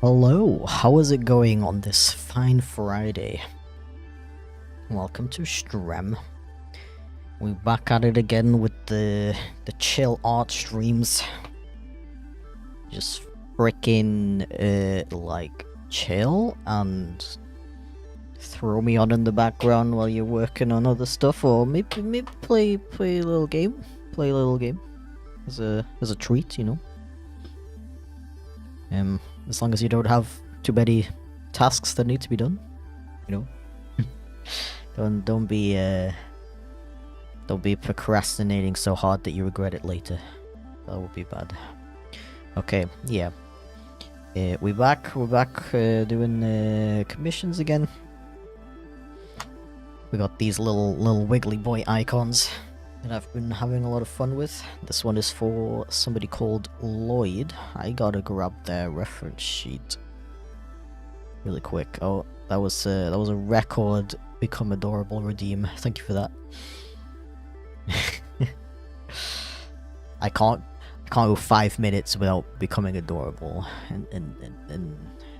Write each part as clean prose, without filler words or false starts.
Hello, how is it going on this fine Friday? Welcome to Strem. We're back at it again with the chill art streams. Just freaking like chill and throw me on in the background while you're working on other stuff, or maybe play a little game. Play a little game as a treat, you know. As long as you don't have too many tasks that need to be done, you know. don't be procrastinating so hard that you regret it later. That would be bad. Okay, yeah. We're back doing commissions again. We got these little wiggly boy icons that I've been having a lot of fun with. This one is for somebody called Lloyd. I gotta grab their reference sheet really quick. Oh, that was a record become adorable redeem. Thank you for that. I can't go 5 minutes without becoming adorable in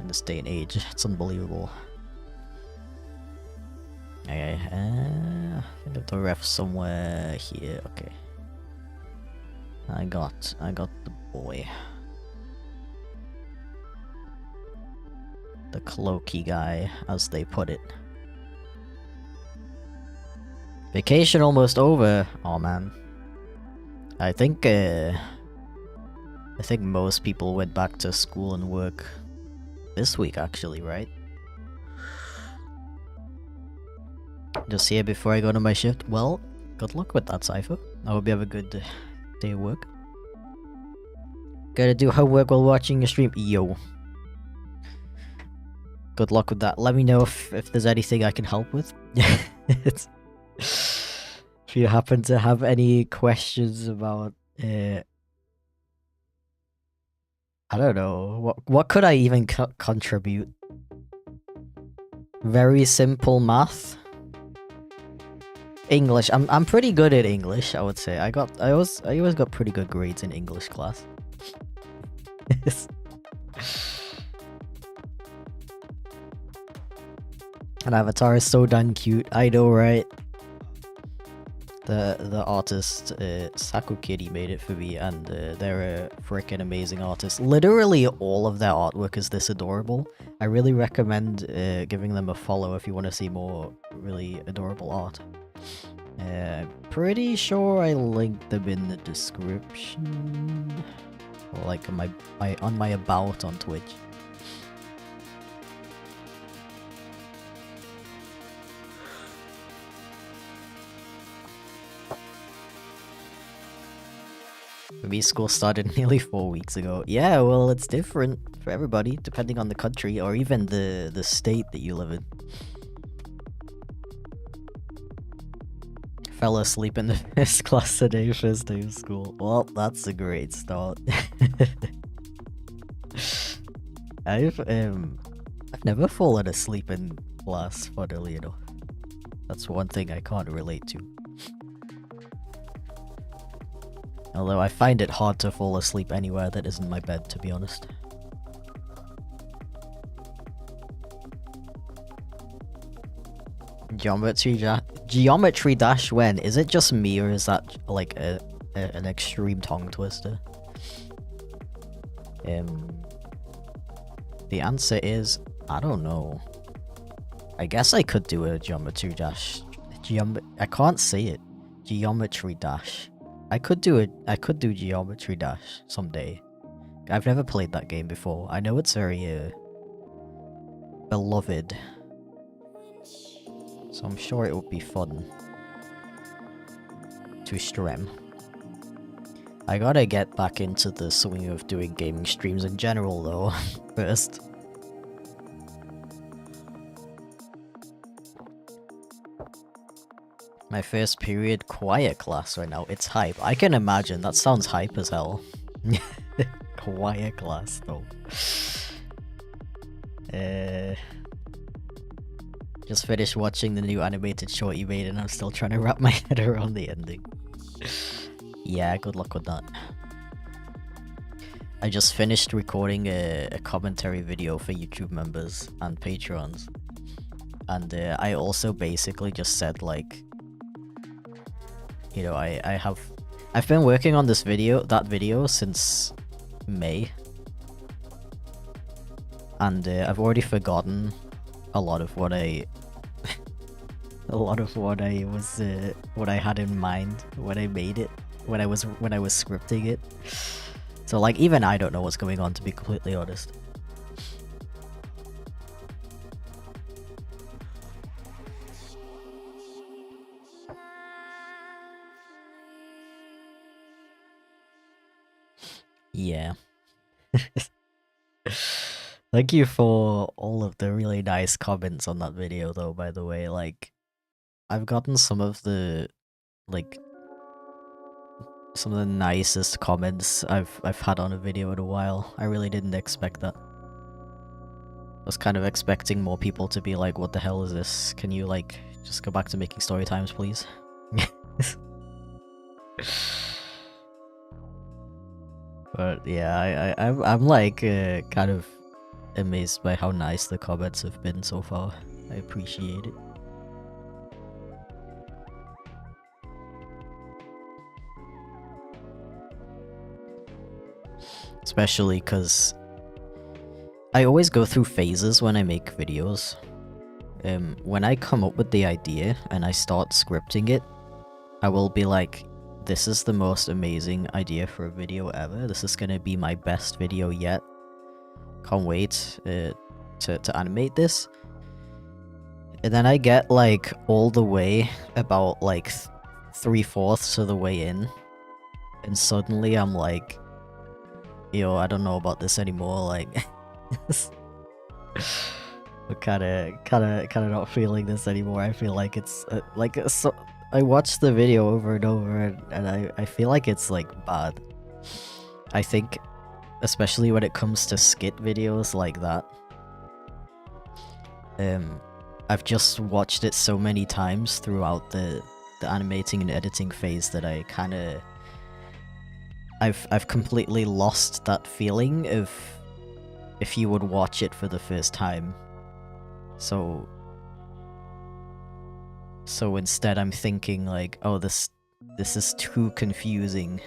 this day and age. It's unbelievable. Okay, I think I've the ref somewhere here. Okay, I got the boy, the cloaky guy, as they put it. Vacation almost over. Oh man, I think most people went back to school and work this week, actually, right? Just here before I go to my shift. Well, good luck with that, Cypher. I hope you have a good day of work. Gotta do homework while watching your stream. Yo. Good luck with that. Let me know if there's anything I can help with. If you happen to have any questions about... I don't know. What could I even contribute? Very simple math? English. I'm pretty good at English, I would say. I always got pretty good grades in English class. And Avatar is so done cute. I know, right? The artist Sakukiri made it for me, and they're a freaking amazing artist. Literally all of their artwork is this adorable. I really recommend giving them a follow if you want to see more really adorable art. Pretty sure I linked them in the description, or like on my about on Twitch. For me, school started nearly 4 weeks ago. Yeah, well, it's different for everybody, depending on the country or even the state that you live in. Fell asleep in the first class today, first day of school. Well, that's a great start. I've never fallen asleep in class, funnily enough. That's one thing I can't relate to. Although I find it hard to fall asleep anywhere that isn't my bed, to be honest. Geometry Dash when? Is it just me, or is that like an extreme tongue twister? The answer is, I don't know. I guess I could do a Geometry Dash. I can't say it. Geometry Dash. I could do Geometry Dash someday. I've never played that game before. I know it's very beloved, so I'm sure it would be fun to stream. I gotta get back into the swing of doing gaming streams in general though, first. My first period quiet class right now. It's hype. I can imagine. That sounds hype as hell. Quiet class though. Just finished watching the new animated short you made and I'm still trying to wrap my head around the ending. Yeah, good luck with that. I just finished recording a commentary video for YouTube members and patrons, and I also basically just said, like, you know, I've been working on that video since May, and I've already forgotten a lot of what I what I had in mind when I made it, when I was scripting it. So, like, even I don't know what's going on, to be completely honest. Yeah. Thank you for all of the really nice comments on that video, though, by the way. Like, I've gotten some of the, like, some of the nicest comments I've had on a video in a while. I really didn't expect that. I was kind of expecting more people to be like, what the hell is this? Can you, like, just go back to making story times, please? But yeah, I'm like kind of amazed by how nice the comments have been so far. I appreciate it. Especially because I always go through phases when I make videos. When I come up with the idea and I start scripting it, I will be like, this is the most amazing idea for a video ever. This is gonna be my best video yet. Can't wait to animate this. And then I get, like, all the way about, like, 3/4 of the way in, and suddenly I'm like, yo, I don't know about this anymore, like, I'm kinda not feeling this anymore. I feel like it's, so I watched the video over and over, and I feel like it's, like, bad. I think, especially when it comes to skit videos like that, I've just watched it so many times throughout the animating and editing phase that I kinda... I've completely lost that feeling of if you would watch it for the first time. So instead I'm thinking, like, oh, this is too confusing,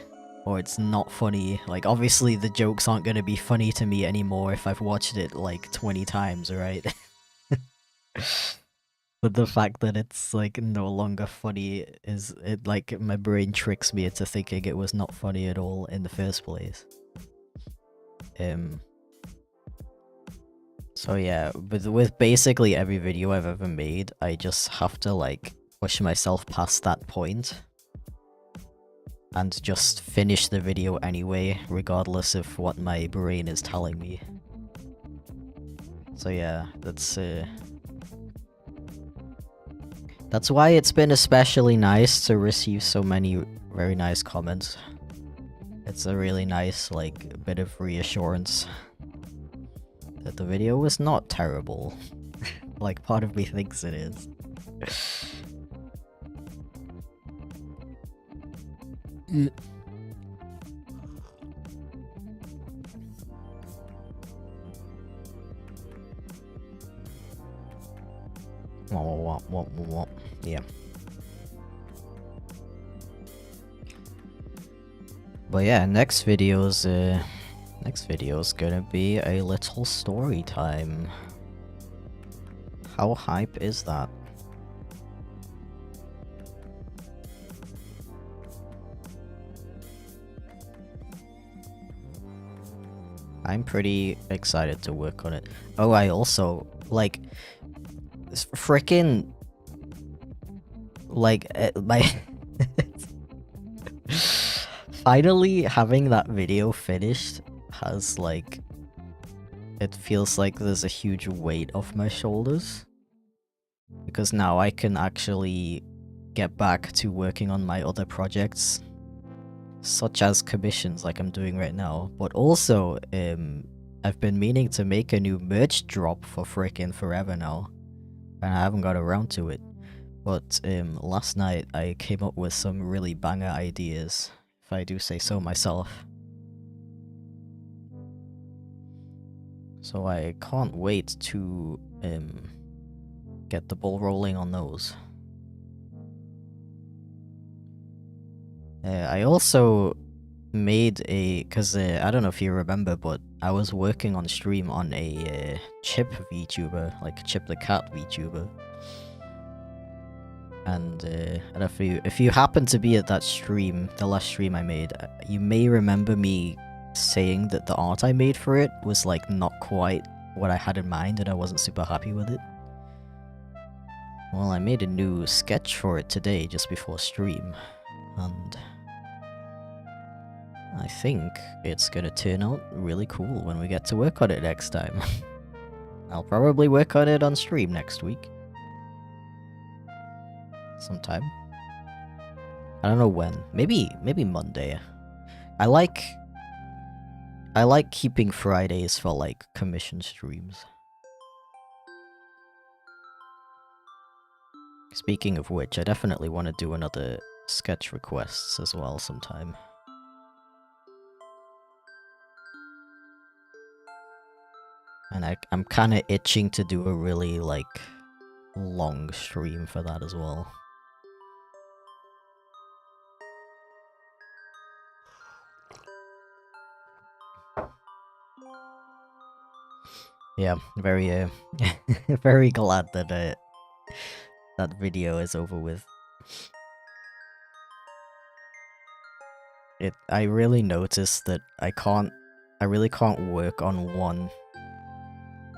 or it's not funny. Like, obviously the jokes aren't gonna be funny to me anymore if I've watched it like 20 times, right? But the fact that it's, like, no longer funny is, it, like, my brain tricks me into thinking it was not funny at all in the first place. So yeah, with basically every video I've ever made, I just have to, like, push myself past that point and just finish the video anyway, regardless of what my brain is telling me. So yeah, that's why it's been especially nice to receive so many very nice comments. It's a really nice, like, bit of reassurance that the video was not terrible. Like, part of me thinks it is. Yeah. But yeah, next video's gonna be a little story time. How hype is that? I'm pretty excited to work on it. Oh, I also, like, frickin', like, my... Finally having that video finished has, like... It feels like there's a huge weight off my shoulders. Because now I can actually get back to working on my other projects, such as commissions like I'm doing right now. But also, I've been meaning to make a new merch drop for frickin' forever now, and I haven't got around to it. But last night I came up with some really banger ideas, if I do say so myself. So I can't wait to get the ball rolling on those. I also made because I don't know if you remember, but I was working on stream on a chip VTuber, like Chip the Cat VTuber. And I don't know if you happen to be at that stream, the last stream I made, you may remember me saying that the art I made for it was like not quite what I had in mind and I wasn't super happy with it. Well, I made a new sketch for it today just before stream, and I think it's gonna turn out really cool when we get to work on it next time. I'll probably work on it on stream next week. Sometime. I don't know when. Maybe Monday. I like keeping Fridays for like commission streams. Speaking of which, I definitely want to do another sketch requests as well sometime. And I'm kind of itching to do a really like long stream for that as well. Yeah, very very glad that that video is over with. I really noticed that I really can't work on one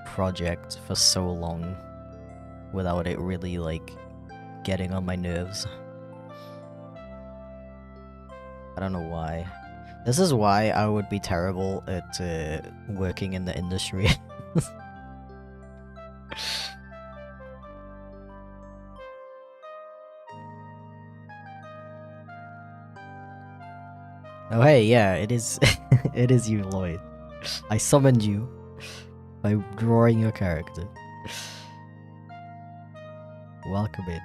project for so long without it really like getting on my nerves. I don't know why. This is why I would be terrible at working in the industry. Oh hey, yeah, it is it is you, Lloyd. I summoned you by drawing your character. Welcome in.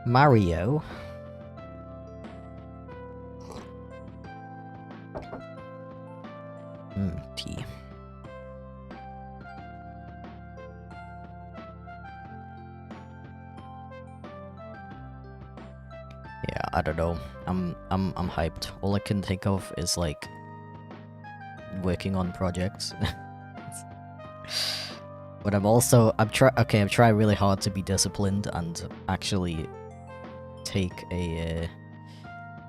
Mario. Tea. Yeah, I don't know. I'm hyped. All I can think of is like working on projects. But I'm trying really hard to be disciplined and actually take a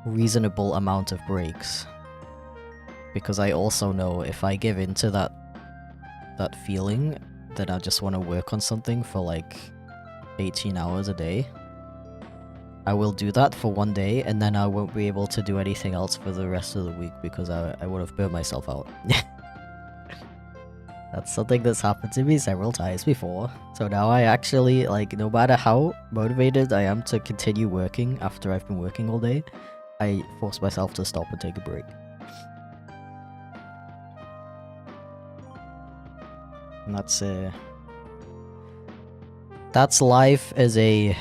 reasonable amount of breaks. Because I also know if I give into that feeling that I just want to work on something for like 18 hours a day, I will do that for one day and then I won't be able to do anything else for the rest of the week because I would have burnt myself out. That's something that's happened to me several times before. So now I actually, like, no matter how motivated I am to continue working after I've been working all day, I force myself to stop and take a break. And that's life as a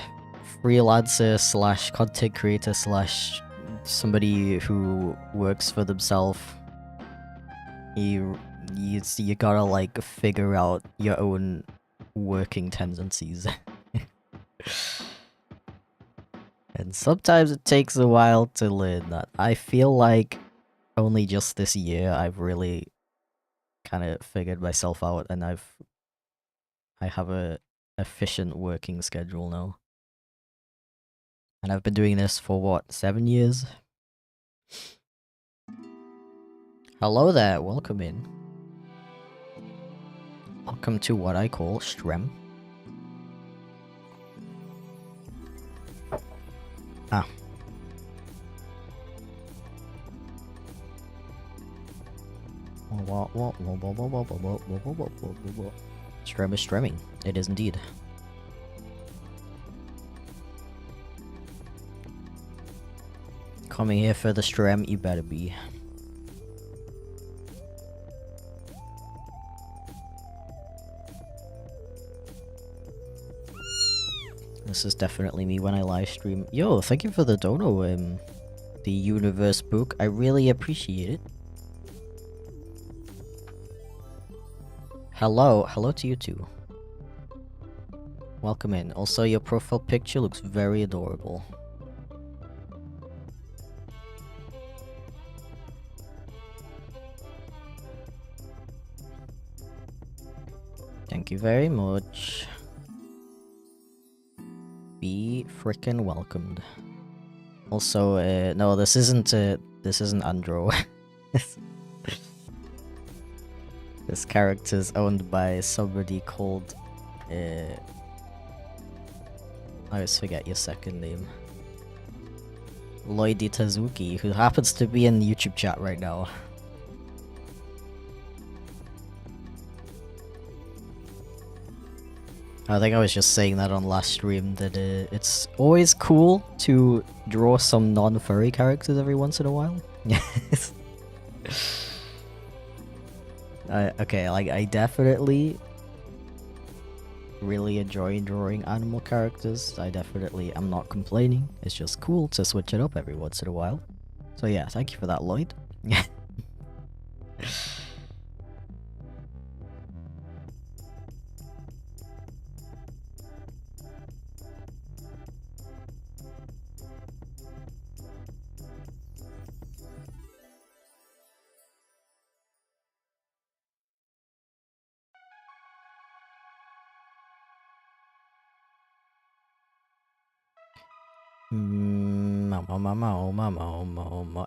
freelancer slash content creator slash somebody who works for themselves. You gotta like figure out your own working tendencies. And sometimes it takes a while to learn that. I feel like only just this year I've really kind of figured myself out and I have a efficient working schedule now. And I've been doing this for what, 7 years? Hello there, welcome in. Welcome to what I call Strem. Ah. Strem is stremming. It is indeed. Coming here for the strem, you better be. This is definitely me when I live stream. Yo, thank you for the dono, the universe book. I really appreciate it. Hello to you too. Welcome in. Also, your profile picture looks very adorable. Thank you very much. Be frickin' welcomed. Also, no, this isn't Andro. This character's owned by somebody called, I always forget your second name. Lloydie Tazuki, who happens to be in the YouTube chat right now. I think I was just saying that on last stream, that it's always cool to draw some non-furry characters every once in a while. Yes. Okay, like, I definitely really enjoy drawing animal characters. I'm not complaining. It's just cool to switch it up every once in a while. So yeah, thank you for that, Lloyd.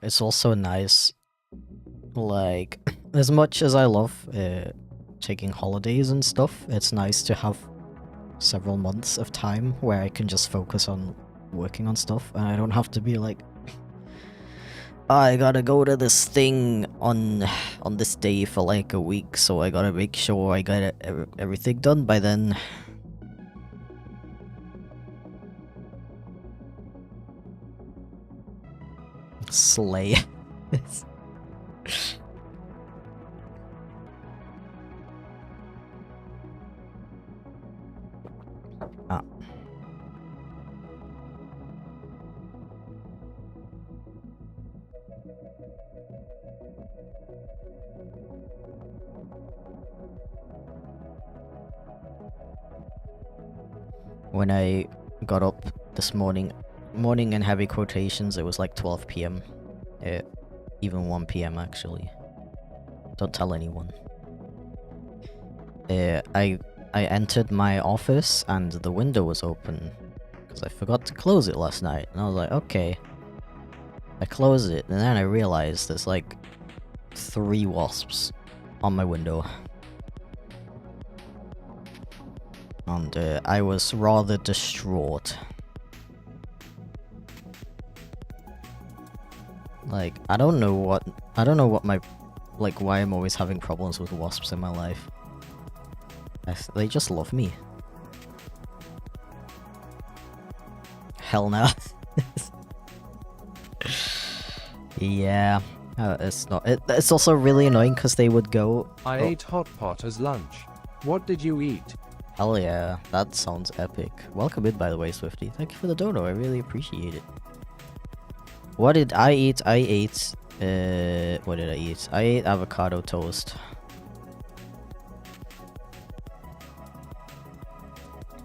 It's also nice, like, as much as I love taking holidays and stuff, it's nice to have several months of time where I can just focus on working on stuff, and I don't have to be like, I gotta go to this thing on this day for like a week, so I gotta make sure I got everything done by then. Slay. Ah. When I got up this morning in heavy quotations, it was like 12 PM. Even 1 PM actually. Don't tell anyone. I entered my office and the window was open because I forgot to close it last night, and I was like, okay. I closed it, and then I realized there's like 3 wasps on my window. And I was rather distraught. Like, I don't know what my, like, why I'm always having problems with wasps in my life. They just love me. Hell no. Yeah, it's not. It's also really annoying because they would go. I ate hot pot as lunch. What did you eat? Hell yeah, that sounds epic. Welcome in, by the way, Swifty. Thank you for the dono. I really appreciate it. What did I eat? I ate. What did I eat? I ate avocado toast.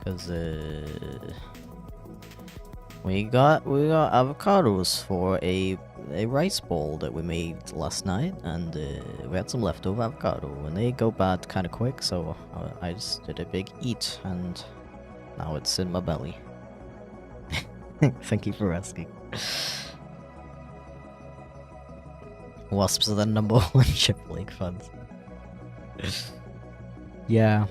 Cause we got avocados for a rice bowl that we made last night, and we had some leftover avocado, and they go bad kind of quick, so I just did a big eat, and now it's in my belly. Thank you for asking. Wasps are the #1 chipflake fans. Yeah.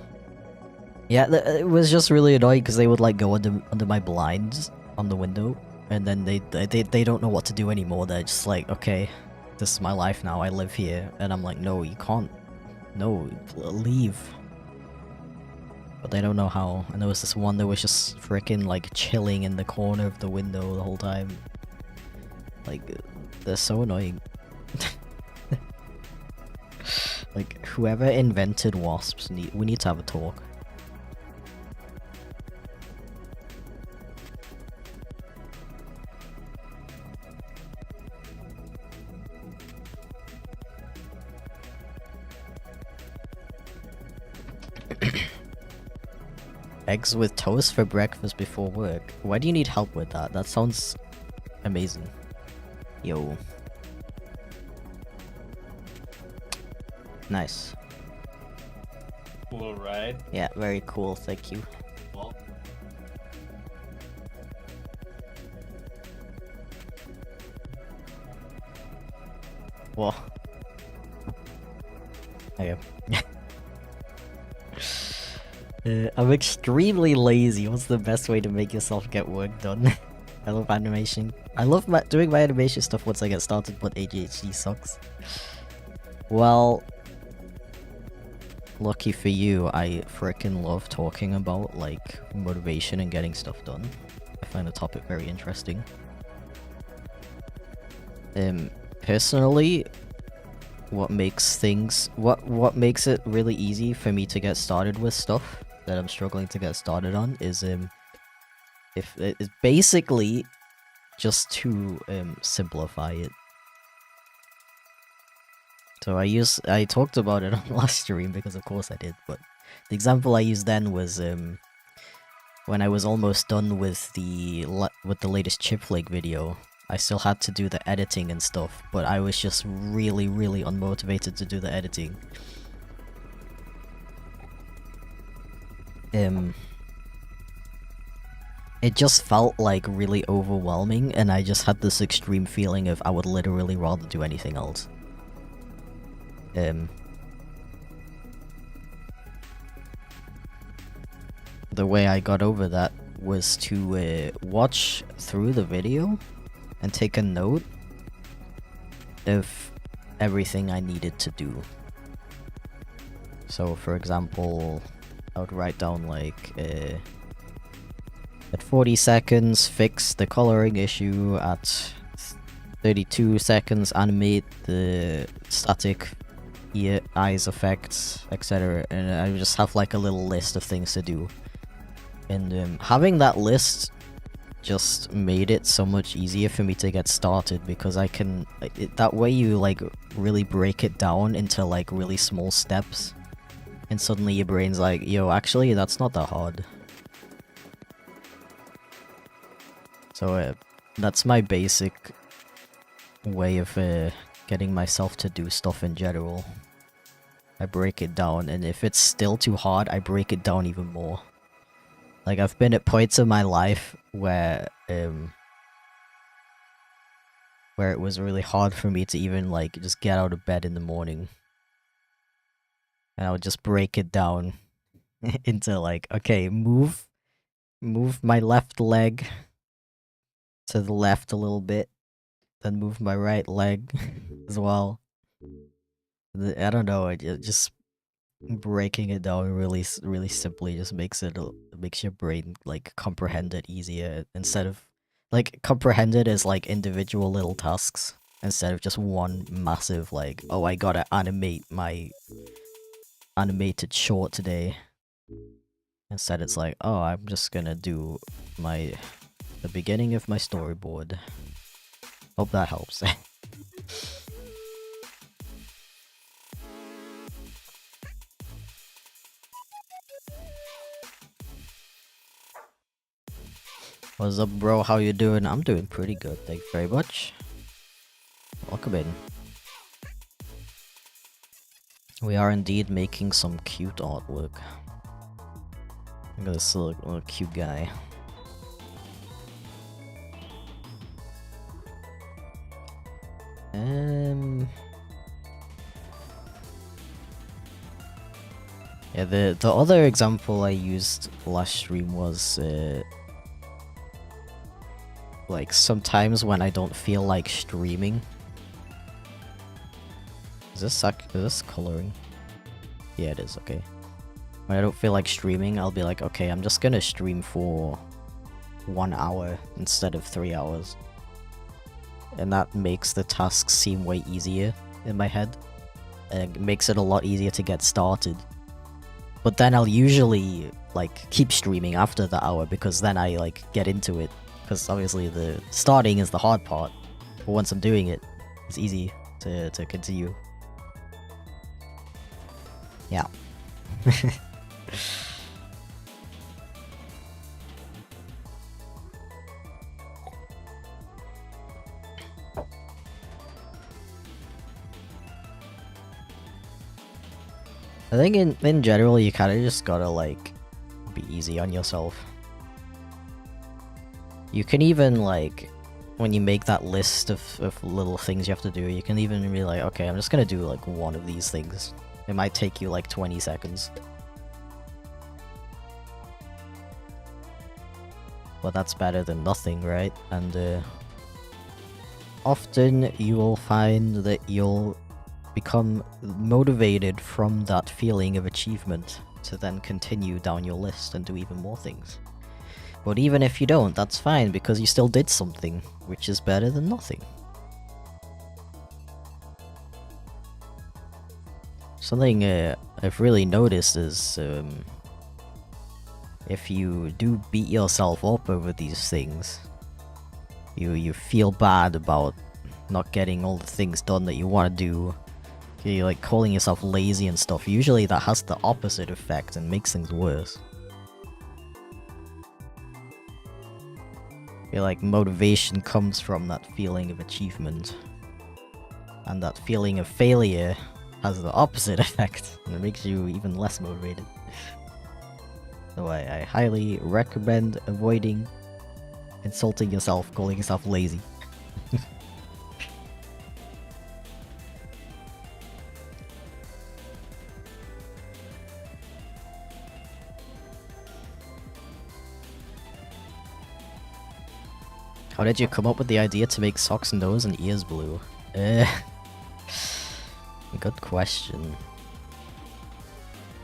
Yeah, it was just really annoying because they would like go under my blinds on the window, and then they don't know what to do anymore. They're just like, okay, this is my life now. I live here, and I'm like, no, you can't. No, leave. But they don't know how. And there was this one that was just freaking like chilling in the corner of the window the whole time. Like, they're so annoying. Like, whoever invented wasps, we need to have a talk. Eggs with toast for breakfast before work. Why do you need help with that? That sounds amazing. Yo. Nice. Cool, right? Yeah, very cool, thank you. Well, Whoa. Okay. I'm extremely lazy. What's the best way to make yourself get work done? I love animation. I love doing my animation stuff once I get started, but ADHD sucks. Well, lucky for you, I frickin' love talking about, like, motivation and getting stuff done. I find the topic very interesting. Personally, what makes it really easy for me to get started with stuff that I'm struggling to get started on is if it's basically just to simplify it. So I talked about it on last stream because of course I did, but the example I used then was when I was almost done with the latest chipflake video. I still had to do the editing and stuff, but I was just really unmotivated to do the editing. It just felt like really overwhelming, and I just had this extreme feeling of I would literally rather do anything else. The way I got over that was to watch through the video and take a note of everything I needed to do. So, for example, I would write down like, at 40 seconds, fix the coloring issue. At 32 seconds, animate the static eyes effects, etc. And I just have like a little list of things to do. And having that list just made it so much easier for me to get started, because I can that way you like really break it down into like really small steps, and suddenly your brain's like, yo, actually that's not that hard. So that's my basic way of getting myself to do stuff in general. I break it down, and if it's still too hard, I break it down even more. Like, I've been at points in my life where it was really hard for me to even, like, just get out of bed in the morning. And I would just break it down into, like, okay, move my left leg to the left a little bit, then move my right leg as well. I don't know, just breaking it down really simply just makes your brain like comprehend it easier, instead of like comprehend it as like individual little tasks instead of just one massive like, oh, I gotta animate my animated short today. Instead it's like, oh, I'm just gonna do the beginning of my storyboard. Hope that helps. What's up, bro? How you doing? I'm doing pretty good, thank you very much. Welcome in. We are indeed making some cute artwork. Look at this little cute guy. Yeah, the other example I used last stream was like sometimes when I don't feel like streaming. Is this coloring? Yeah, it is, okay. When I don't feel like streaming, I'll be like, okay, I'm just gonna stream for 1 hour instead of 3 hours. And that makes the tasks seem way easier in my head. And it makes it a lot easier to get started. But then I'll usually like keep streaming after the hour, because then I like get into it. Because obviously the starting is the hard part, but once I'm doing it, it's easy to continue. Yeah. I think in general you kind of just gotta like be easy on yourself. You can even like when you make that list of little things you have to do, you can even be like, okay, I'm just gonna do like one of these things. It might take you like 20 seconds. But that's better than nothing, right? And often you will find that you'll become motivated from that feeling of achievement to then continue down your list and do even more things. But even if you don't, that's fine, because you still did something, which is better than nothing. Something I've really noticed is if you do beat yourself up over these things, you feel bad about not getting all the things done that you want to do. You're like calling yourself lazy and stuff. Usually that has the opposite effect and makes things worse. I feel like motivation comes from that feeling of achievement. And that feeling of failure has the opposite effect, and it makes you even less motivated. So I highly recommend avoiding insulting yourself, calling yourself lazy. How did you come up with the idea to make socks, nose, and ears blue? Good question.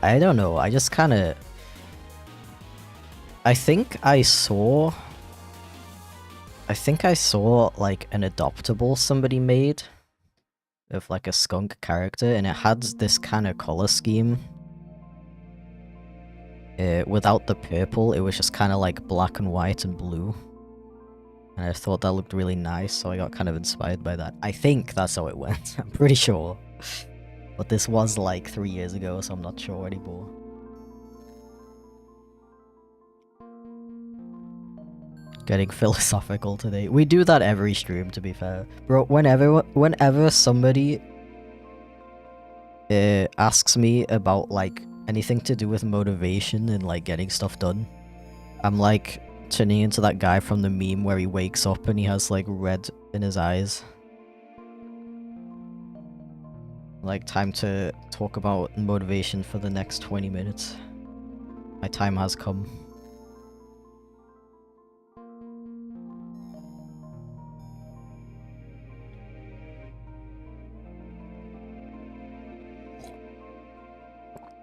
I don't know, I just kinda... I think I saw like an adoptable somebody made of like a skunk character, and it had this kind of color scheme. Without the purple, it was just kind of like black and white and blue. And I thought that looked really nice, so I got kind of inspired by that. I think that's how it went. I'm pretty sure. But this was like 3 years ago, so I'm not sure anymore. Getting philosophical today. We do that every stream, to be fair. Bro, whenever somebody asks me about like anything to do with motivation and like getting stuff done, I'm like turning into that guy from the meme where he wakes up and he has like red in his eyes. Like, time to talk about motivation for the next 20 minutes. My time has come.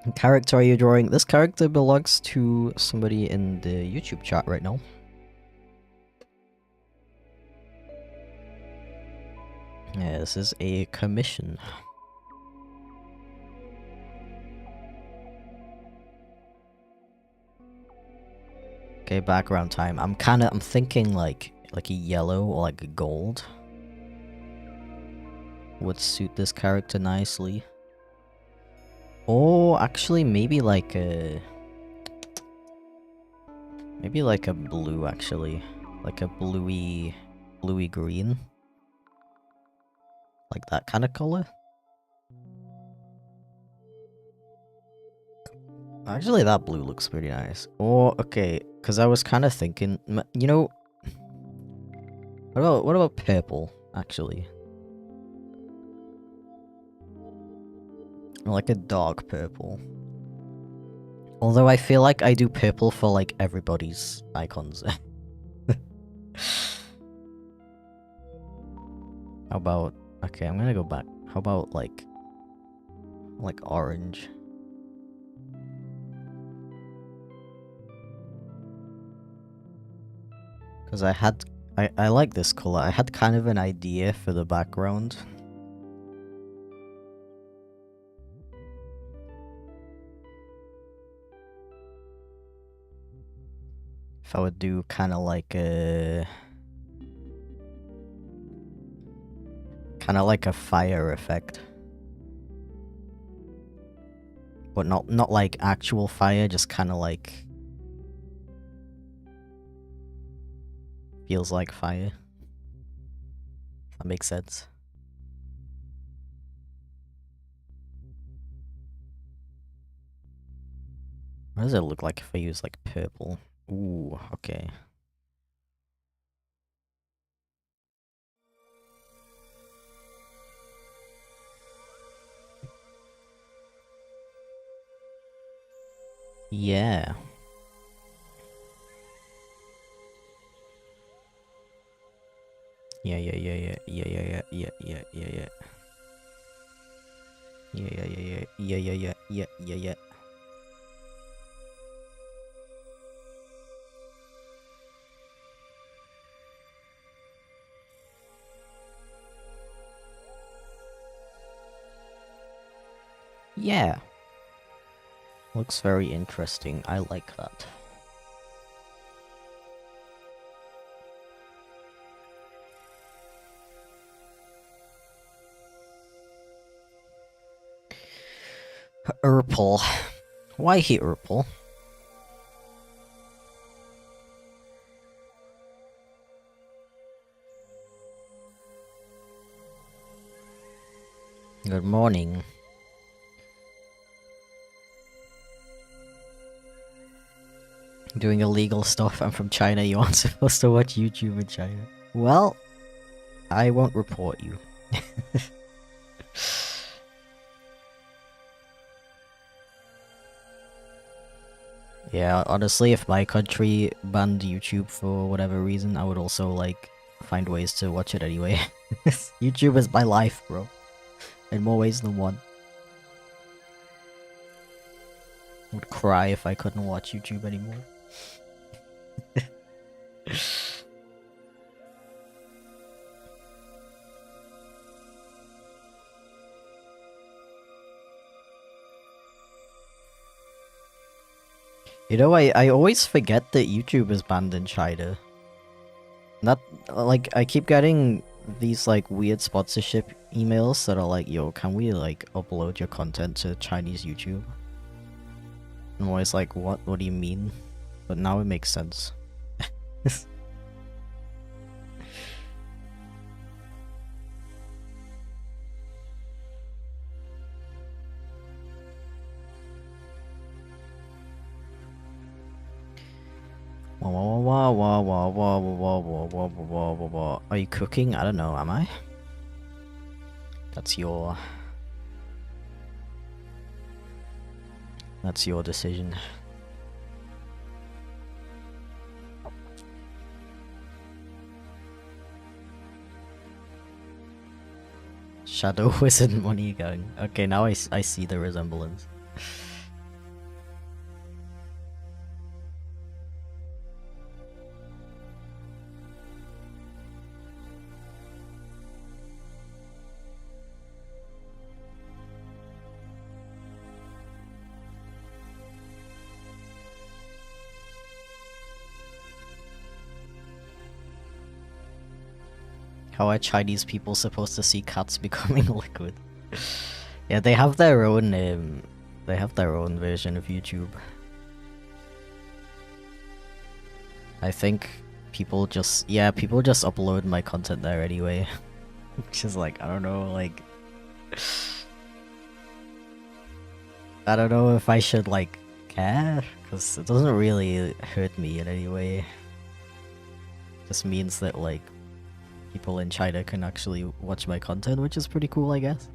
What character are you drawing? This character belongs to somebody in the YouTube chat right now. Yeah, this is a commission. Okay, background time. I'm thinking like a yellow or like a gold would suit this character nicely. Or actually maybe like a blue, actually. Like a bluey green. Like that kind of color. Actually, that blue looks pretty nice. Or, okay, because I was kind of thinking, you know, what about purple, actually? Or like a dark purple. Although I feel like I do purple for like everybody's icons. How about, okay, I'm gonna go back. How about like orange? Because I like this color. I had kind of an idea for the background. If I would do kind of like a fire effect. But not like actual fire, just kind of like feels like fire. That makes sense. What does it look like if I use like purple? Ooh, okay. Yeah. Yeah. Yeah. Looks very interesting. I like that. Urple. Why he Urple? Good morning. Doing illegal stuff. I'm from China. You aren't supposed to watch YouTube in China. Well, I won't report you. Yeah, honestly, if my country banned YouTube for whatever reason, I would also, like, find ways to watch it anyway. YouTube is my life, bro. In more ways than one. I would cry if I couldn't watch YouTube anymore. You know, I always forget that YouTube is banned in China. That, like, I keep getting these, like, weird sponsorship emails that are like, yo, can we, like, upload your content to Chinese YouTube? I'm always like, what? What do you mean? But now it makes sense. Are you cooking? I don't know, am I? That's your decision. Shadow Wizard money going. Okay, now I see the resemblance. How are Chinese people supposed to see cats becoming liquid? Yeah, they have their own version of YouTube. I think people just upload my content there anyway. Which is like, I don't know, like I don't know if I should like care, because it doesn't really hurt me in any way. It just means that like people in China can actually watch my content, which is pretty cool, I guess.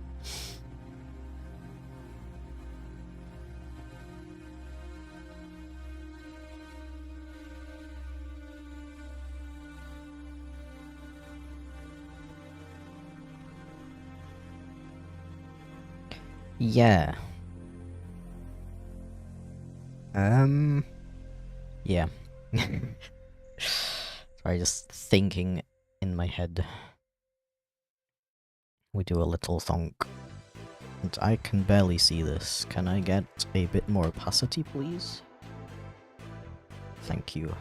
Yeah. Yeah. Sorry, just thinking in my head. We do a little thunk. And I can barely see this. Can I get a bit more opacity, please? Thank you.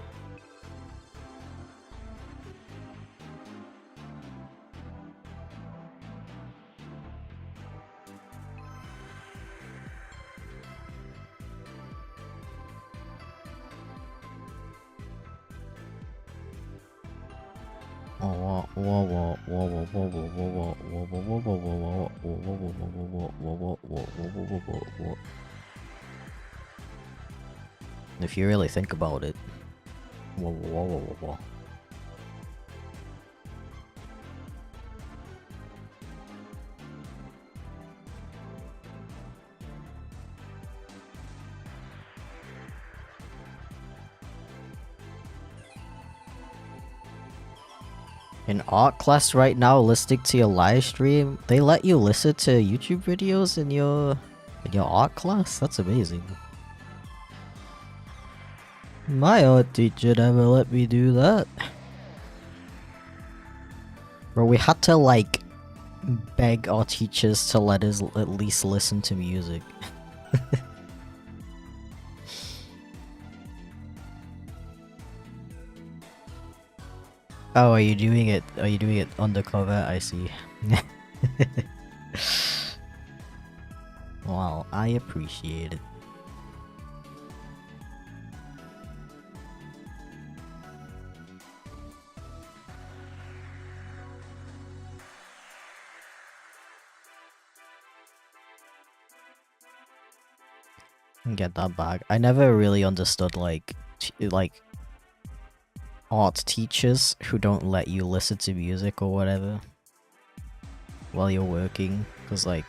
If you really think about it. In art class right now, listening to your live stream, they let you listen to YouTube videos in your art class? That's amazing. My art teacher never let me do that. Bro, we had to like beg our teachers to let us at least listen to music. Oh, are you doing it? Are you doing it undercover? I see. Wow, I appreciate it. Get that back. I never really understood like art teachers who don't let you listen to music or whatever while you're working, because like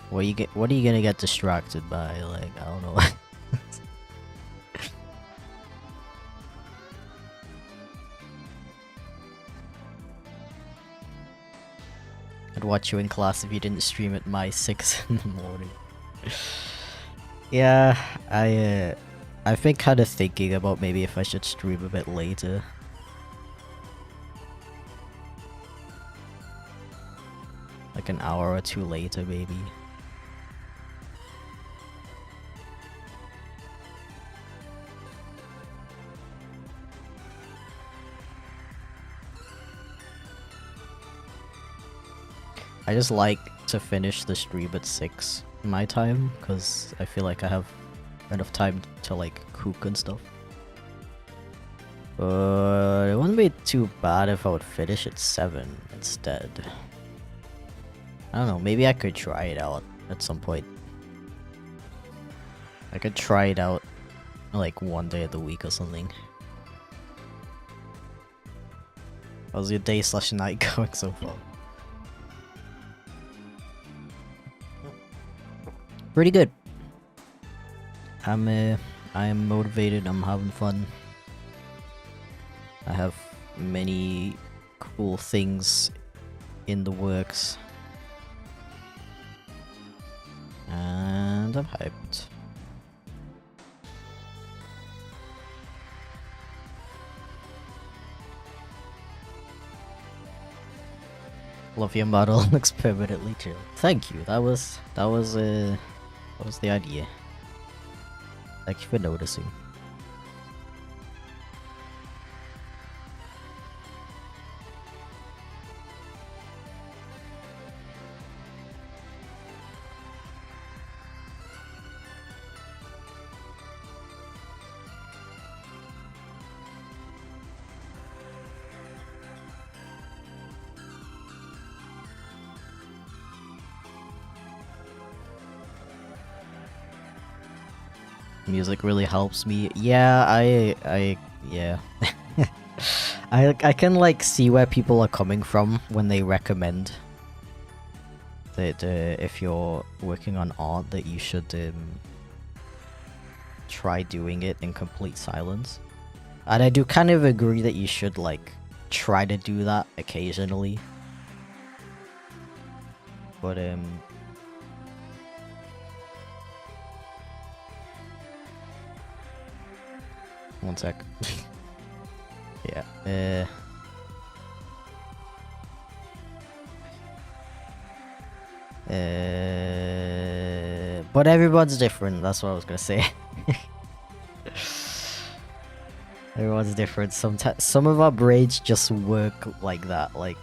what are you gonna get distracted by? Like, I don't know. I'd watch you in class if you didn't stream at my 6 in the morning. Yeah, I've been kind of thinking about maybe if I should stream a bit later. Like an hour or two later, maybe. I just like to finish the stream at 6 my time, because I feel like I have enough time to like cook and stuff. But it wouldn't be too bad if I would finish at 7 instead. I don't know, maybe I could try it out at some point. I could try it out like one day of the week or something. How's your day/night going so far? Pretty good. I am motivated, I'm having fun. I have many cool things in the works. And I'm hyped. Love your model, looks permanently chill. Thank you, that was the idea. Thank you for noticing. Music really helps me. Yeah, yeah. I can like see where people are coming from when they recommend that if you're working on art that you should try doing it in complete silence. And I do kind of agree that you should like try to do that occasionally. But one sec. Yeah. But everyone's different, that's what I was gonna say. Everyone's different. Sometimes some of our brains just work like that, like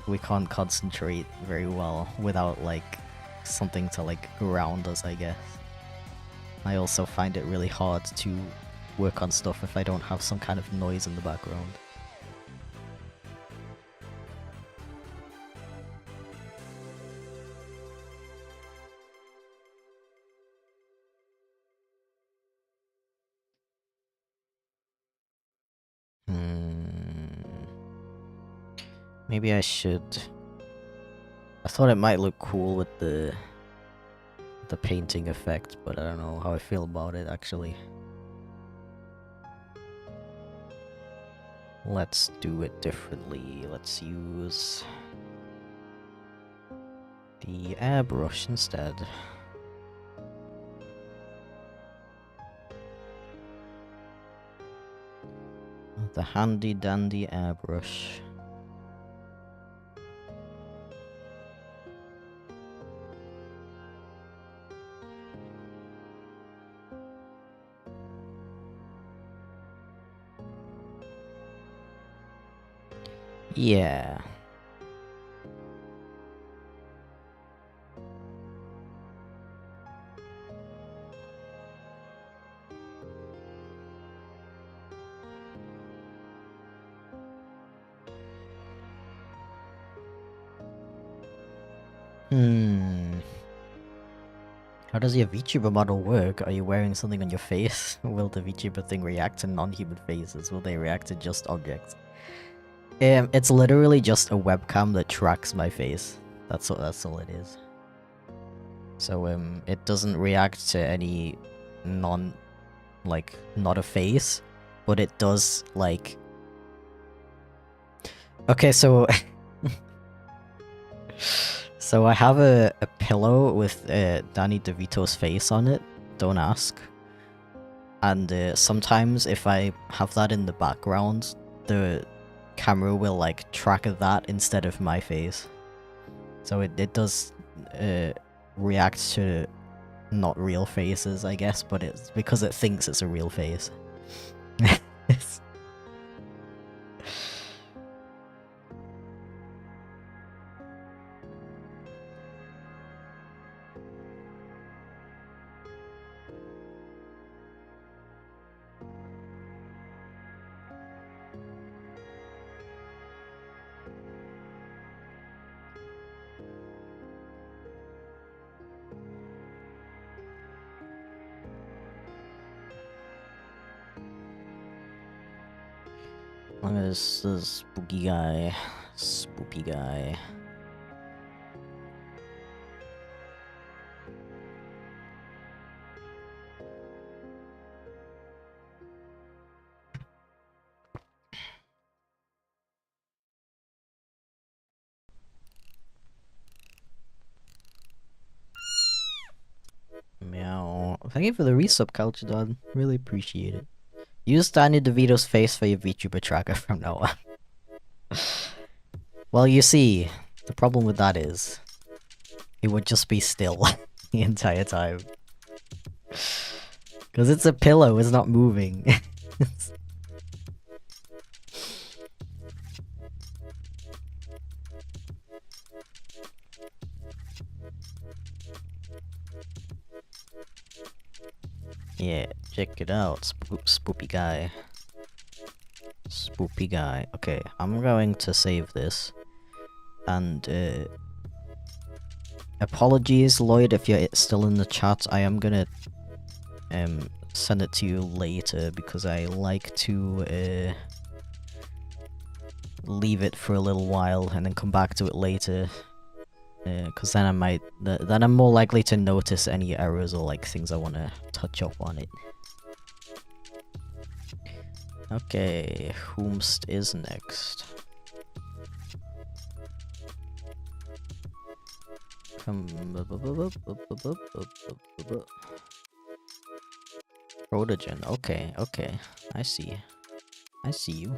we can't concentrate very well without like something to like ground us, I guess. I also find it really hard to work on stuff if I don't have some kind of noise in the background. Maybe I should. I thought it might look cool with the painting effect, but I don't know how I feel about it actually. Let's do it differently. Let's use the airbrush instead. The handy dandy airbrush. Yeah. How does your VTuber model work? Are you wearing something on your face? Will the VTuber thing react to non-human faces? Will they react to just objects? It's literally just a webcam that tracks my face. That's all it is. So it doesn't react to any not a face, but it does like. Okay, so so I have a pillow with Danny DeVito's face on it. Don't ask. And sometimes if I have that in the background, the camera will like track that instead of my face. So it does react to not real faces, I guess, but it's because it thinks it's a real face. Look at this spooky guy. Spooky guy. Meow. Thank you for the resub, Culture Dog. Really appreciate it. Use Danny DeVito's face for your VTuber tracker from now on. Well, you see, the problem with that is it would just be still the entire time. Because it's a pillow, it's not moving. Yeah, check it out, spoopy guy. Spoopy guy. Okay, I'm going to save this. And, apologies, Lloyd, if you're still in the chat. I am gonna, send it to you later because I like to, leave it for a little while and then come back to it later. Because then I might, then I'm more likely to notice any errors or like things I want to touch up on it. Okay, whomst is next? Come, Protogen. Okay, okay, I see you.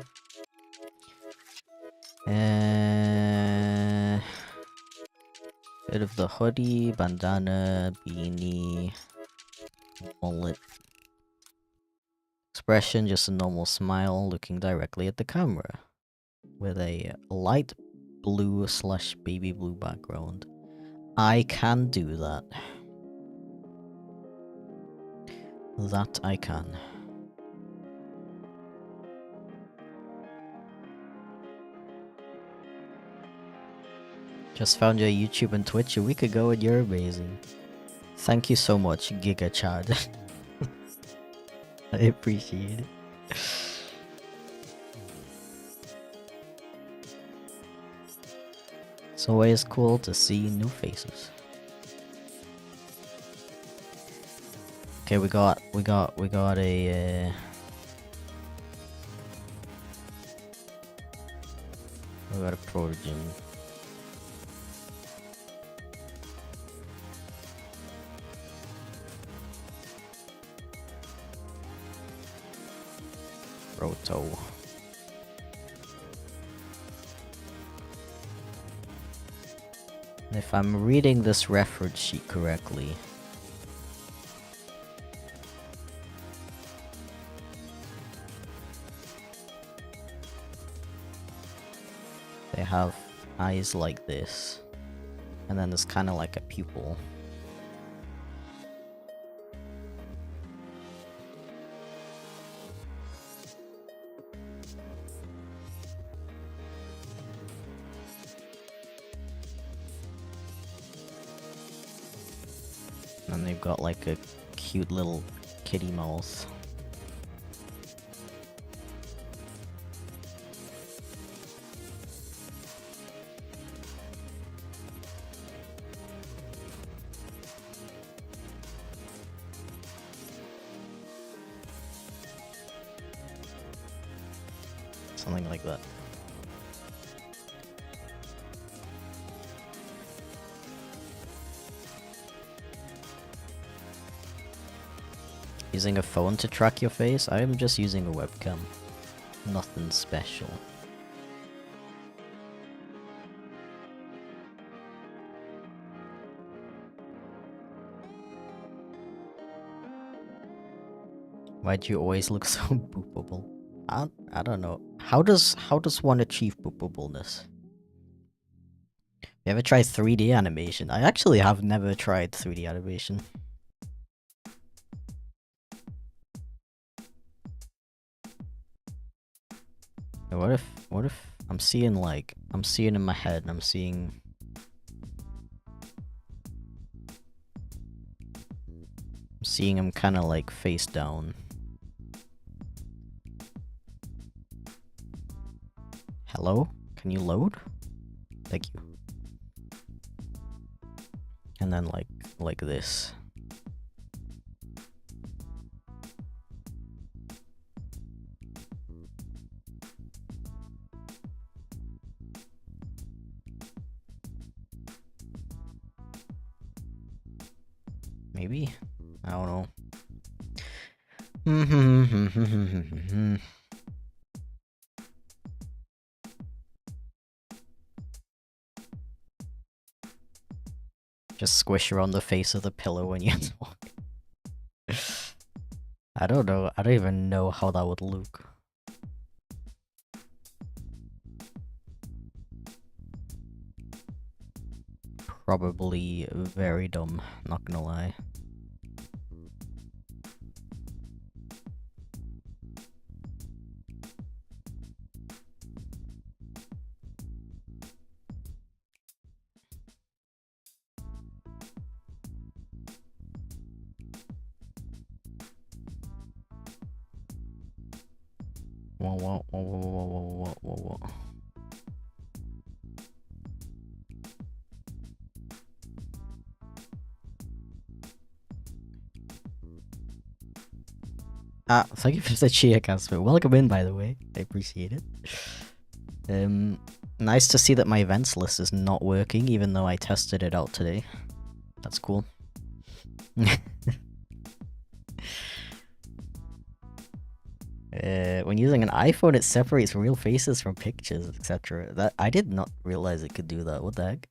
Bit of the hoodie, bandana, beanie, mullet. Expression, just a normal smile, looking directly at the camera. With a light blue / baby blue background. I can do that. That I can. Just found your YouTube and Twitch a week ago and you're amazing. Thank you so much, Giga Chad. I appreciate it. It's always cool to see new faces. Okay, we got a we got a protogen. Roto. If I'm reading this reference sheet correctly, they have eyes like this, and then there's kind of like a pupil. And they've got like a cute little kitty mouth. Something like that. Using a phone to track your face? I am just using a webcam. Nothing special. Why do you always look so boopable? I don't know. How does one achieve boopableness? You ever tried 3D animation? I actually have never tried 3D animation. What if I'm seeing in my head and I'm seeing him kind of like face down. Hello? Can you load? Thank you. And then like this. Maybe? I don't know. Just squish around the face of the pillow when you talk. I don't know. I don't even know how that would look. Probably very dumb, not gonna lie. Whoa. Thank you for the cheer, Casper. Welcome in, by the way. I appreciate it. Nice to see that my events list is not working, even though I tested it out today. That's cool. When using an iPhone, it separates real faces from pictures, etc. That I did not realize it could do that. What the heck?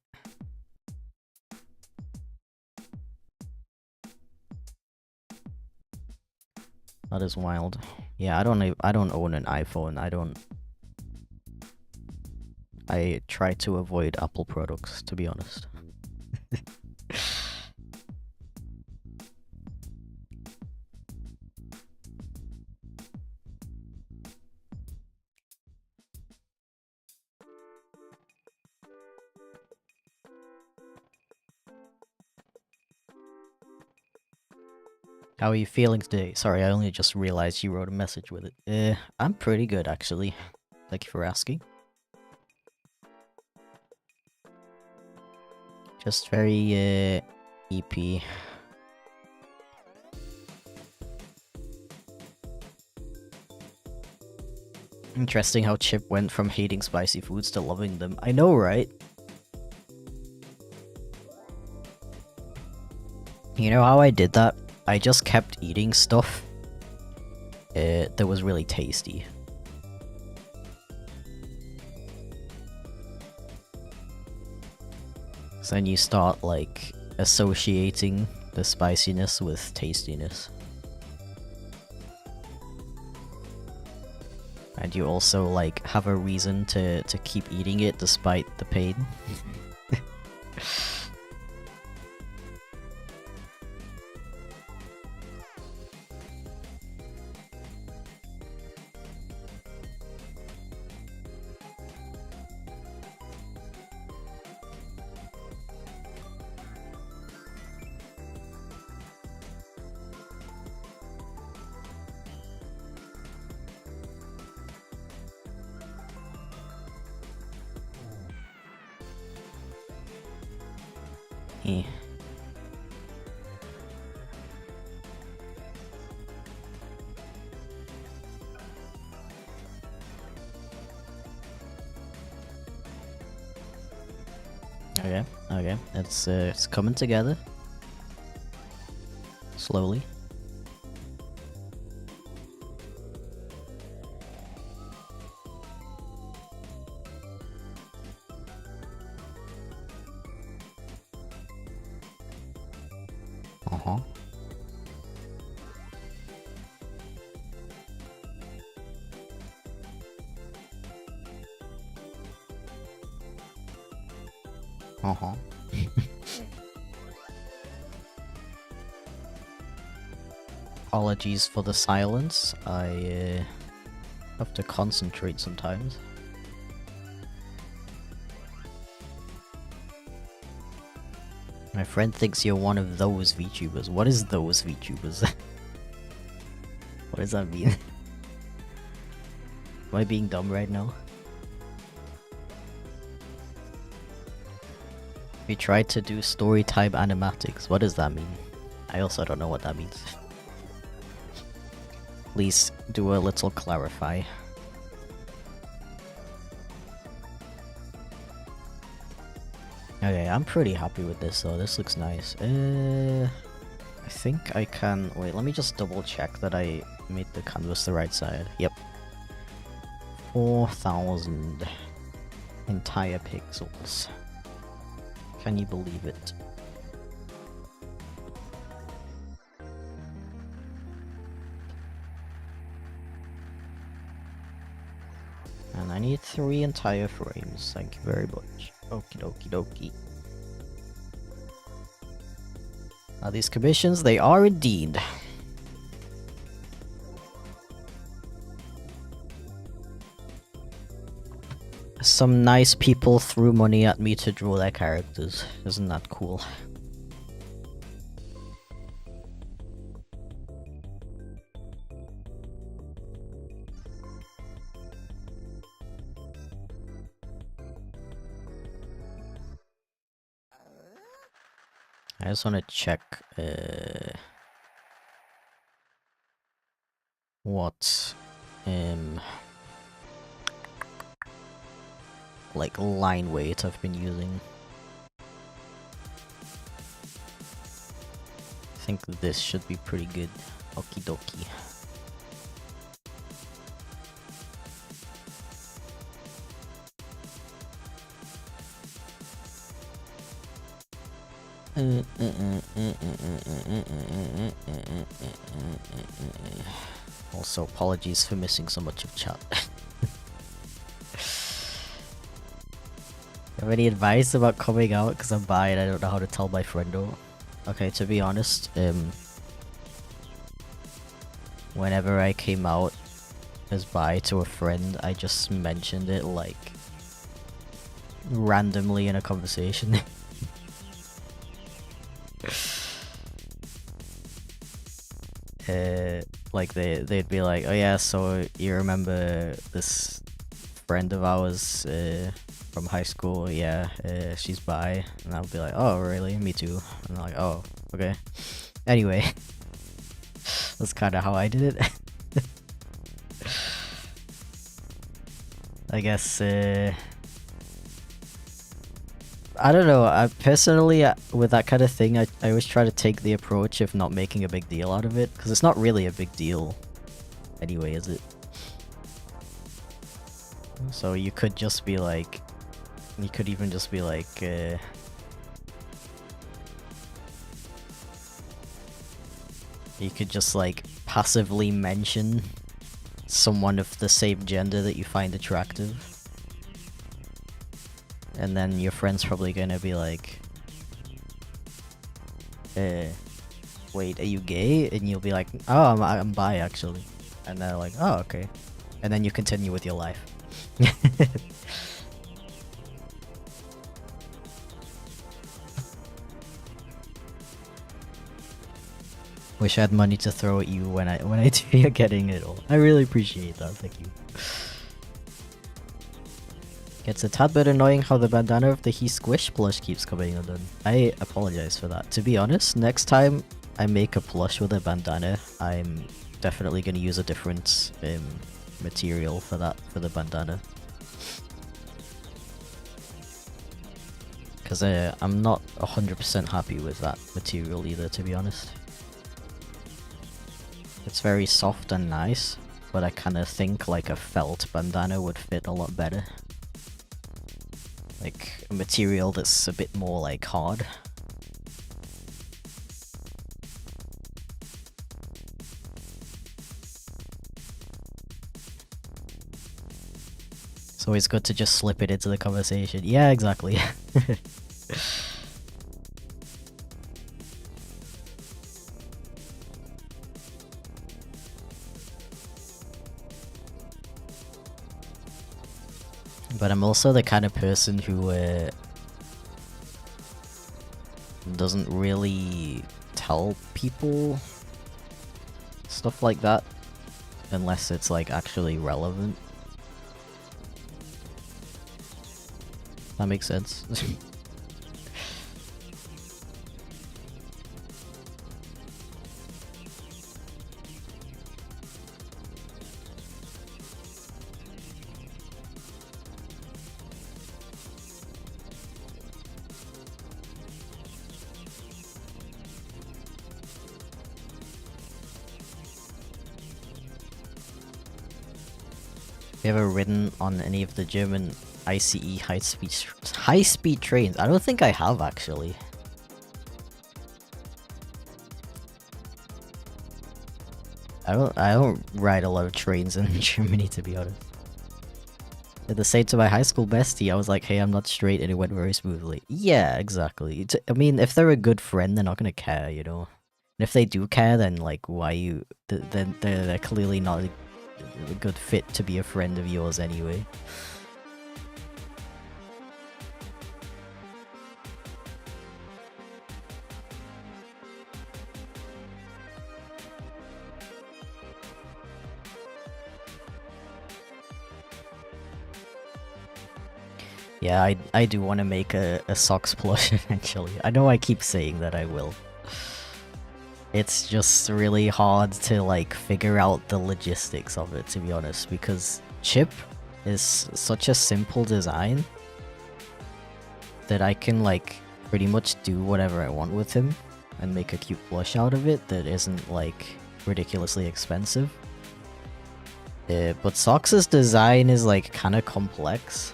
That is wild. Yeah, I don't own an iPhone. I try to avoid Apple products, to be honest. How are you feeling today? Sorry, I only just realized you wrote a message with it. I'm pretty good, actually. Thank you for asking. Just very EP. Interesting how Chip went from hating spicy foods to loving them. I know, right? You know how I did that? I just kept eating stuff that was really tasty. So then you start, like, associating the spiciness with tastiness. And you also, like, have a reason to keep eating it despite the pain. Eh. Okay, it's coming together. Slowly. Uh-huh. Uh-huh. Apologies for the silence. I have to concentrate sometimes. My friend thinks you're one of those VTubers. What is those VTubers? What does that mean? Am I being dumb right now? We tried to do storytime animatics. What does that mean? I also don't know what that means. Please do a little clarify. Okay, I'm pretty happy with this though. This looks nice. I think I can... Wait, let me just double check that I made the canvas the right side. Yep. 4,000 entire pixels. Can you believe it? And I need 3 entire frames. Thank you very much. Okie dokie dokie. Are these commissions? They are indeed. Some nice people threw money at me to draw their characters. Isn't that cool? I just want to check what like line weight I've been using. I think this should be pretty good. Okie dokie. Also, apologies for missing so much of chat. Have any advice about coming out? Because I'm bi and I don't know how to tell my friendo. Okay, to be honest, whenever I came out as bi to a friend, I just mentioned it like randomly in a conversation. Like they'd be like, oh yeah, so you remember this friend of ours from high school, yeah, she's bi. And I'll be like, oh, really? Me too. And they're like, oh, okay. Anyway, that's kind of how I did it. I guess, I don't know, I personally, with that kind of thing, I always try to take the approach of not making a big deal out of it, because it's not really a big deal anyway, is it? So you could just be like, you could even just be like, you could just like passively mention someone of the same gender that you find attractive. And then your friend's probably gonna be like, wait, are you gay? And you'll be like, oh, I'm bi actually. And they're like, oh, okay. And then you continue with your life. Wish I had money to throw at you when I do you're getting it all. I really appreciate that, thank you. It's a tad bit annoying how the bandana of the He Squish plush keeps coming undone. I apologize for that. To be honest, next time I make a plush with a bandana, I'm definitely going to use a different material for the bandana. Because I'm not 100% happy with that material either, to be honest. It's very soft and nice, but I kind of think like a felt bandana would fit a lot better. Like a material that's a bit more like hard. It's always good to just slip it into the conversation. Yeah, exactly. But I'm also the kind of person who doesn't really tell people stuff like that unless it's like actually relevant. That makes sense. Have you ever ridden on any of the German ICE high-speed trains? I don't think I have actually. I don't ride a lot of trains in Germany, to be honest. At the same to my high school bestie, I was like, hey, I'm not straight, and it went very smoothly. Yeah, exactly. I mean, if they're a good friend, they're not gonna care, you know? And if they do care, then like, why you... Then they're clearly not a good fit to be a friend of yours anyway. Yeah, I do want to make a socks plush eventually. I know I keep saying that I will. It's just really hard to like figure out the logistics of it, to be honest, because Chip is such a simple design that I can like pretty much do whatever I want with him and make a cute plush out of it that isn't like ridiculously expensive. But Socks' design is like kind of complex.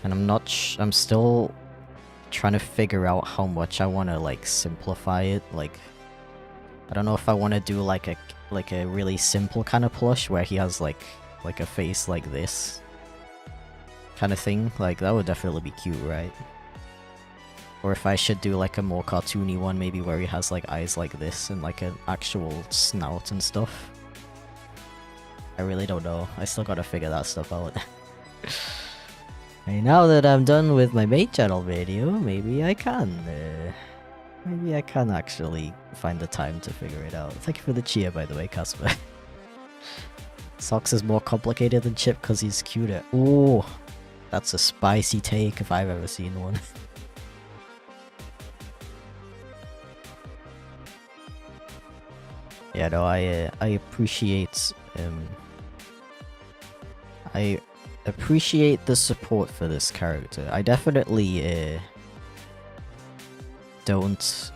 And I'm still trying to figure out how much I want to like simplify it. Like, I don't know if I want to do like a really simple kind of plush where he has like a face like this kind of thing. Like that would definitely be cute, right? Or if I should do like a more cartoony one, maybe where he has like eyes like this and like an actual snout and stuff. I really don't know. I still gotta figure that stuff out. And now that I'm done with my main channel video, maybe I can actually find the time to figure it out. Thank you for the cheer, by the way, Casper. Socks is more complicated than Chip because he's cuter. Ooh, that's a spicy take if I've ever seen one. Yeah, no, I appreciate I appreciate the support for this character. I definitely don't.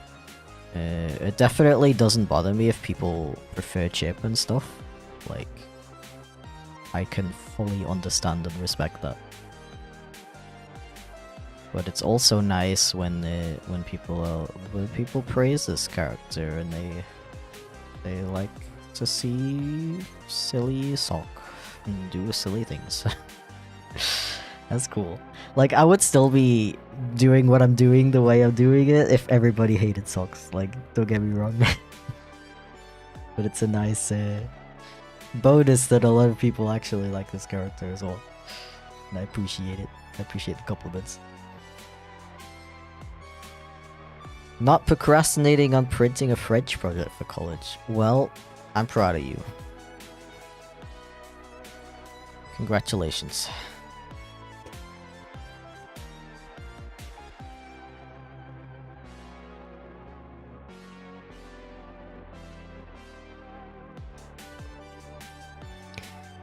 It definitely doesn't bother me if people prefer Chip and stuff. Like, I can fully understand and respect that. But it's also nice when people praise this character and they like to see silly Sock and do silly things. That's cool. Like, I would still be doing what I'm doing the way I'm doing it if everybody hated Socks. Like, don't get me wrong. But it's a nice bonus that a lot of people actually like this character as well. And I appreciate it. I appreciate the compliments. Not procrastinating on printing a French project for college. Well, I'm proud of you. Congratulations.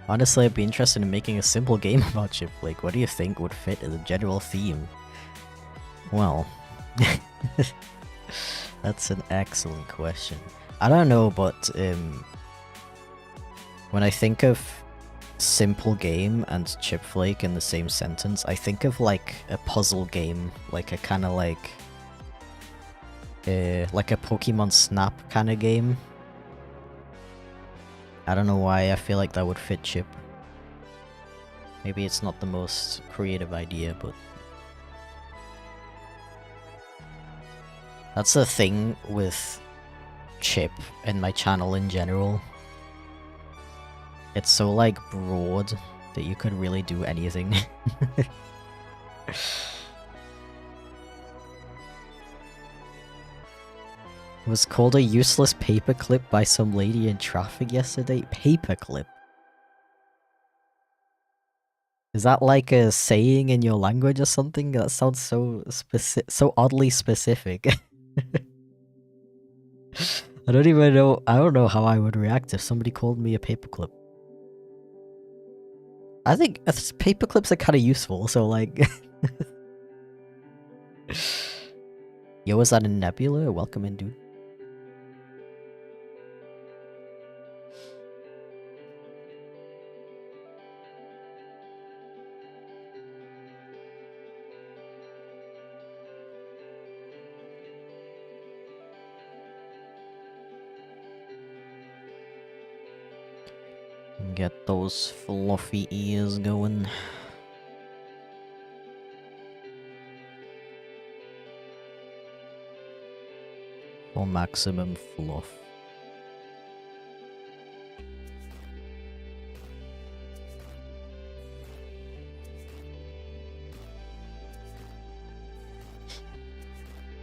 Honestly, I'd be interested in making a simple game about chipflake. What do you think would fit as a general theme? Well, that's an excellent question. I don't know, but when I think of simple game and chipflake in the same sentence, I think of like a puzzle game, like a kind of like a Pokemon Snap kind of game. I don't know why I feel like that would fit Chip. Maybe it's not the most creative idea, but that's the thing with Chip and my channel in general. It's so like broad that you could really do anything. Was called a useless paperclip by some lady in traffic yesterday. Paperclip? Is that like a saying in your language or something? That sounds so so oddly specific. I don't even know. I don't know how I would react if somebody called me a paperclip. I think paperclips are kind of useful, so like... Yo, is that a nebula? Welcome in, dude. Get those fluffy ears going. For maximum fluff.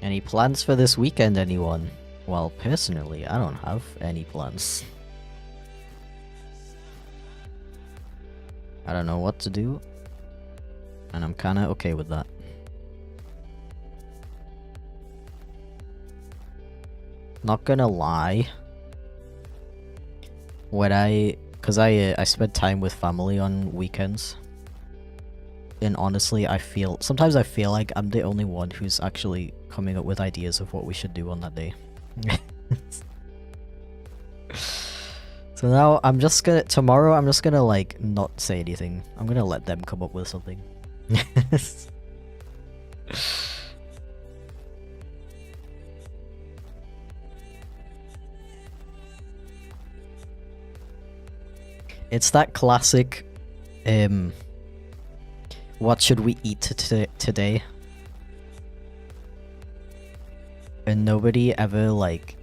Any plans for this weekend, anyone? Well, personally, I don't have any plans. I don't know what to do, and I'm kinda okay with that. Not gonna lie, cause I spend time with family on weekends, and honestly sometimes I feel like I'm the only one who's actually coming up with ideas of what we should do on that day. So now tomorrow I'm just gonna like not say anything. I'm gonna let them come up with something. It's that classic, what should we eat today? And nobody ever like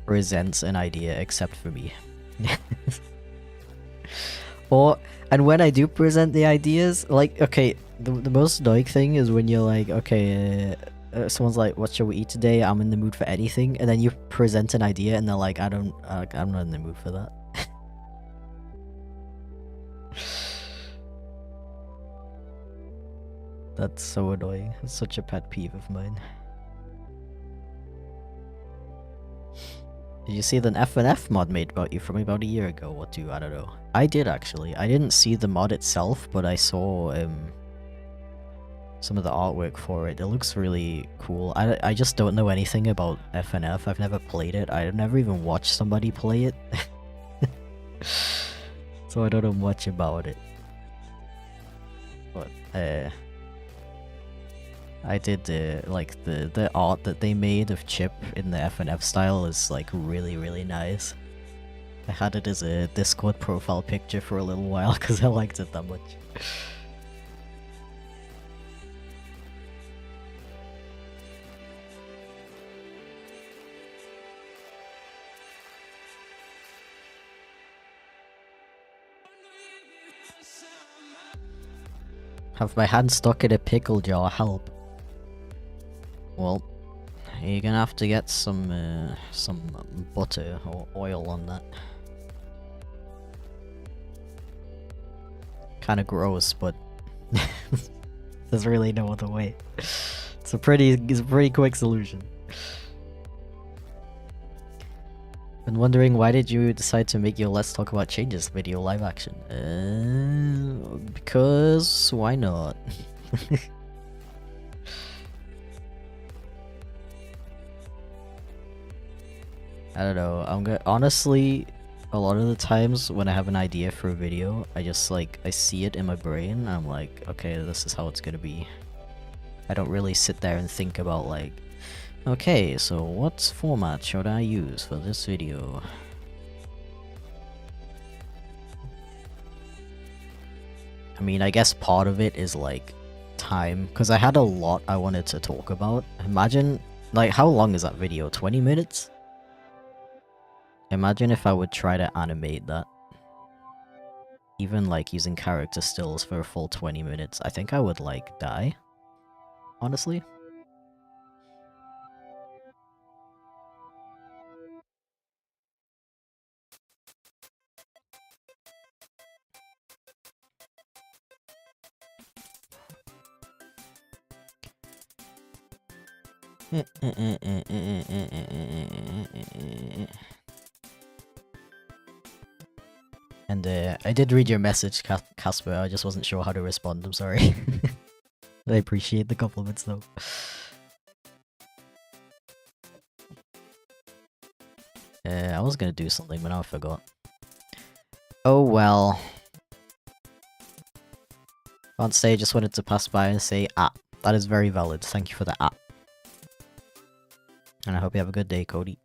presents an idea except for me. And when I do present the ideas, like, okay, the most annoying thing is when you're like, okay, someone's like, what shall we eat today? I'm in the mood for anything. And then you present an idea and they're like, I'm not in the mood for that. That's so annoying. It's such a pet peeve of mine. Did you see the FNF mod made about you from about a year ago or two? I don't know. I did actually. I didn't see the mod itself, but I saw some of the artwork for it. It looks really cool. I just don't know anything about FNF. I've never played it. I've never even watched somebody play it. So I don't know much about it. But I did like the art that they made of Chip in the FNF style is like really nice. I had it as a Discord profile picture for a little while because I liked it that much. Have my hand stuck in a pickle jar, help. Well, you're gonna have to get some butter or oil on that. Kinda gross, but there's really no other way. It's a pretty quick solution. Been wondering, why did you decide to make your Let's Talk About Changes video live action? Because why not? I don't know. Honestly, a lot of the times when I have an idea for a video, I just like I see it in my brain and I'm like, okay, this is how it's gonna be. I don't really sit there and think about like, okay, so what format should I use for this video? I mean, I guess part of it is like time, because I had a lot I wanted to talk about. Imagine, like, how long is that video? 20 minutes? Imagine if I would try to animate that. Even like using character stills for a full 20 minutes. I think I would like die. Honestly. And I did read your message, Casper. I just wasn't sure how to respond. I'm sorry. I appreciate the compliments though. I was gonna do something, but now I forgot. Oh well. Can't say, just wanted to pass by and say, that is very valid. Thank you for the And I hope you have a good day, Cody.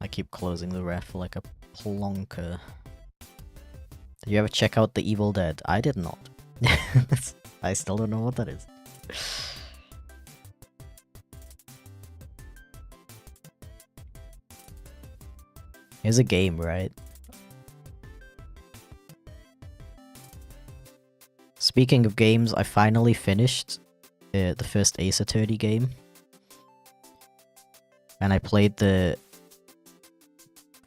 I keep closing the ref like a plonker. Did you ever check out The Evil Dead? I did not. I still don't know what that is. It's a game, right? Speaking of games, I finally finished the first Ace Attorney game. And I played the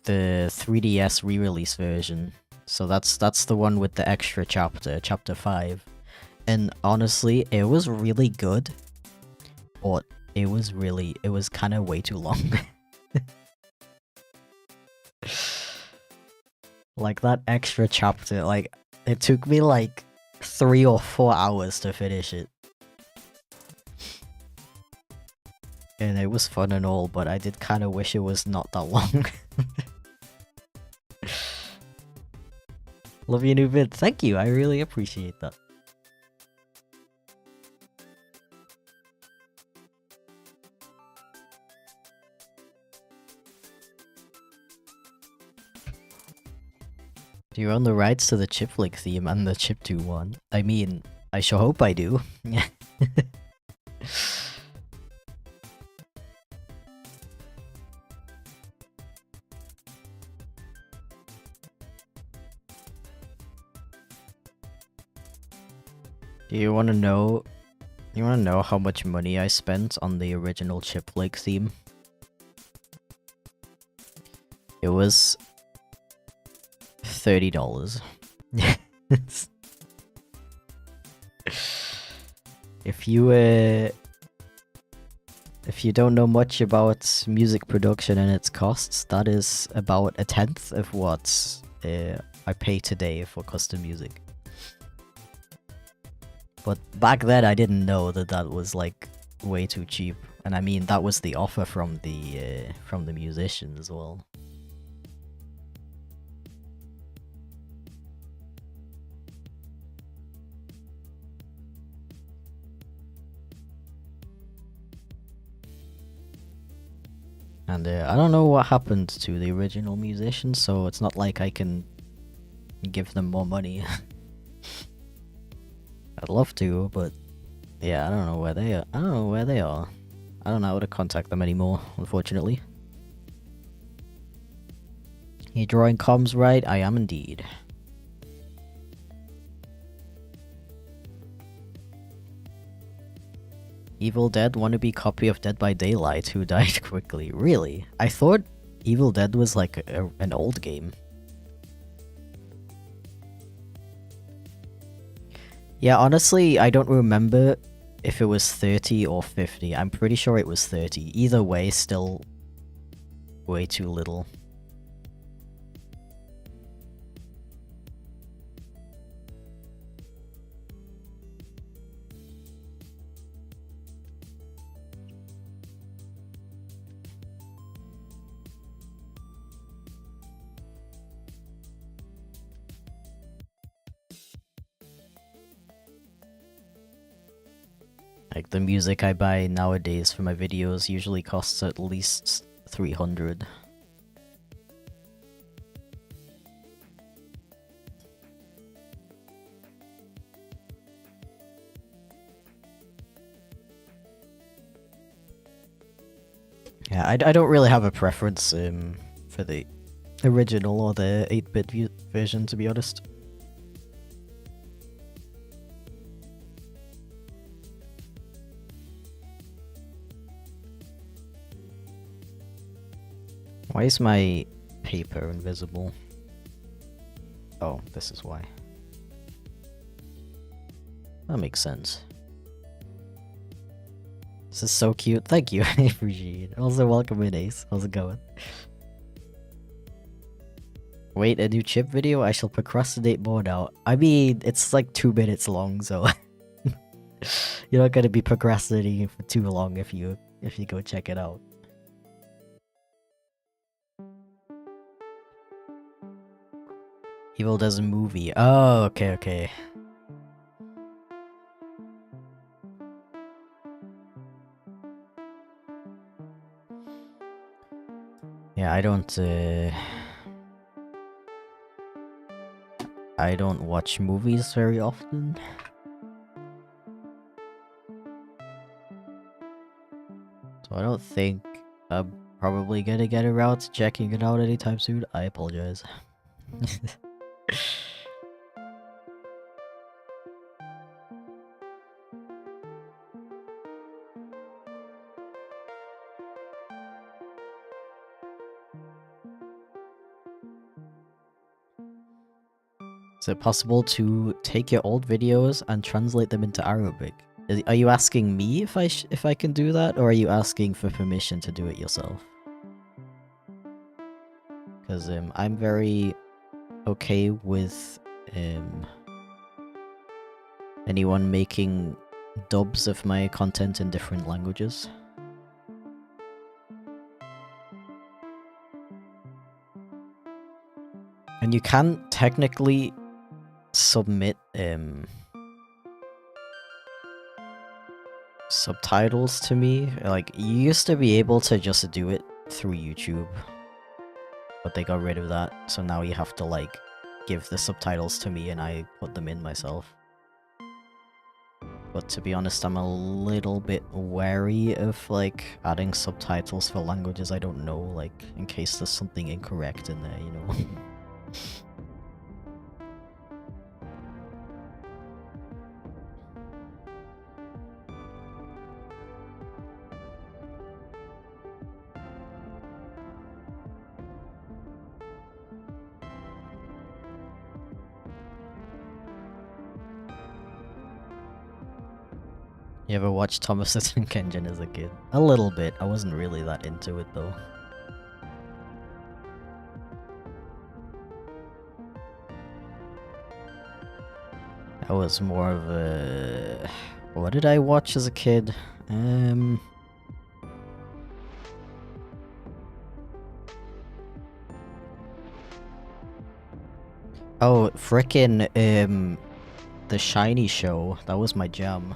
3DS re-release version. So that's the one with the extra chapter, chapter 5. And honestly, it was really good. But it was kind of way too long. Like that extra chapter, like it took me like 3 or 4 hours to finish it. And it was fun and all, but I did kind of wish it was not that long. Love your new vid. Thank you, I really appreciate that. Do you own the rights to the chipflake theme and the chiptune one? I mean, I sure hope I do. Do you want to know? You want to know how much money I spent on the original chipflake theme? It was $30. If you don't know much about music production and its costs, that is about a tenth of what I pay today for custom music. But back then I didn't know that that was like way too cheap, and I mean that was the offer from the musician as well. And I don't know what happened to the original musicians, so it's not like I can give them more money. I'd love to, but yeah, I don't know where they are. I don't know where they are. I don't know how to contact them anymore, unfortunately. You're drawing comms right? I am indeed. Evil Dead wannabe copy of Dead by Daylight who died quickly. Really? I thought Evil Dead was like an old game. Yeah, honestly, I don't remember if it was 30 or 50. I'm pretty sure it was 30. Either way, still way too little. Like, the music I buy nowadays for my videos usually costs at least 300. Yeah, I don't really have a preference for the original or the 8-bit version, to be honest. Why is my paper invisible? Oh, this is why. That makes sense. This is so cute. Thank you. I appreciate it. Also, welcome in, Ace. How's it going? Wait, a new chip video? I shall procrastinate more now. I mean, it's like 2 minutes long, so you're not gonna be procrastinating for too long if you go check it out. Evil does a movie. Oh, okay. Yeah, I don't watch movies very often. So I don't think I'm probably gonna get around to checking it out anytime soon. I apologize. Is it possible to take your old videos and translate them into Arabic? Are you asking me if I can do that, or are you asking for permission to do it yourself? Because I'm very okay with anyone making dubs of my content in different languages. And you can technically submit subtitles to me. Like, you used to be able to just do it through YouTube, but they got rid of that, so now you have to like give the subtitles to me and I put them in myself. But to be honest, I'm a little bit wary of like adding subtitles for languages I don't know, like in case there's something incorrect in there, you know. You ever watched Thomas the Tank Engine as a kid? A little bit. I wasn't really that into it though. I was more of a... What did I watch as a kid? Oh, frickin' The Shiny Show. That was my jam.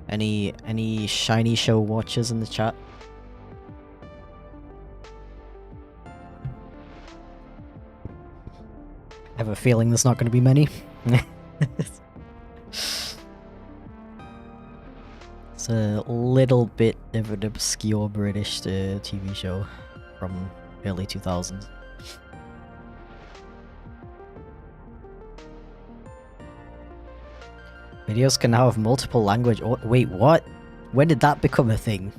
Any Shiny Show watchers in the chat? I have a feeling there's not going to be many. It's a little bit of an obscure British TV show from early 2000s. Videos can now have multiple language. Oh, wait, what? When did that become a thing?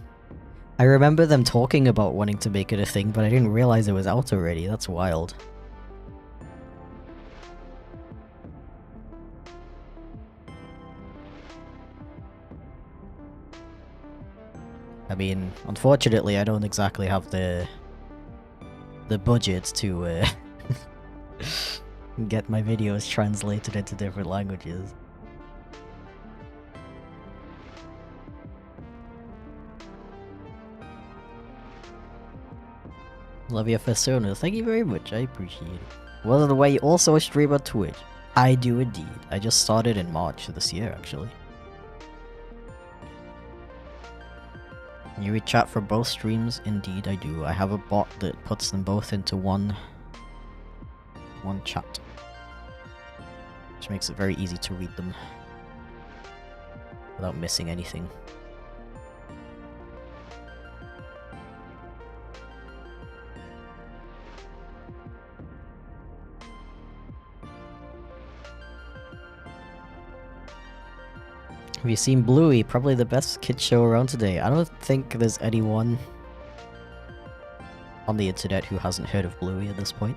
I remember them talking about wanting to make it a thing, but I didn't realize it was out already. That's wild. I mean, unfortunately, I don't exactly have the budget to get my videos translated into different languages. Love your persona. Thank you very much. I appreciate it. By the way, also a stream on Twitch. I do indeed. I just started in March this year, actually. You read chat for both streams? Indeed, I do. I have a bot that puts them both into one chat, which makes it very easy to read them without missing anything. Have you seen Bluey? Probably the best kids show around today. I don't think there's anyone on the internet who hasn't heard of Bluey at this point.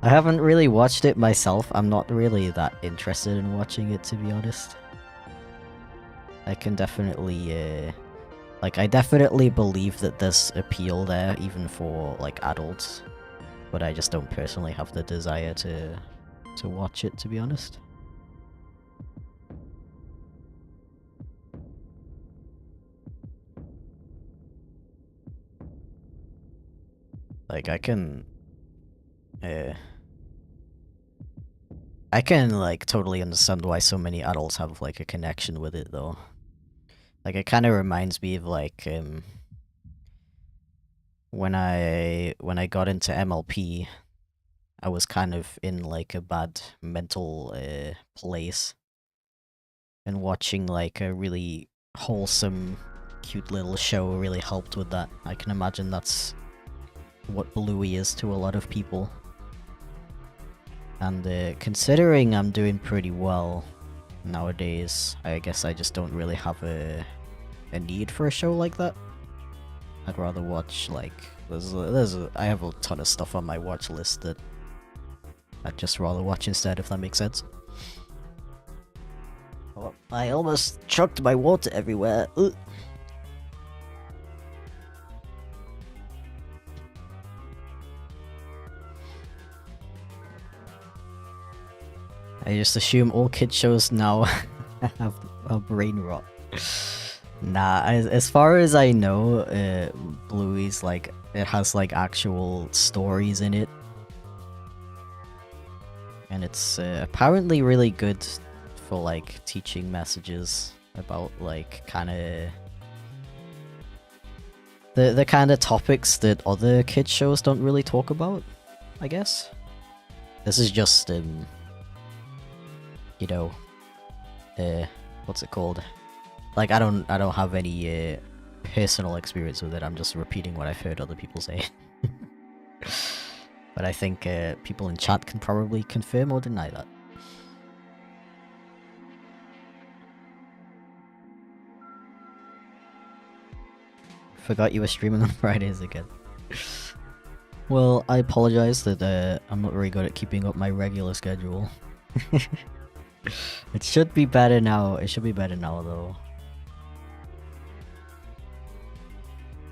I haven't really watched it myself. I'm not really that interested in watching it, to be honest. I can definitely, like, I definitely believe that there's appeal there, even for, like, adults. But I just don't personally have the desire to watch it, to be honest. Like, I can, like, totally understand why so many adults have, like, a connection with it, though. Like, it kind of reminds me of, like, when I got into MLP, I was kind of in, like, a bad mental, place. And watching, like, a really wholesome, cute little show really helped with that. I can imagine that's what Bluey is to a lot of people. And considering I'm doing pretty well nowadays, I guess I just don't really have a need for a show like that. I'd rather watch, like, I have a ton of stuff on my watch list that I'd just rather watch instead, if that makes sense. Oh, I almost chucked my water everywhere. Ugh. I just assume all kid shows now have a brain rot. Nah, as far as I know, Bluey's, like, it has, like, actual stories in it. And it's apparently really good for, like, teaching messages about, like, kinda... the kind of topics that other kid shows don't really talk about, I guess. This is just, you know, what's it called? Like, I don't have any personal experience with it. I'm just repeating what I've heard other people say. But I think people in chat can probably confirm or deny that. Forgot you were streaming on Fridays again. Well, I apologize that I'm not very good at keeping up my regular schedule. It should be better now. It should be better now, though.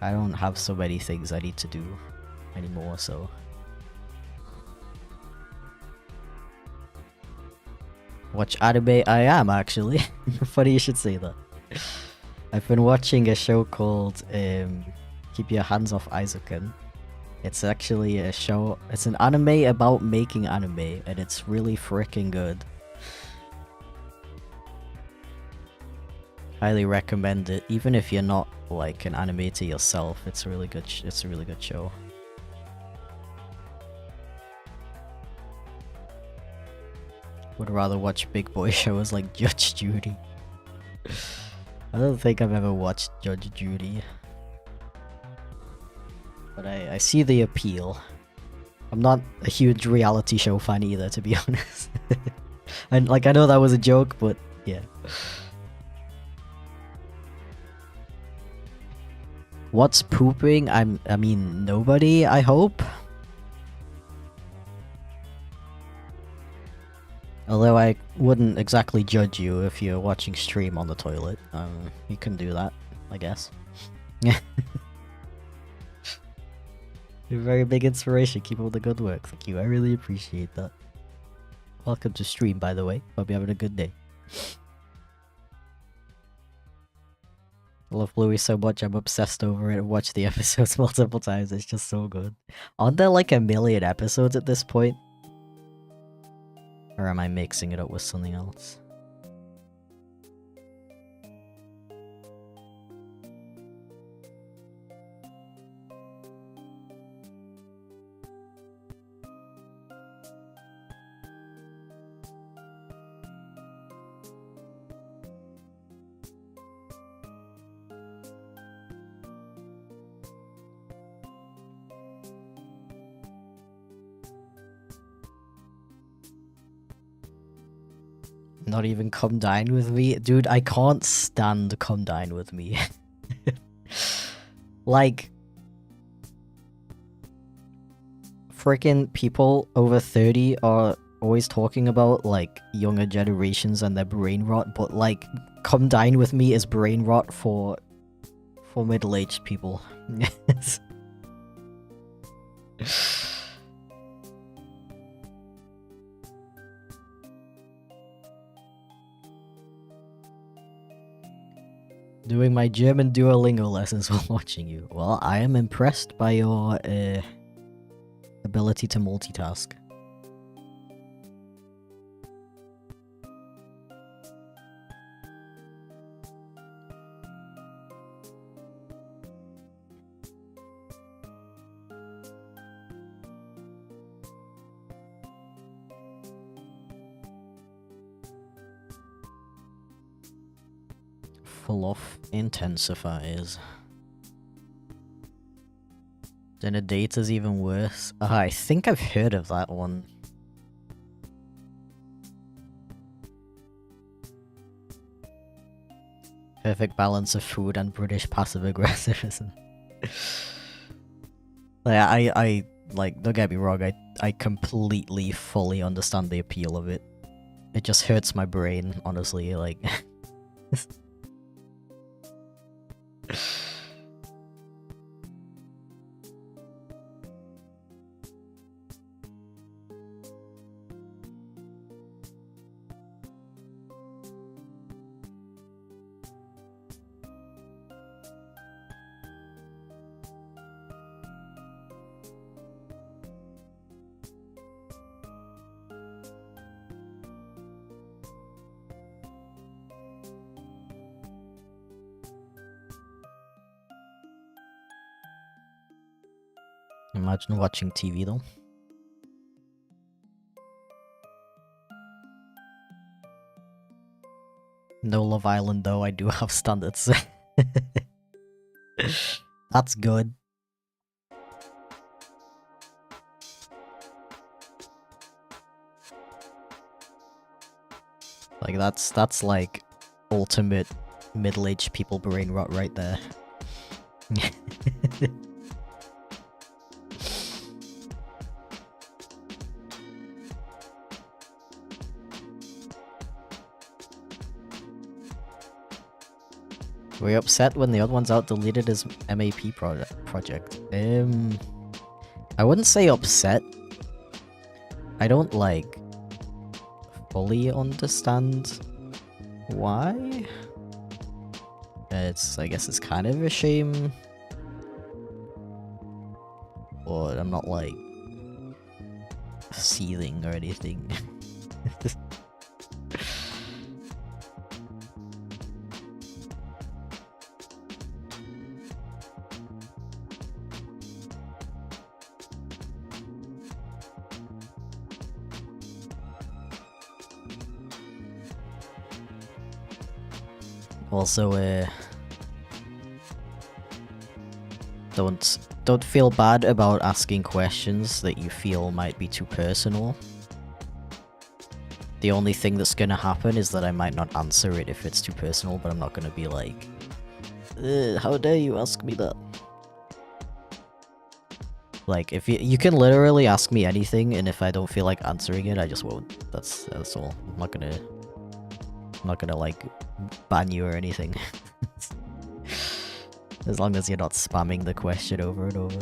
I don't have so many things I need to do anymore, so... Watch anime? I am, actually. Funny you should say that. I've been watching a show called Keep Your Hands Off Aizuken. It's actually a show... It's an anime about making anime, and it's really freaking good. Highly recommend it, even if you're not like an animator yourself. It's a really good. It's a really good show. Would rather watch big boy shows like Judge Judy. I don't think I've ever watched Judge Judy, but I see the appeal. I'm not a huge reality show fan either, to be honest. And like I know that was a joke, but yeah. What's pooping? I mean, nobody, I hope. Although I wouldn't exactly judge you if you're watching stream on the toilet. You can do that, I guess. You're a very big inspiration. Keep up the good work. Thank you. I really appreciate that. Welcome to stream, by the way. Hope you're having a good day. I love Bluey so much, I'm obsessed over it. I watched the episodes multiple times, it's just so good. Aren't there like 1 million episodes at this point? Or am I mixing it up with something else? Not even come dine with me? Dude, I can't stand come dine with me. Like... freaking people over 30 are always talking about, like, younger generations and their brain rot, but, like, come dine with me is brain rot for middle-aged people. Doing my German Duolingo lessons while watching you. Well, I am impressed by your ability to multitask. Full off intensifiers. Then a data's even worse. I think I've heard of that one. Perfect balance of food and British passive aggressivism. I like, don't get me wrong, I completely, fully understand the appeal of it. It just hurts my brain, honestly, like... Imagine watching TV though. No Love Island though, I do have standards. That's good. Like that's like ultimate middle-aged people brain rot right there. Were you upset when the odd ones out deleted his MAP project? I wouldn't say upset. I don't, like, fully understand why. I guess it's kind of a shame. But I'm not, like, seething or anything. Also, don't feel bad about asking questions that you feel might be too personal. The only thing that's gonna happen is that I might not answer it if it's too personal, but I'm not gonna be like, how dare you ask me that? Like, if you can literally ask me anything, and if I don't feel like answering it, I just won't. That's all. I'm not gonna like ban you or anything. As long as you're not spamming the question over and over.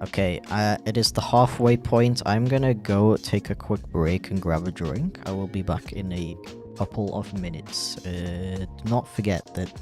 Okay, it is the halfway point. I'm gonna go take a quick break and grab a drink. I will be back in a couple of minutes. Do not forget that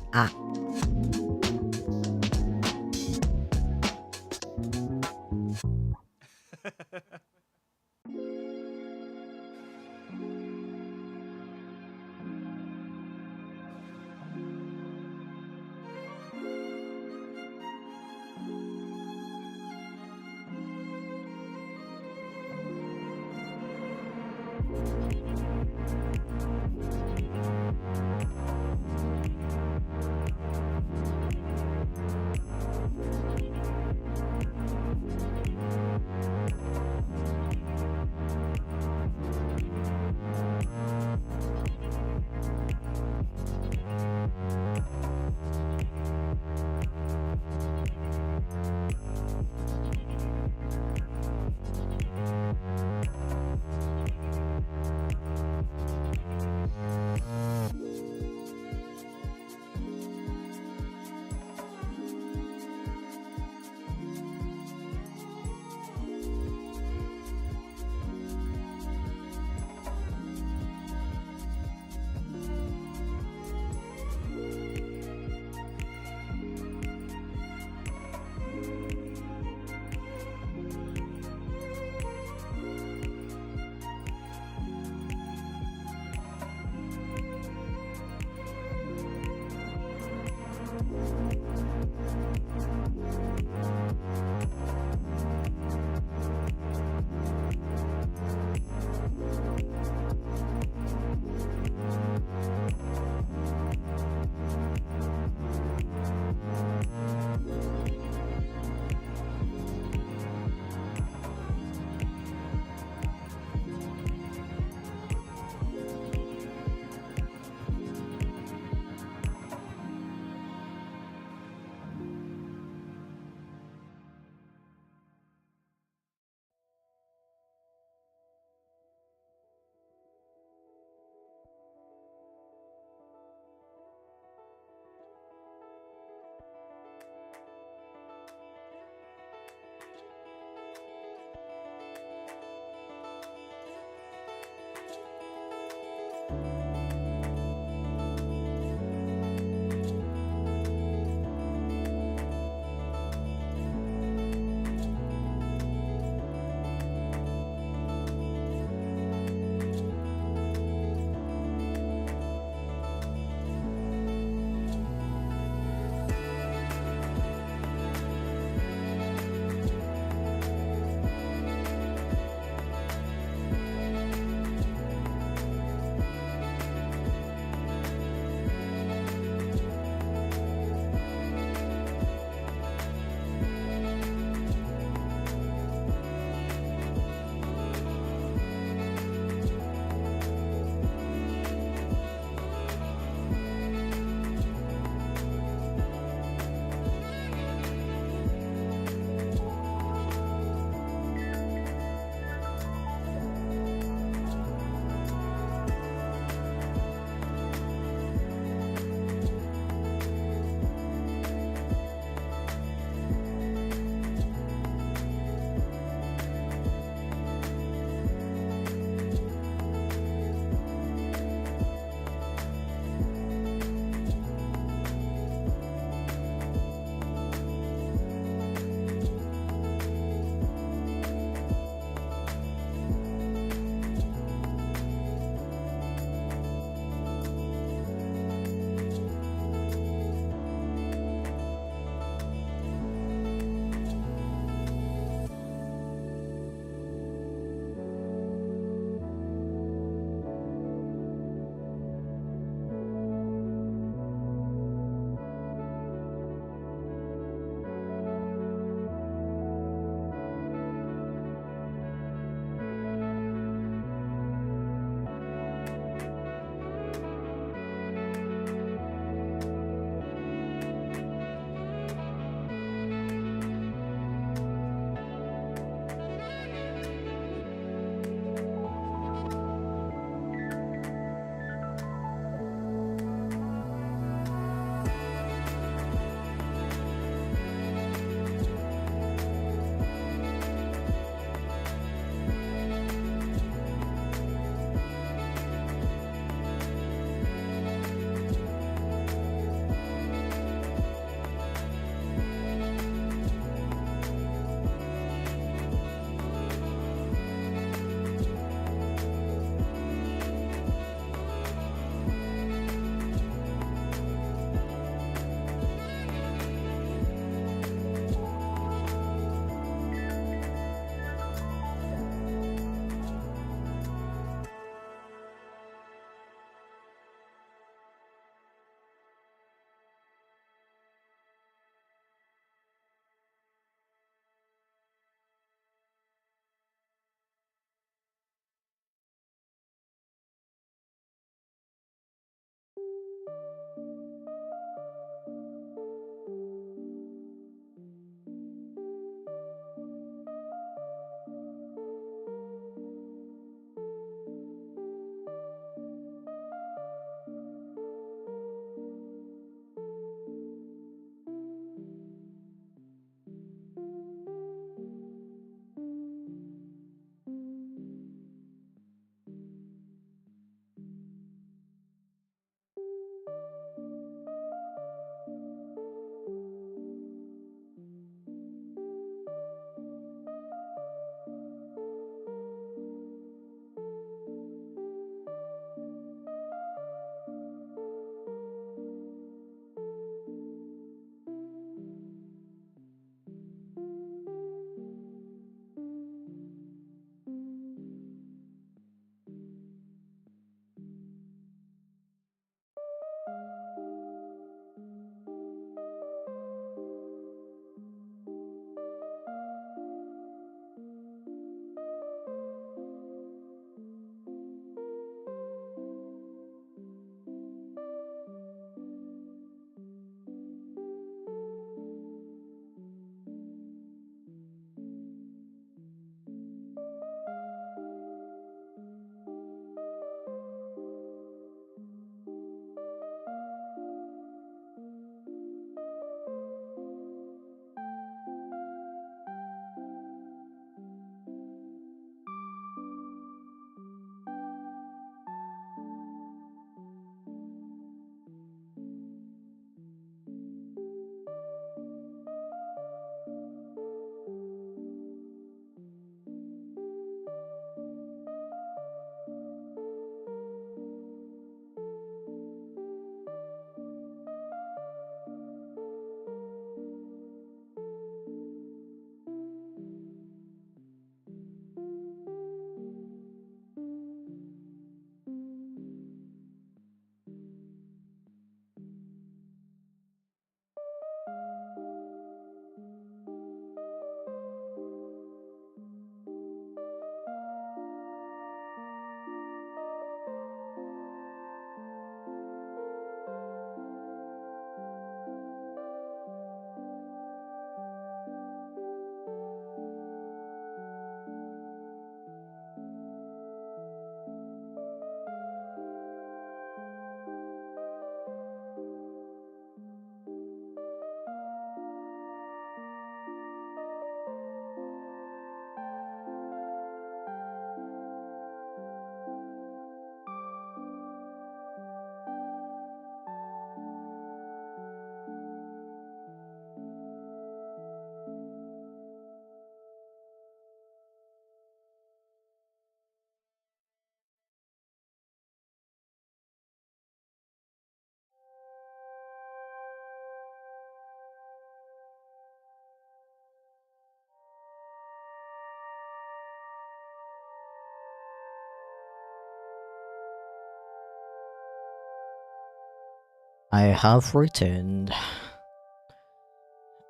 I have returned.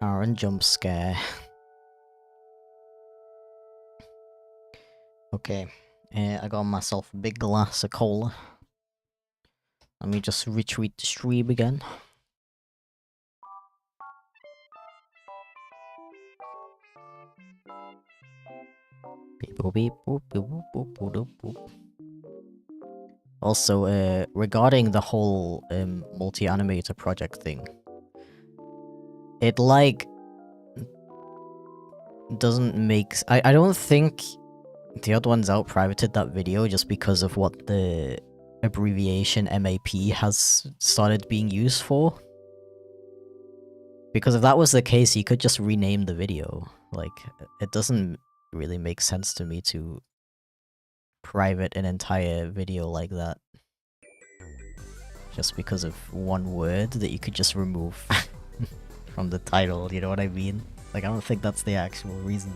Aaron jump scare. Okay, I got myself a big glass of cola. Let me just retweet the stream again. Beep, boop, beep, boop, boop, boop, boop, boop, boop. Also, regarding the whole multi-animator project thing, it like doesn't make I don't think the other ones out privated that video just because of what the abbreviation MAP has started being used for. Because if that was the case, you could just rename the video. Like, it doesn't really make sense to me to private an entire video like that. Just because of one word that you could just remove from the title, you know what I mean? Like, I don't think that's the actual reason.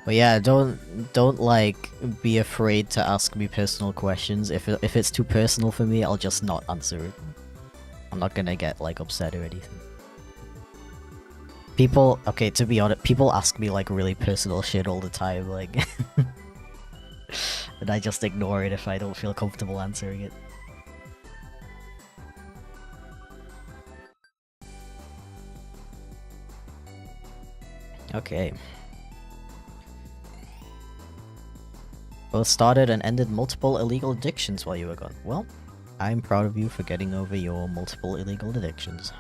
But yeah, don't like be afraid to ask me personal questions. If it's too personal for me, I'll just not answer it. I'm not gonna get like upset or anything. People, okay, to be honest, people ask me like really personal shit all the time, like, and I just ignore it if I don't feel comfortable answering it. Okay. Both started and ended multiple illegal addictions while you were gone. Well, I'm proud of you for getting over your multiple illegal addictions.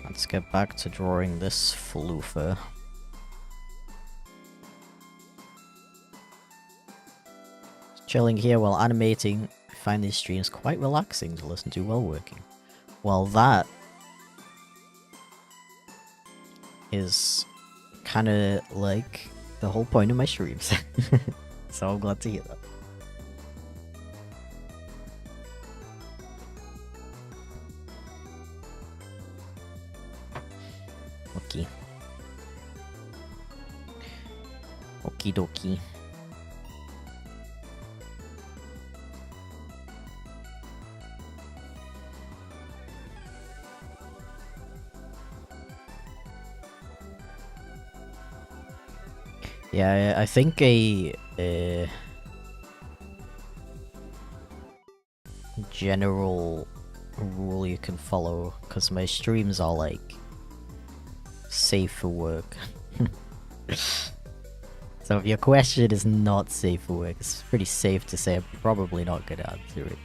Let's get back to drawing this floofer. Chilling here while animating, I find these streams quite relaxing to listen to while working. Well, that is kind of like the whole point of my streams. So I'm glad to hear that. Okay. Okie dokie. Yeah, I think a general rule you can follow, because my streams are like safe for work. So if your question is not safe for work, it's pretty safe to say I'm probably not gonna answer it.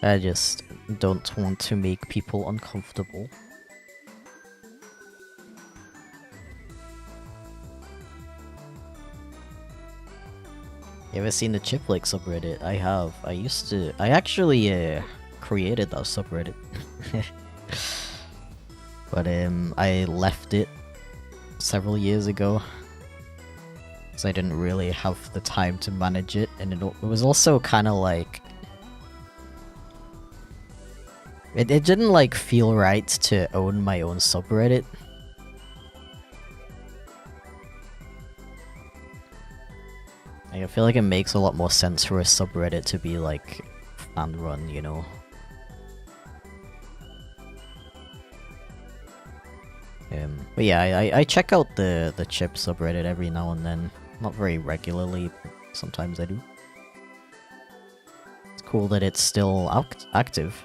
I just don't want to make people uncomfortable. You ever seen the chipflake subreddit? I have. I actually created that subreddit. But I left it several years ago. Because I didn't really have the time to manage it, and it was also kind of like... It didn't like feel right to own my own subreddit. Like, I feel like it makes a lot more sense for a subreddit to be like fan run, you know. But yeah, I check out the chip subreddit every now and then. Not very regularly, but sometimes I do. It's cool that it's still active.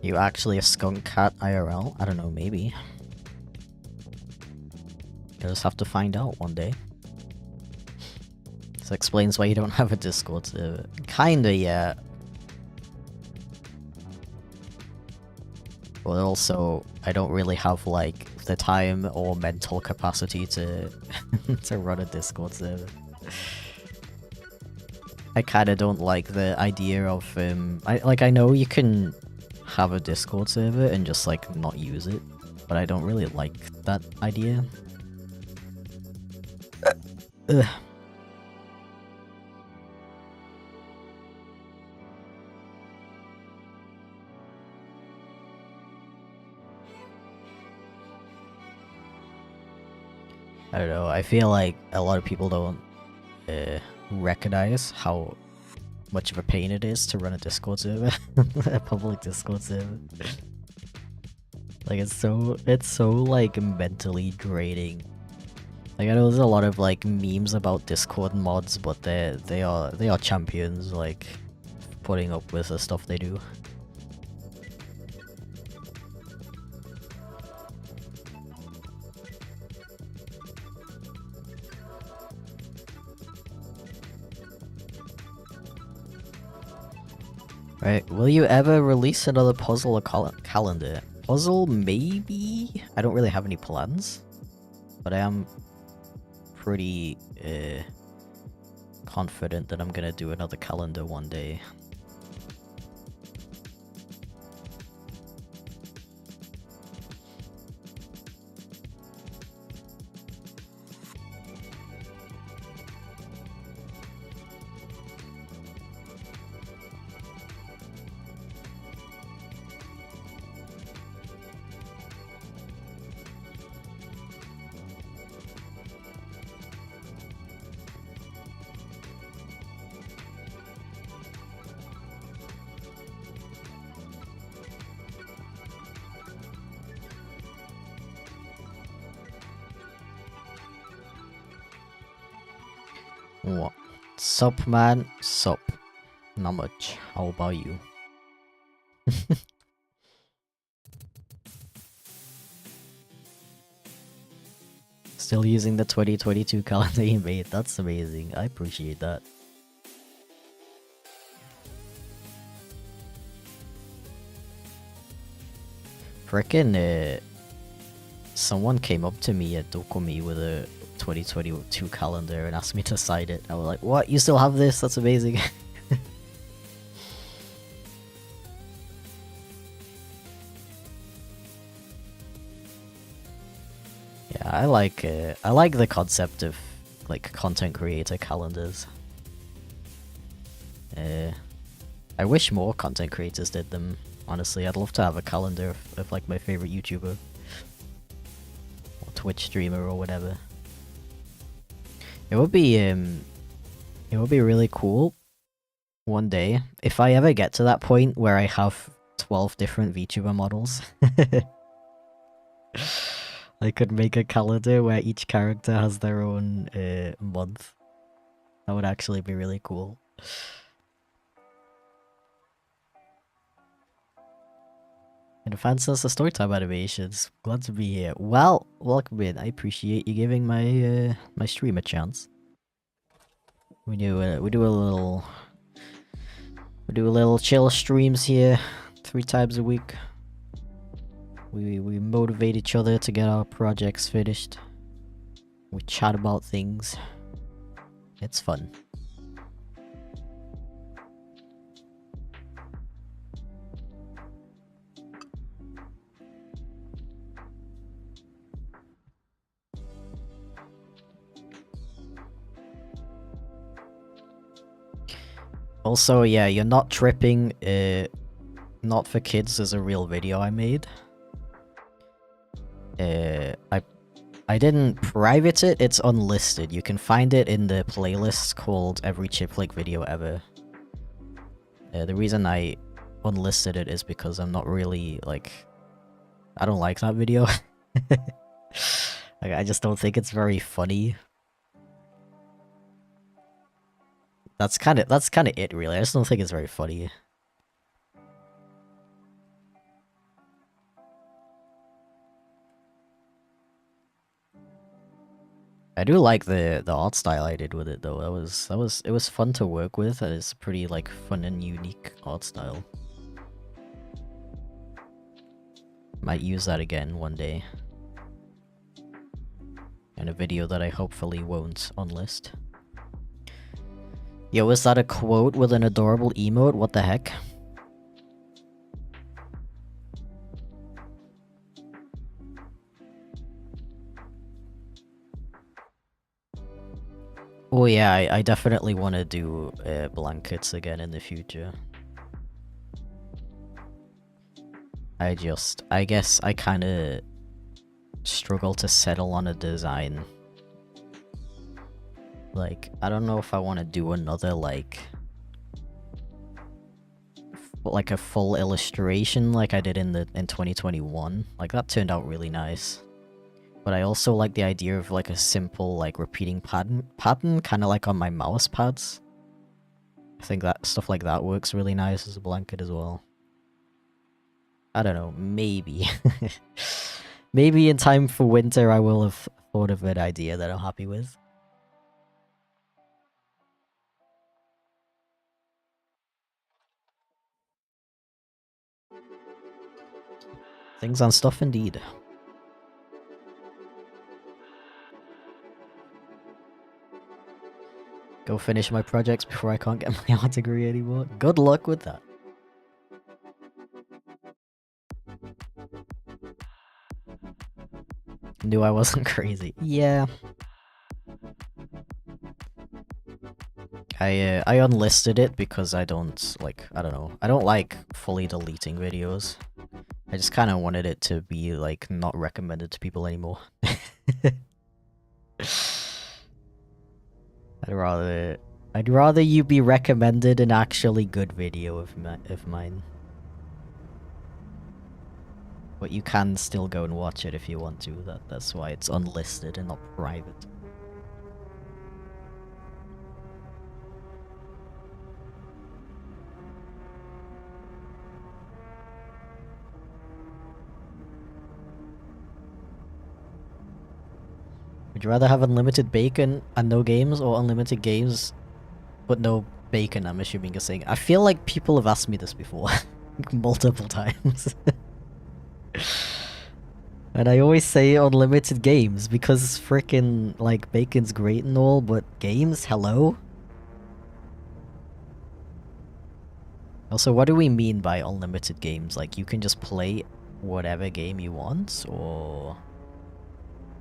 You actually a skunk-cat IRL? I don't know, maybe. You'll just have to find out one day. This explains why you don't have a Discord server. Kinda, yeah. But also, I don't really have, like, the time or mental capacity to to run a Discord server. I kinda don't like the idea of, I know you can have a Discord server and just, like, not use it, but I don't really like that idea. Ugh. I don't know, I feel like a lot of people don't recognize how much of a pain it is to run a Discord server. A public Discord server. Like, it's so like mentally draining. Like, I know there's a lot of like memes about Discord mods, but they are champions, like, putting up with the stuff they do. Right, will you ever release another puzzle or calendar? Puzzle, maybe? I don't really have any plans, but I am pretty confident that I'm gonna do another calendar one day. What? Sup, man? Sup. Not much. How about you? Still using the 2022 calendar you made. That's amazing. I appreciate that. Frickin' someone came up to me at Dokumi with a 2022 calendar and asked me to sign it. I was like, what? You still have this? That's amazing. Yeah, I like the concept of like content creator calendars. I wish more content creators did them. Honestly, I'd love to have a calendar of like my favorite YouTuber or Twitch streamer or whatever. It would be really cool one day if I ever get to that point where I have 12 different VTuber models. I could make a calendar where each character has their own month. That would actually be really cool. And Fancy the Storytime Animations. Glad to be here. Well, welcome in. I appreciate you giving my my stream a chance. We do a little chill streams here 3 times a week. We motivate each other to get our projects finished. We chat about things. It's fun. Also, yeah, you're not tripping. Not for Kids is a real video I made. I didn't private it, it's unlisted. You can find it in the playlist called Every Chipflake Video Ever. The reason I unlisted it is because I'm not really, like... I don't like that video. Like, I just don't think it's very funny. That's kind of it, really. I just don't think it's very funny. I do like the art style I did with it though. It was fun to work with, and it's a pretty like fun and unique art style. Might use that again one day. In a video that I hopefully won't unlist. Yo, is that a quote with an adorable emote? What the heck? Oh yeah, I definitely want to do blankets again in the future. I guess I kind of struggle to settle on a design. Like, I don't know if I want to do another, like a full illustration like I did in 2021. Like, that turned out really nice. But I also like the idea of like a simple, like, repeating pattern kind of like on my mouse pads. I think that stuff like that works really nice as a blanket as well. I don't know, maybe. Maybe in time for winter I will have thought of an idea that I'm happy with. Things on stuff indeed. Go finish my projects before I can't get my art degree anymore. Good luck with that. Knew I wasn't crazy. Yeah. I unlisted it because I don't, like, I don't know. I don't like fully deleting videos. I just kind of wanted it to be, like, not recommended to people anymore. I'd rather you be recommended an actually good video of mine. But you can still go and watch it if you want to. That's why it's unlisted and not private. Would you rather have unlimited bacon and no games, or unlimited games but no bacon, I'm assuming you're saying? I feel like people have asked me this before. Multiple times. And I always say unlimited games, because frickin', like, bacon's great and all, but games? Hello? Also, what do we mean by unlimited games? Like, you can just play whatever game you want, or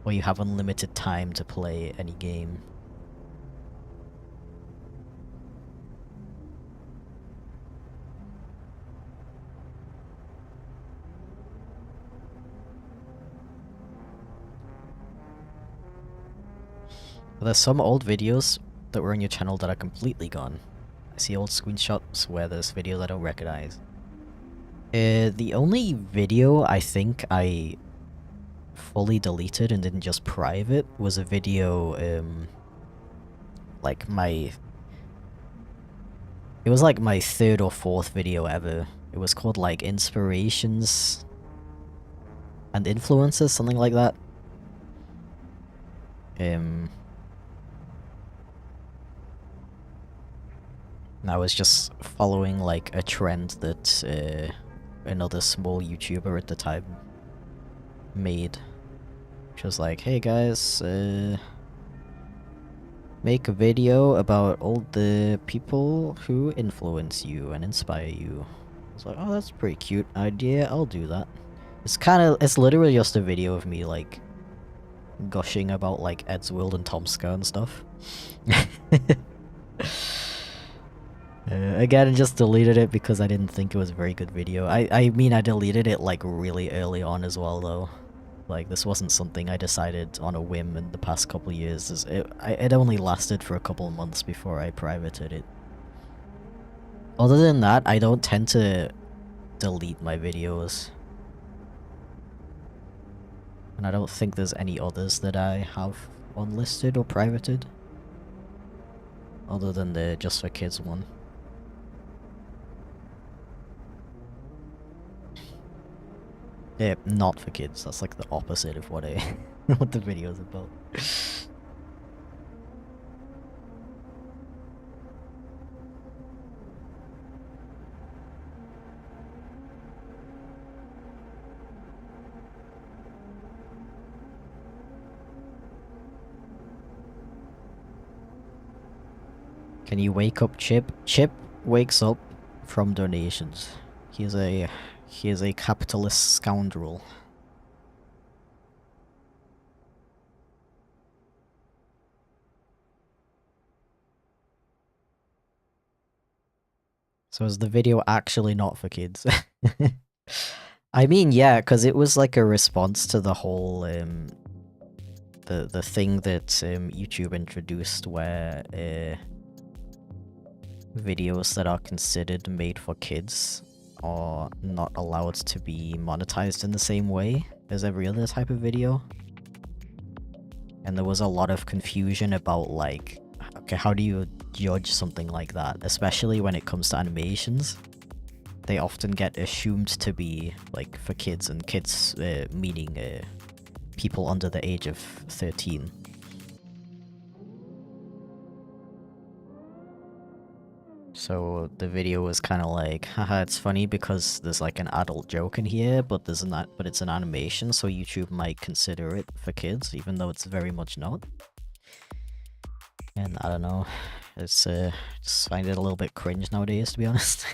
you have unlimited time to play any game? There's some old videos that were on your channel that are completely gone. I see old screenshots where there's videos I don't recognize. The only video I think I fully deleted and didn't just private was a video, like it was like my third or fourth video ever. It was called like Inspirations and Influences, something like that. I was just following like a trend that another small YouTuber at the time made. Which was like, hey guys, make a video about all the people who influence you and inspire you. I was like, oh, that's a pretty cute idea, I'll do that. It's literally just a video of me like gushing about like Ed's World and Tomska and stuff. Again, I just deleted it because I didn't think it was a very good video. I mean, I deleted it like really early on as well though. Like, this wasn't something I decided on a whim in the past couple of years. It only lasted for a couple of months before I privated it. Other than that, I don't tend to delete my videos. And I don't think there's any others that I have unlisted or privated. Other than the Just for Kids one. Yeah, not for kids. That's like the opposite of what what the video's about. Can you wake up Chip? Chip wakes up from donations. He is a capitalist scoundrel. So is the video actually not for kids? I mean, yeah, because it was like a response to the whole the thing that YouTube introduced where videos that are considered made for kids are not allowed to be monetized in the same way as every other type of video. And there was a lot of confusion about like, okay, how do you judge something like that? Especially when it comes to animations. They often get assumed to be like for kids, and kids meaning people under the age of 13. So the video was kind of like, haha, it's funny because there's like an adult joke in here, but there's not, but it's an animation, so YouTube might consider it for kids, even though it's very much not. And I don't know, it's just find it a little bit cringe nowadays, to be honest.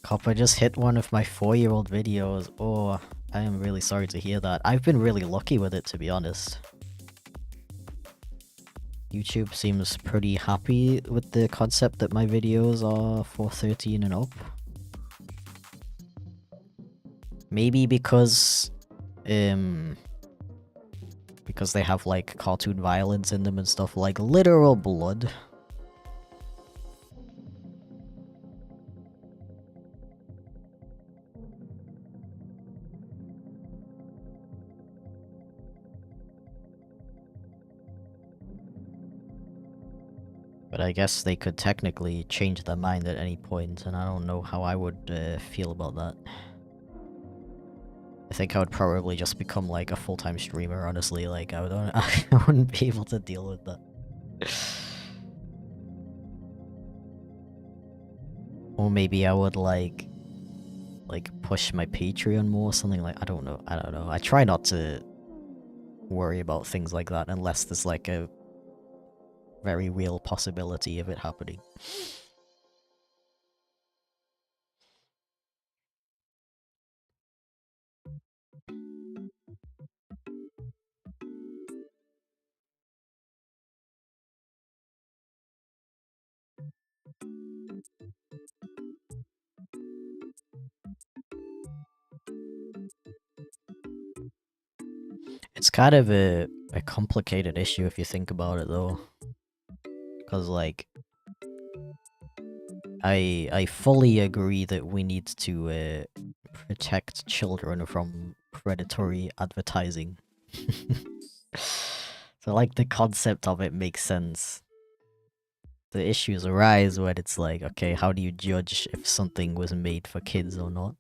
Copper just hit one of my 4-year-old videos. Oh, I am really sorry to hear that. I've been really lucky with it, to be honest. YouTube seems pretty happy with the concept that my videos are for 13 and up. Maybe because they have like cartoon violence in them and stuff, like literal blood. But I guess they could technically change their mind at any point, and I don't know how I would feel about that. I think I would probably just become like a full-time streamer, honestly. Like I wouldn't be able to deal with that. Or maybe I would like push my Patreon more, something like, I don't know. I try not to worry about things like that unless there's like a very real possibility of it happening. It's kind of a complicated issue if you think about it, though. Because, like, I fully agree that we need to protect children from predatory advertising. So, like, the concept of it makes sense. The issues arise when it's like, okay, how do you judge if something was made for kids or not?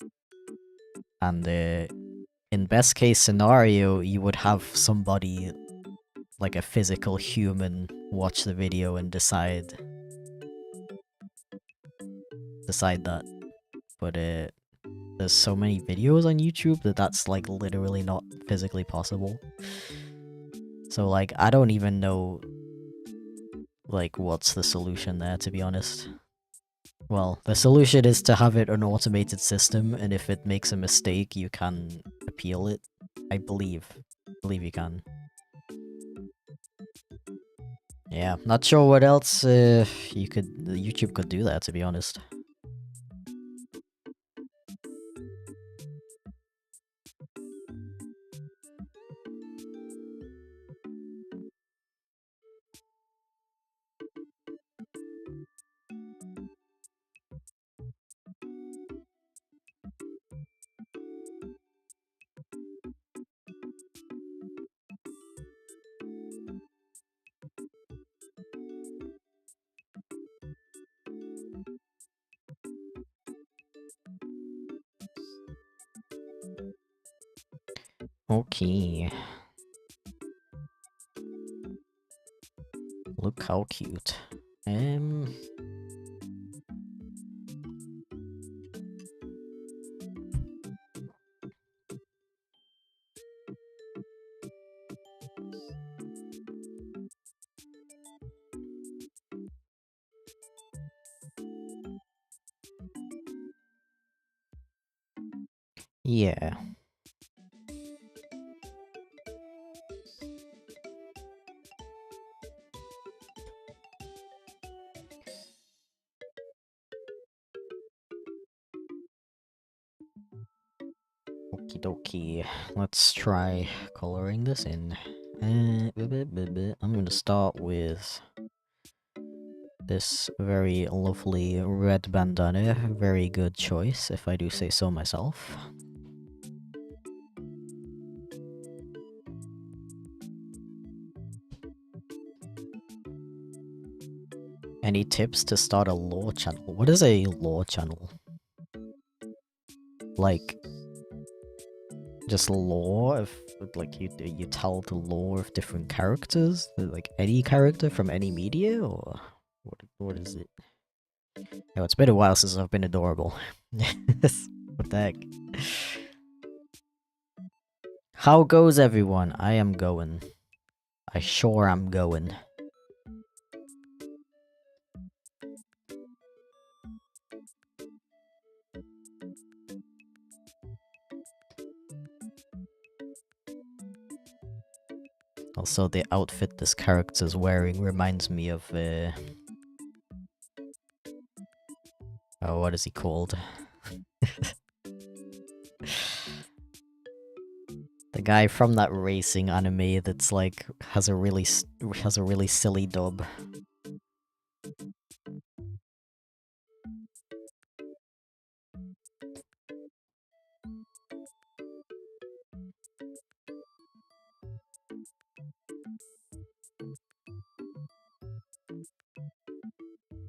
And in best case scenario, you would have somebody, like a physical human, watch the video and decide that. But there's so many videos on YouTube that that's like literally not physically possible. So like, I don't even know like what's the solution there, to be honest. Well, the solution is to have it an automated system, and if it makes a mistake, you can appeal it. I believe you can. Yeah, not sure what else YouTube could do that, to be honest. Okay. Look how cute. Yeah. Okie dokie. Let's try coloring this in. I'm gonna start with this very lovely red bandana. Very good choice, if I do say so myself. Any tips to start a lore channel? What is a lore channel? Like, just lore of, like, you tell the lore of different characters? Like, any character from any media, or what is it? Oh, it's been a while since I've been adorable. What the heck? How goes everyone? I am going. I sure am going. Also, the outfit this character's wearing reminds me of, oh, what is he called? The guy from that racing anime that's like has a really silly dub.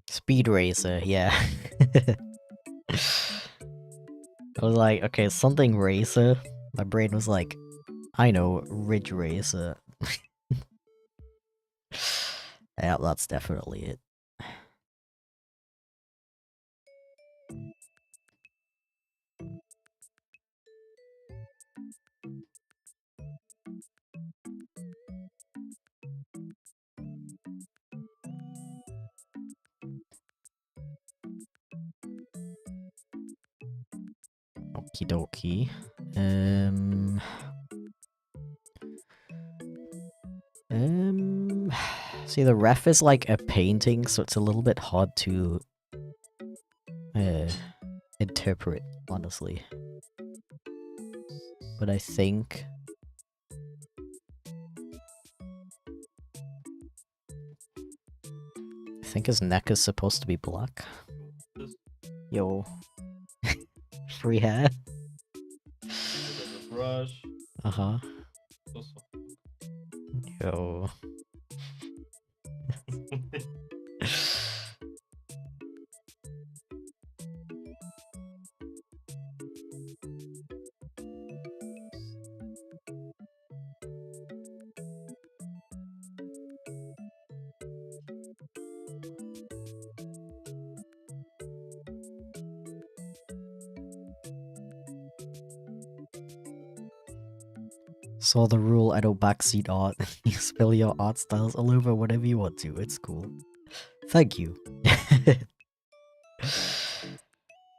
Speed Racer, yeah. I was like, okay, something racer. My brain was like, I know, Ridge Racer. Yeah, that's definitely it. Okie dokie. See, the ref is like a painting, so it's a little bit hard to interpret, honestly. But I think his neck is supposed to be black. Yo. Free hair? Brush. Uh-huh. Yo. Saw the rule, I don't backseat art. You spill your art styles all over whatever you want to. It's cool. Thank you.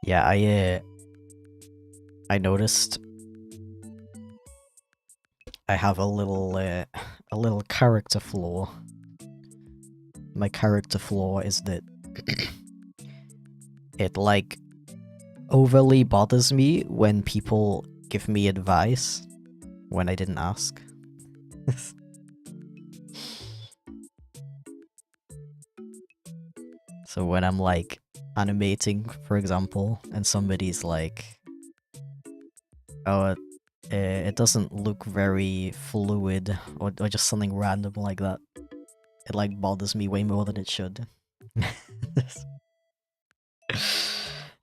Yeah, I noticed I have a little character flaw. My character flaw is that it, like, overly bothers me when people give me advice when I didn't ask. So when I'm, like, animating, for example, and somebody's like, oh, it doesn't look very fluid, or just something random like that, it, like, bothers me way more than it should.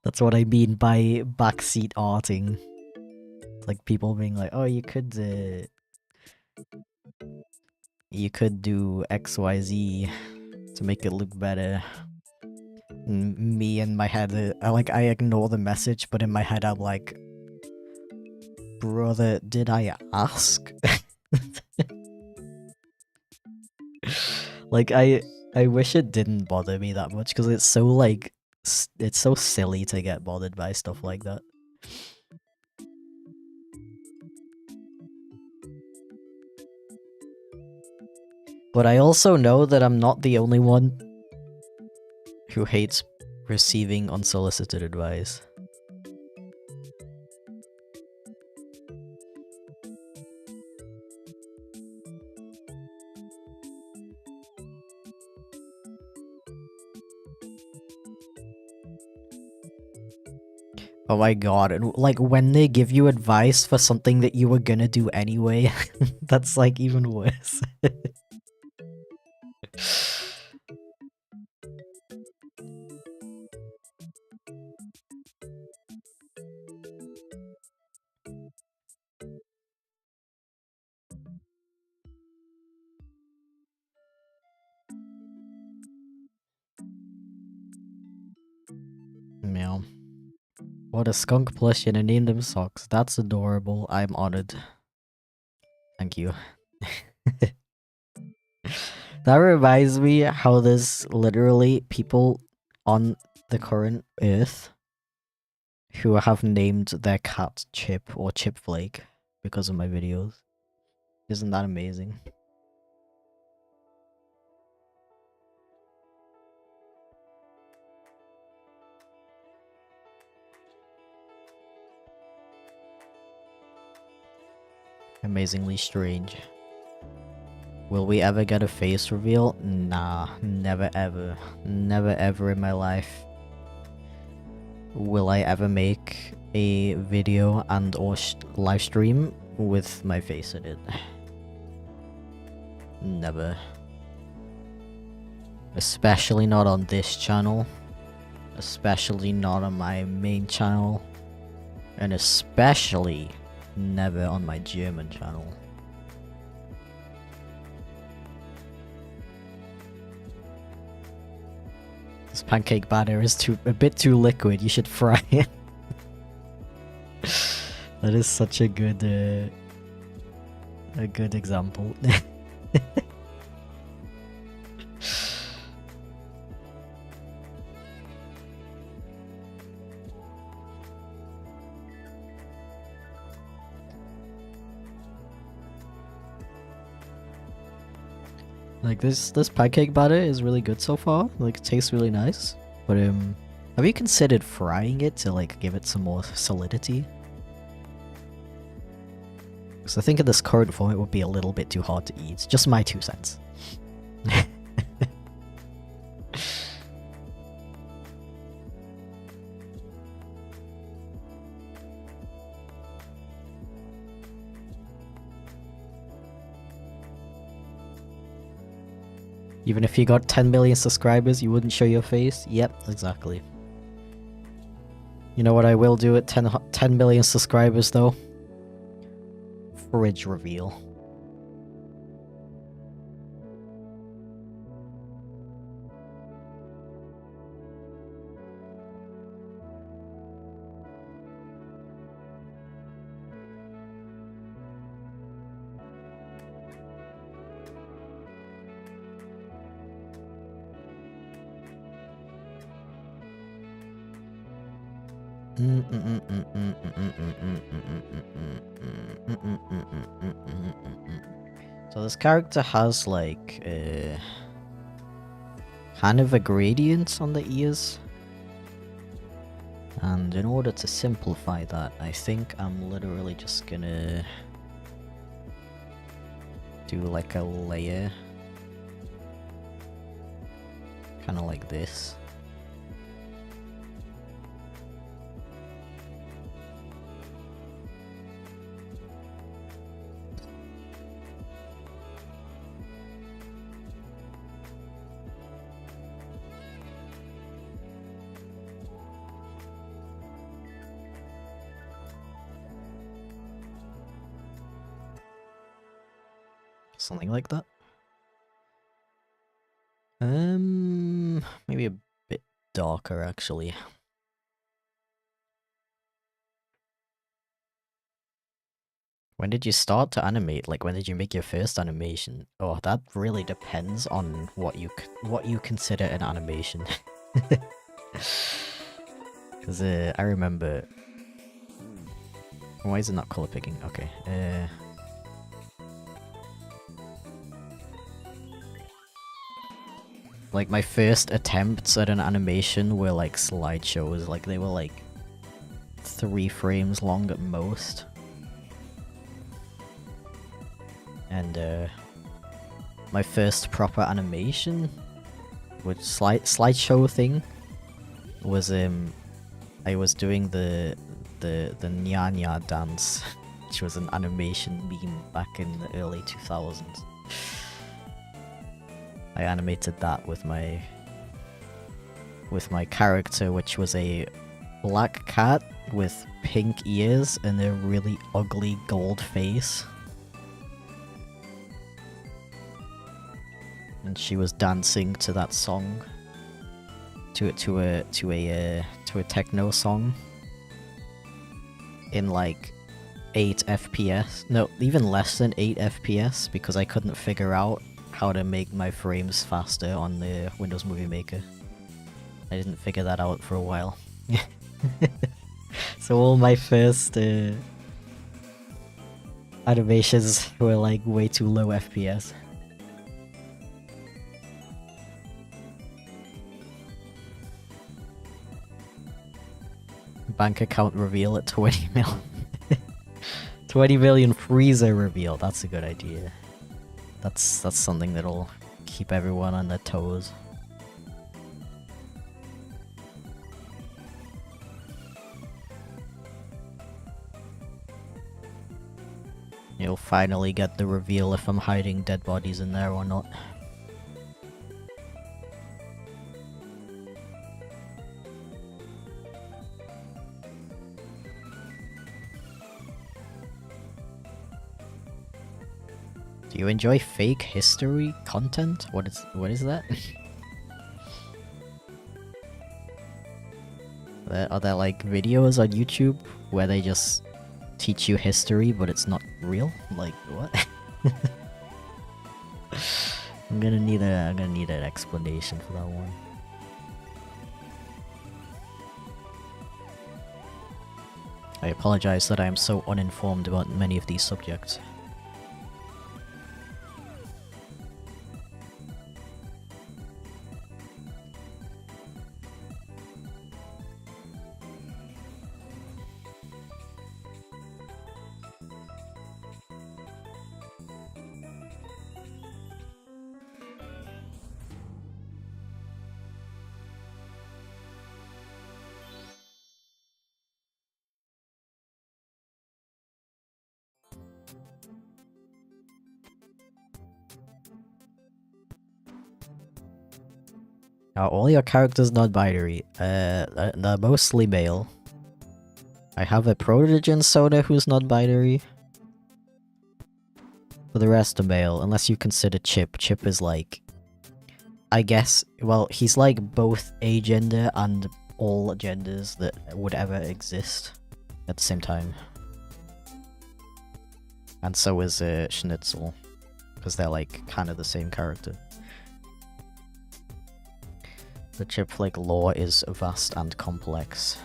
That's what I mean by backseat arting. It's like people being like, oh, you could do XYZ, to make it look better. Me in my head, I ignore the message, but in my head I'm like, brother, did I ask? Like, I wish it didn't bother me that much, because it's so, like, it's so silly to get bothered by stuff like that. But I also know that I'm not the only one who hates receiving unsolicited advice. Oh my god, and like when they give you advice for something that you were gonna do anyway, that's like even worse. Meow. What a skunk plushie and I named him Socks. That's adorable. I'm honored. Thank you. That reminds me how there's literally people on the current Earth who have named their cat Chip or Chipflake because of my videos. Isn't that amazing? Amazingly strange. Will we ever get a face reveal? Nah, never ever. Never ever in my life. Will I ever make a video and or live stream with my face in it? Never. Especially not on this channel. Especially not on my main channel. And especially never on my German channel. This pancake batter is a bit too liquid. You should fry it. That is such a good example. Like this pancake batter is really good so far. Like it tastes really nice. But have you considered frying it to like give it some more solidity? Because I think in this current form it would be a little bit too hard to eat. Just my 2 cents. Even if you got 10 million subscribers, you wouldn't show your face? Yep, exactly. You know what I will do at 10 million subscribers though? Fridge reveal. So this character has like kind of a gradient on the ears. And in order to simplify that, I think I'm literally just gonna do like a layer. Kind of like this. Something like that. darker actually. When did you start to animate? Like, when did you make your first animation? Oh, that really depends on what you consider an animation. Because I remember. Why is it not color picking? Okay. Like my first attempts at an animation were like slideshows. Like they were like 3 frames long at most. And my first proper animation, which slideshow thing, was I was doing the Nya Nya dance, which was an animation meme back in the early 2000s. I animated that with my character, which was a black cat with pink ears and a really ugly gold face. And she was dancing to that song, to a techno song, in like 8 FPS. No, even less than 8 FPS, because I couldn't figure out how to make my frames faster on the Windows Movie Maker. I didn't figure that out for a while. So all my first animations were like way too low FPS. Bank account reveal at 20 mil. 20 million freezer reveal, that's a good idea. That's something that'll keep everyone on their toes. You'll finally get the reveal if I'm hiding dead bodies in there or not. Do you enjoy fake history content? What is that? Are there like videos on YouTube where they just teach you history but it's not real? Like what? I'm gonna need an explanation for that one. I apologize that I am so uninformed about many of these subjects. Are all your characters non-binary? They're mostly male. I have a Protogen Soda who's non-binary. For the rest are male, unless you consider Chip. Chip is like... I guess, well, he's like both agender and all genders that would ever exist at the same time. And so is Schnitzel, because they're like kind of the same character. The chipflake lore is vast and complex.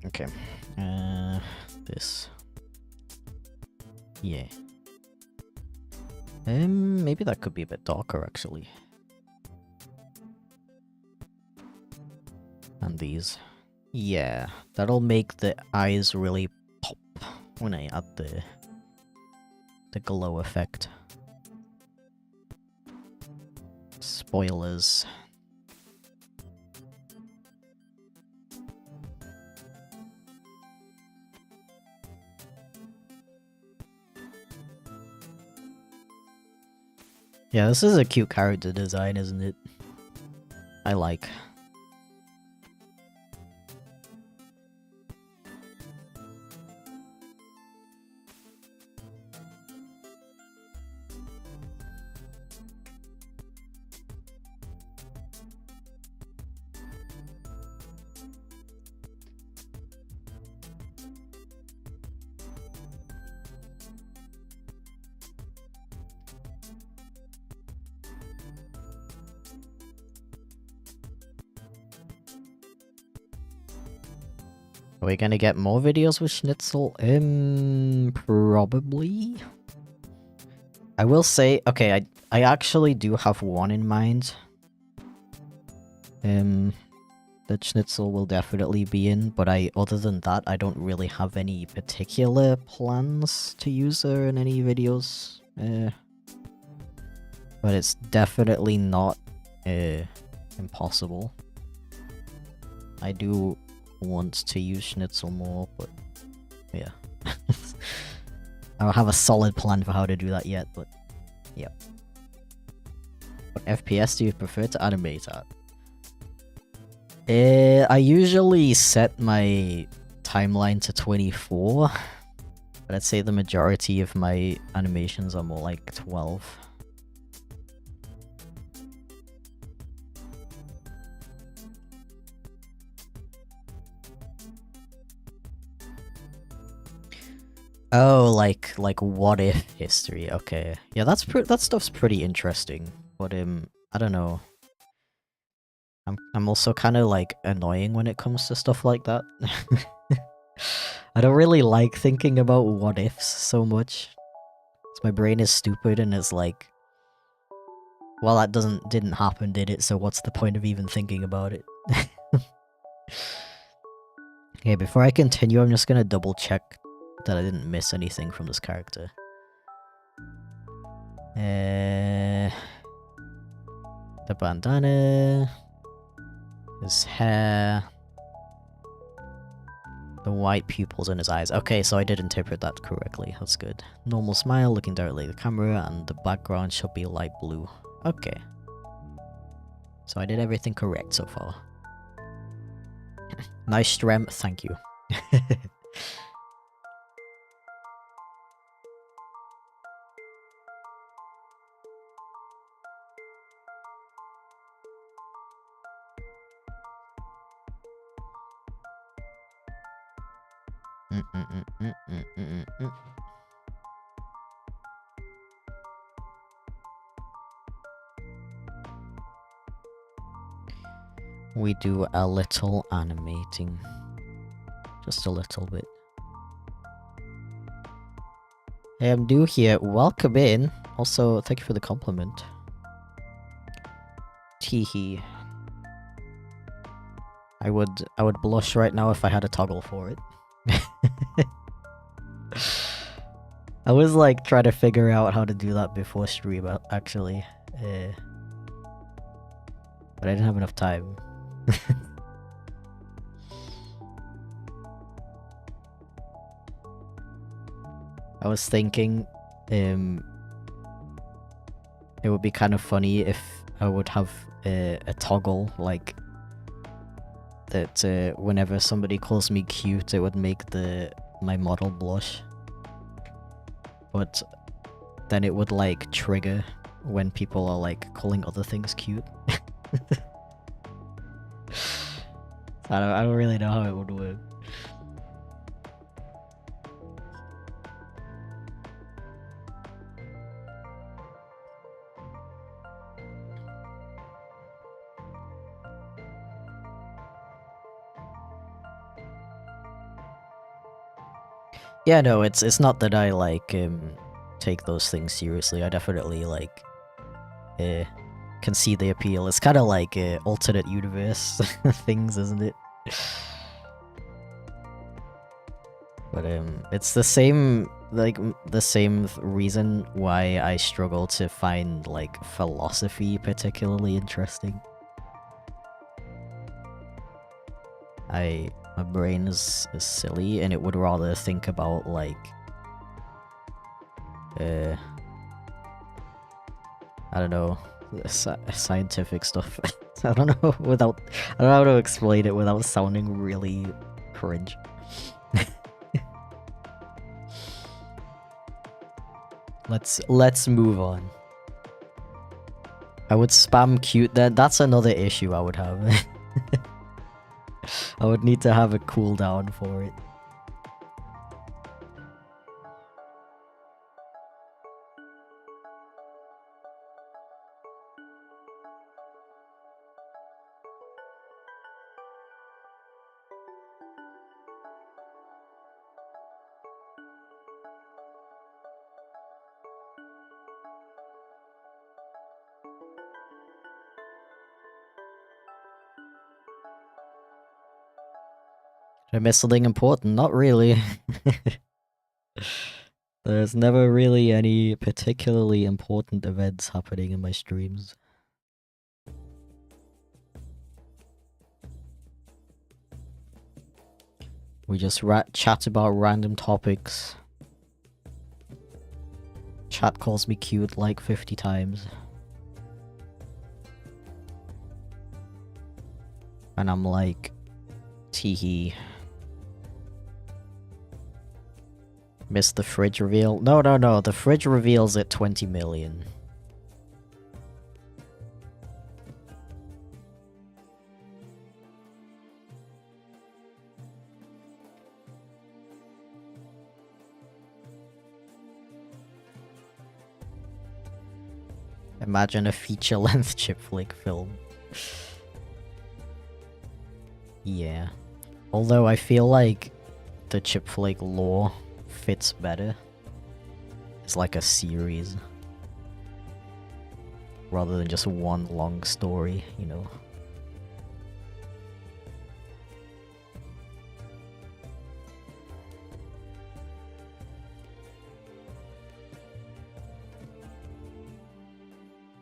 Okay. This. Yeah. Maybe that could be a bit darker, actually. And these. Yeah, that'll make the eyes really pop when I add the glow effect. Spoilers. Yeah, this is a cute character design, isn't it? I like. Are we gonna get more videos with Schnitzel? Probably. I will say, okay, I actually do have one in mind. That Schnitzel will definitely be in, but other than that, I don't really have any particular plans to use her in any videos. But it's definitely not, impossible. I do want to use Schnitzel more, but yeah. I don't have a solid plan for how to do that yet, but yeah. What FPS do you prefer to animate at? I usually set my timeline to 24, but I'd say the majority of my animations are more like 12. Oh, like what if history? Okay, yeah, that stuff's pretty interesting. But I don't know. I'm also kind of like annoying when it comes to stuff like that. I don't really like thinking about what ifs so much. 'Cause my brain is stupid and it's like, well, that didn't happen, did it? So what's the point of even thinking about it? Okay, before I continue, I'm just gonna double check that I didn't miss anything from this character. The bandana, his hair, the white pupils in his eyes. Okay, so I did interpret that correctly. That's good. Normal smile, looking directly at the camera, and the background should be light blue. Okay. So I did everything correct so far. Nice strength, thank you. We do a little animating. Just a little bit. Hey, I'm new here. Welcome in. Also, thank you for the compliment. Teehee. I would blush right now if I had a toggle for it. I was like trying to figure out how to do that before stream actually. But I didn't have enough time. I was thinking it would be kind of funny if I would have a toggle like that whenever somebody calls me cute it would make my model blush. But then it would like trigger when people are like calling other things cute. I don't really know how it would work. Yeah, no, it's not that I like take those things seriously. I definitely like can see the appeal. It's kind of like alternate universe things, isn't it? But it's the same reason why I struggle to find like philosophy particularly interesting. My brain is silly and it would rather think about like I I don't know, scientific stuff. I don't know I don't know how to explain it without sounding really cringe. Let's move on. I would spam cute then. That's another issue I would have. I would need to have a cooldown for it. Did I miss something important? Not really. There's never really any particularly important events happening in my streams. We just chat about random topics. Chat calls me cute like 50 times. And I'm like, teehee. Missed the fridge reveal? No, the fridge reveal's at 20 million. Imagine a feature-length chipflake film. Yeah. Although I feel like the chipflake lore fits better. It's like a series. Rather than just one long story, you know.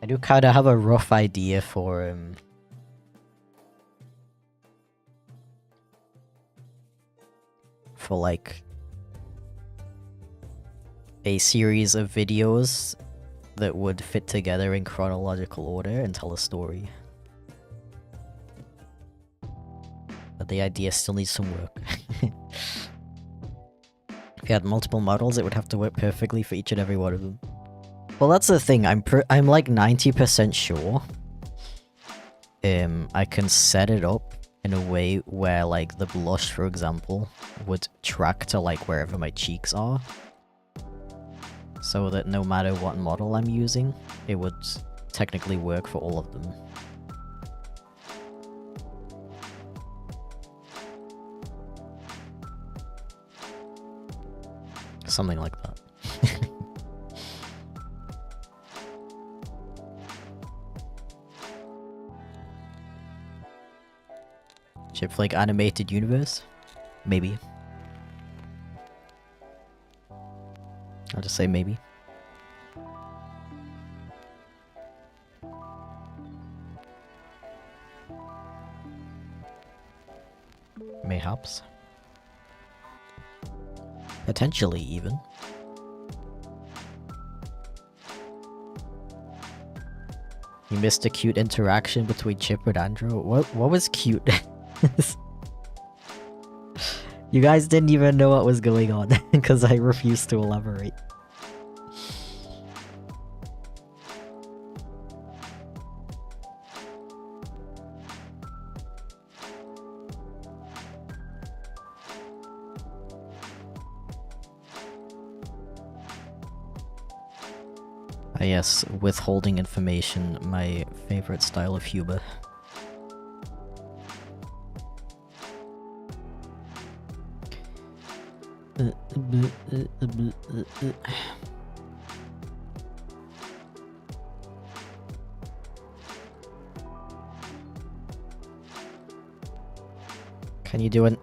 I do kind of have a rough idea for like a series of videos that would fit together in chronological order and tell a story. But the idea still needs some work. If you had multiple models, it would have to work perfectly for each and every one of them. Well, that's the thing. I'm like 90% sure I can set it up in a way where, like, the blush, for example, would track to, like, wherever my cheeks are. So that no matter what model I'm using, it would technically work for all of them. Something like that. Chipflake animated universe? Maybe. I'll just say maybe. Mayhaps. Potentially, even. You missed a cute interaction between Chip and Andrew. What was cute? You guys didn't even know what was going on because I refused to elaborate. Yes, withholding information, my favorite style of humor. Can you do an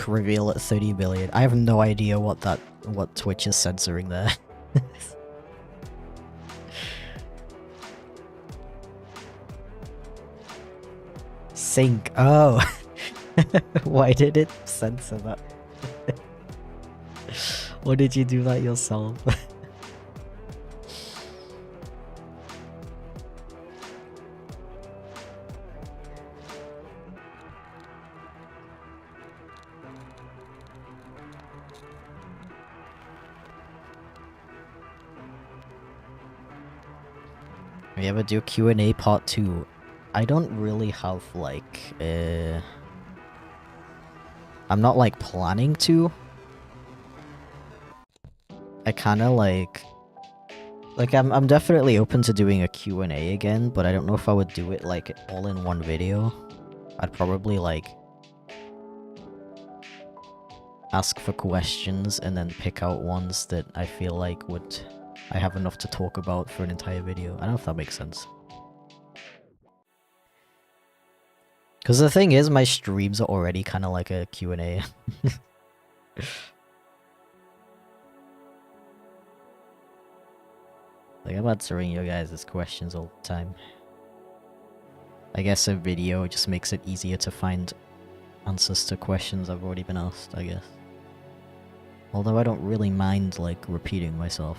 reveal at 30 billion? I have no idea what Twitch is censoring there. Sync. Oh. Why did it censor that? Or did you do that yourself? We ever do Q&A part 2? I don't really have, like, I'm not, like, planning to. I kinda, like, I'm definitely open to doing a Q&A again, but I don't know if I would do it, like, all in one video. I'd probably, like, ask for questions and then pick out ones that I feel like I have enough to talk about for an entire video. I don't know if that makes sense. Because the thing is, my streams are already kind of like a Q&A. Like, I'm answering your guys' questions all the time. I guess a video just makes it easier to find answers to questions I've already been asked, I guess. Although I don't really mind, like, repeating myself.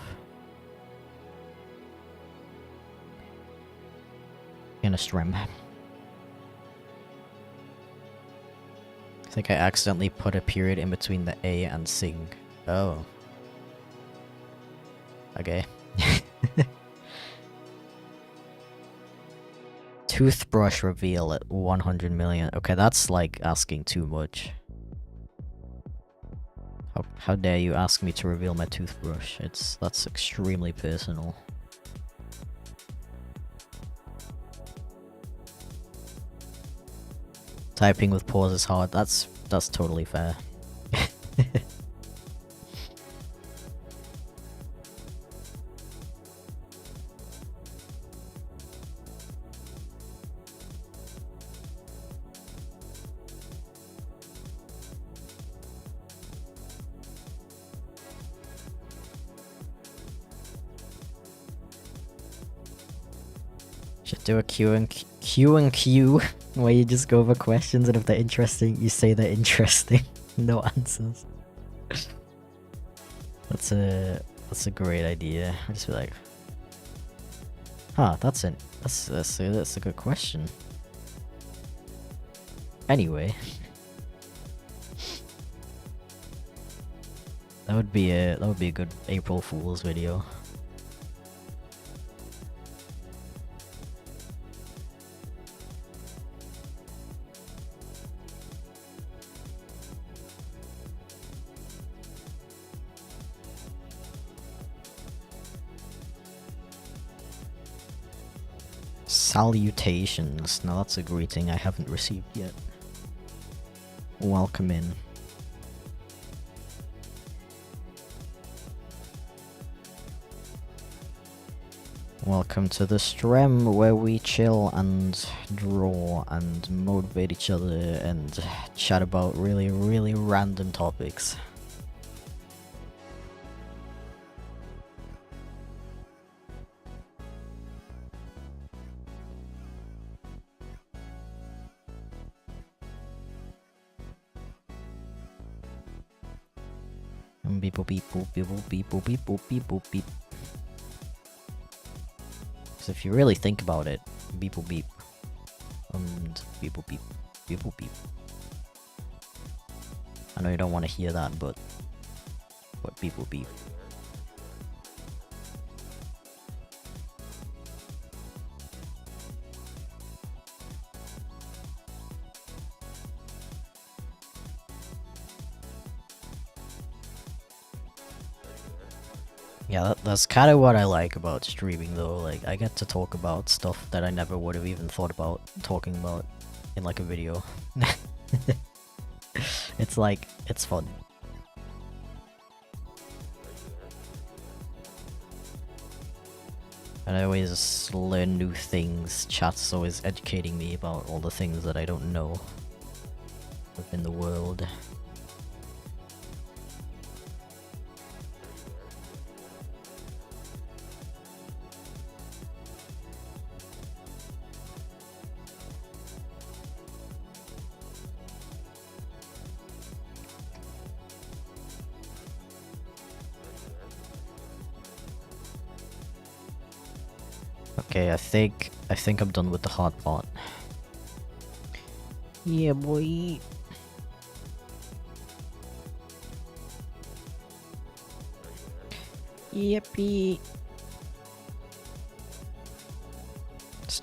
In a stream. I think I accidentally put a period in between the A and sing. Oh. Okay. Toothbrush reveal at 100 million. Okay, that's like asking too much. How dare you ask me to reveal my toothbrush? That's extremely personal. Typing with pause is hard. That's totally fair. Should do a Q and Q where you just go over questions, and if they're interesting, you say they're interesting. No answers. That's a great idea. I just be like, huh, that's a good question. Anyway, that would be a good April Fool's video. Salutations. Now that's a greeting I haven't received yet. Welcome in. Welcome to the stream where we chill and draw and motivate each other and chat about really, really random topics. Beep boop beep boop beep boop beep boop beep boop beep boop beep. So if you really think about it, beep boop beep and beep boop beep beep boop beep. I know you don't want to hear that, but beep boop beep. Yeah, that's kind of what I like about streaming though, like, I get to talk about stuff that I never would have even thought about talking about in, like, a video. It's like, it's fun. And I always learn new things, chat's always educating me about all the things that I don't know within the world. Okay, I think I'm done with the hard part. Yeah, boy. Yippee.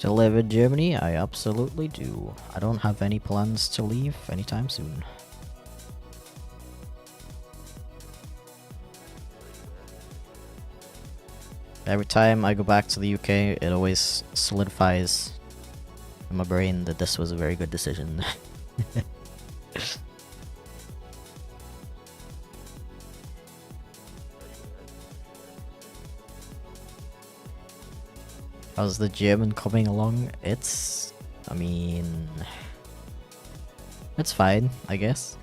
Still live in Germany? I absolutely do. I don't have any plans to leave anytime soon. Every time I go back to the UK, it always solidifies in my brain that this was a very good decision. How's the German coming along? I mean, it's fine, I guess.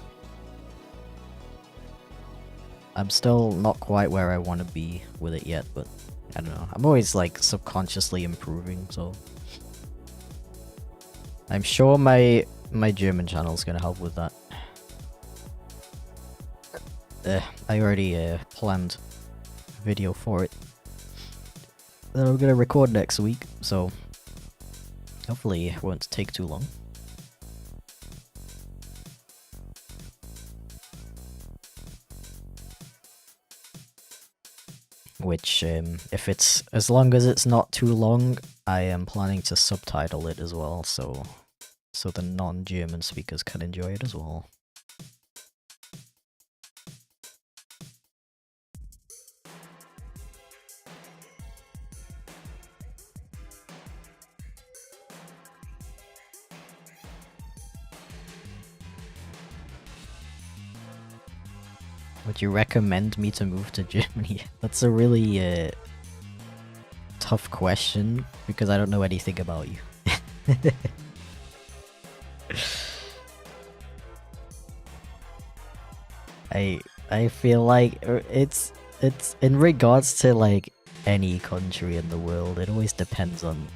I'm still not quite where I want to be with it yet, but I don't know. I'm always like subconsciously improving, so I'm sure my German channel is gonna help with that. I already planned a video for it that I'm gonna record next week, so hopefully it won't take too long. Which, if it's as long as it's not too long, I am planning to subtitle it as well, so the non-German speakers can enjoy it as well. Would you recommend me to move to Germany? That's a really tough question because I don't know anything about you. I feel like it's in regards to like any country in the world, it always depends on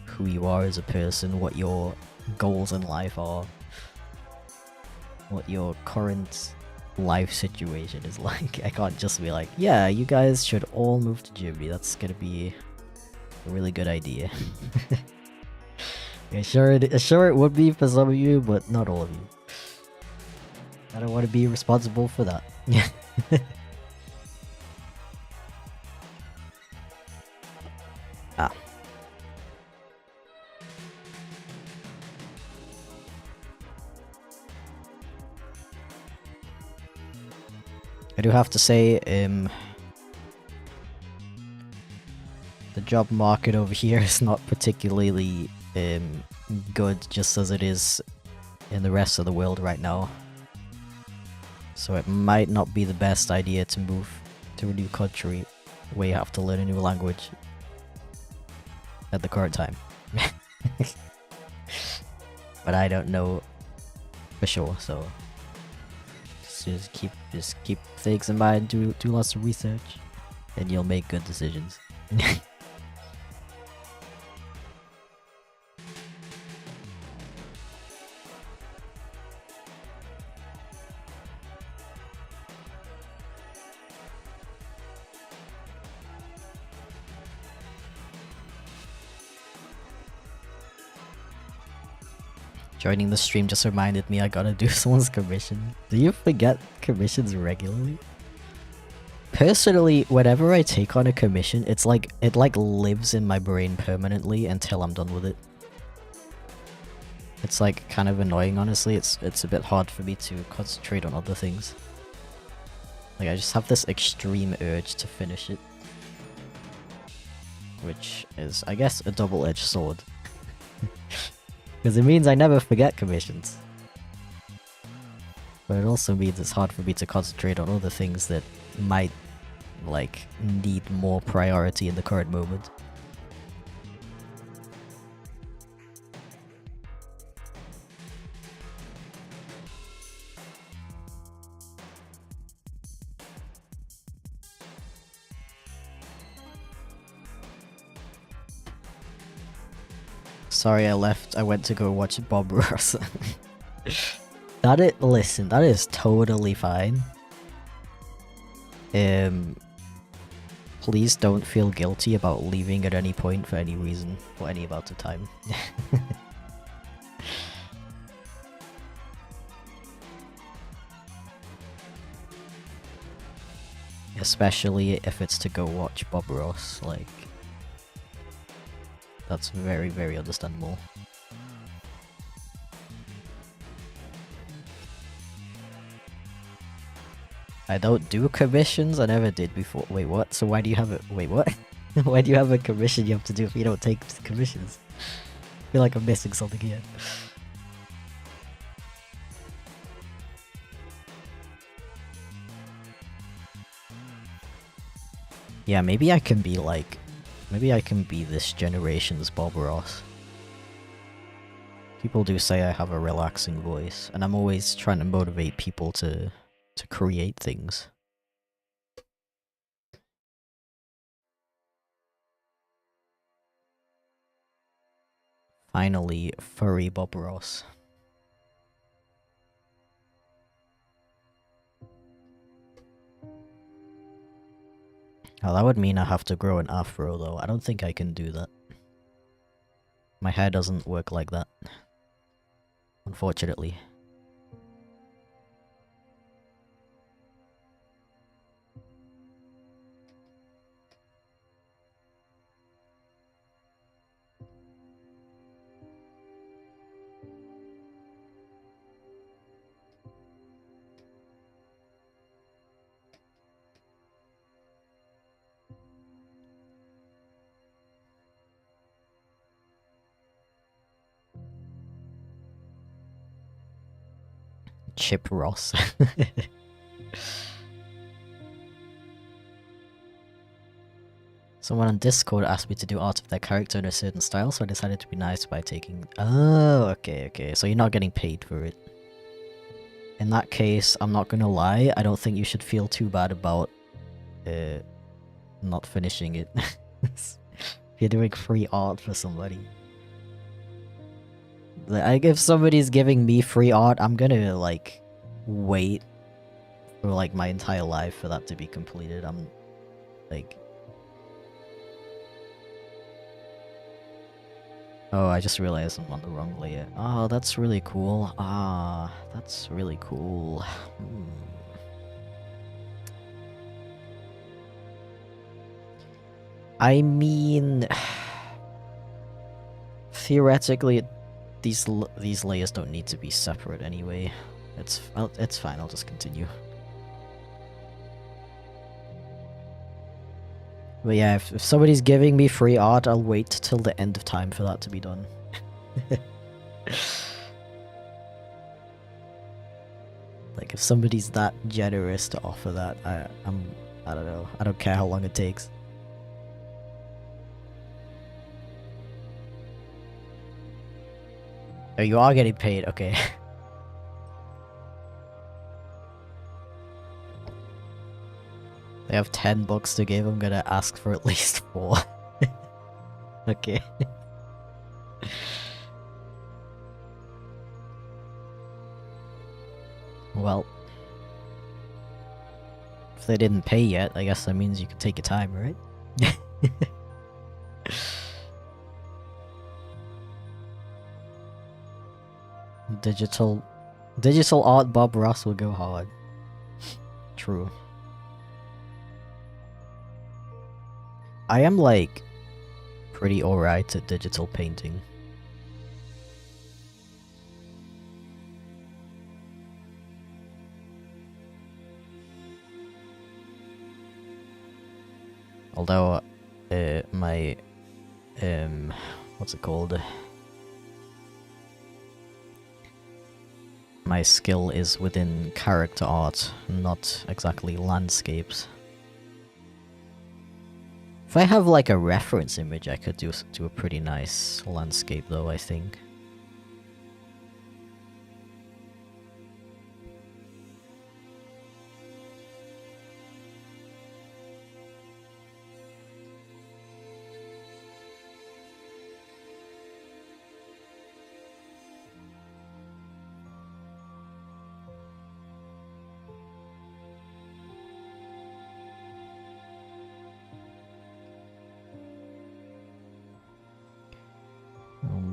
who you are as a person, what your goals in life are, what your current life situation is like. I can't just be like, yeah, you guys should all move to Germany. That's gonna be a really good idea. Yeah, sure it would be for some of you, but not all of you. I don't want to be responsible for that. Yeah. Ah. I do have to say, the job market over here is not particularly good, just as it is in the rest of the world right now. So it might not be the best idea to move to a new country where you have to learn a new language at the current time. But I don't know for sure, so just keep things in mind, do lots of research, and you'll make good decisions. Joining the stream just reminded me I gotta do someone's commission. Do you forget commissions regularly? Personally, whenever I take on a commission, it lives in my brain permanently until I'm done with it. It's like kind of annoying, honestly. It's a bit hard for me to concentrate on other things. Like I just have this extreme urge to finish it. Which is, I guess, a double-edged sword. Because it means I never forget commissions. But it also means it's hard for me to concentrate on other things that might, like, need more priority in the current moment. Sorry I left, I went to go watch Bob Ross. Listen, that is totally fine. Please don't feel guilty about leaving at any point for any reason, for any amount of time. Especially if it's to go watch Bob Ross, like... That's very, very understandable. I don't do commissions, I never did before. Wait, what? So why do you have it? Wait, what? Why do you have a commission you have to do if you don't take commissions? I feel like I'm missing something here. Yeah, maybe I can be like... Maybe I can be this generation's Bob Ross. People do say I have a relaxing voice, and I'm always trying to motivate people to create things. Finally, furry Bob Ross. Oh, that would mean I have to grow an afro, though. I don't think I can do that. My hair doesn't work like that. Unfortunately. Chip Ross. Someone on Discord asked me to do art of their character in a certain style, so I decided to be nice by taking... Oh, okay, okay. So you're not getting paid for it. In that case, I'm not gonna lie, I don't think you should feel too bad about not finishing it. If you're doing free art for somebody. Like, if somebody's giving me free art, I'm gonna, like, wait for, like, my entire life for that to be completed. I'm, like... Oh, I just realized I'm on the wrong layer. Oh, that's really cool. Ah, that's really cool. I mean... Theoretically, these layers don't need to be separate anyway. It's fine, I'll just continue. But yeah, if somebody's giving me free art, I'll wait till the end of time for that to be done. Like, if somebody's that generous to offer that, I don't know. I don't care how long it takes. Oh, you are getting paid, okay. They have 10 books to give, I'm gonna ask for at least 4. Okay. Well, if they didn't pay yet, I guess that means you can take your time, right? Digital art Bob Ross will go hard. True. I am, like, pretty alright at digital painting. Although, my, what's it called? My skill is within character art, not exactly landscapes. If I have, like, a reference image, I could do a pretty nice landscape, though, I think.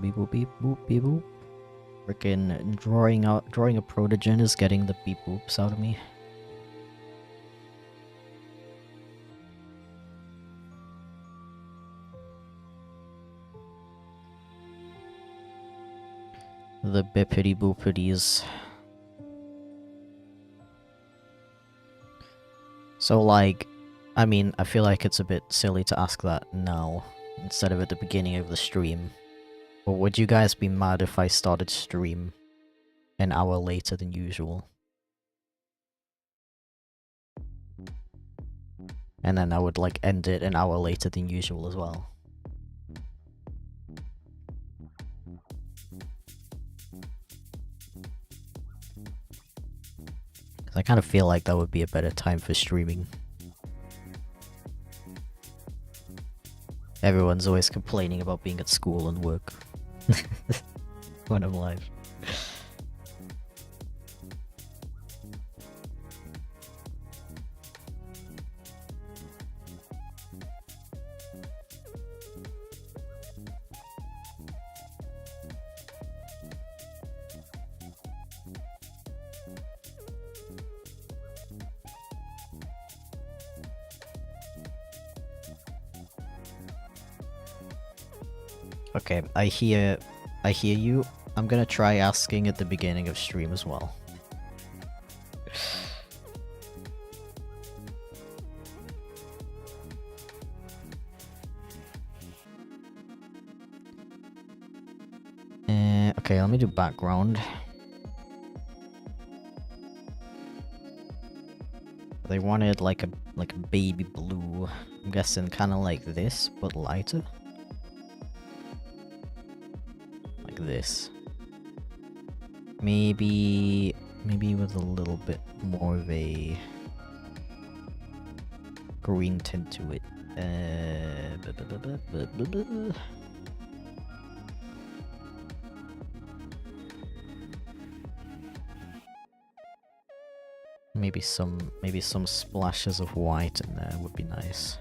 Beep boop beep boop beep boop. Frickin' drawing a protogen is getting the beep boops out of me. The bippity boopities. So, like, I mean, I feel like it's a bit silly to ask that now, instead of at the beginning of the stream. But would you guys be mad if I started stream an hour later than usual? And then I would, like, end it an hour later than usual as well. Because I kind of feel like that would be a better time for streaming. Everyone's always complaining about being at school and work when I'm live. Okay, I hear you. I'm gonna try asking at the beginning of stream as well. Okay, let me do background. They wanted like a baby blue. I'm guessing kind of like this, but lighter. Like this. Maybe with a little bit more of a green tint to it. Maybe some splashes of white in there would be nice.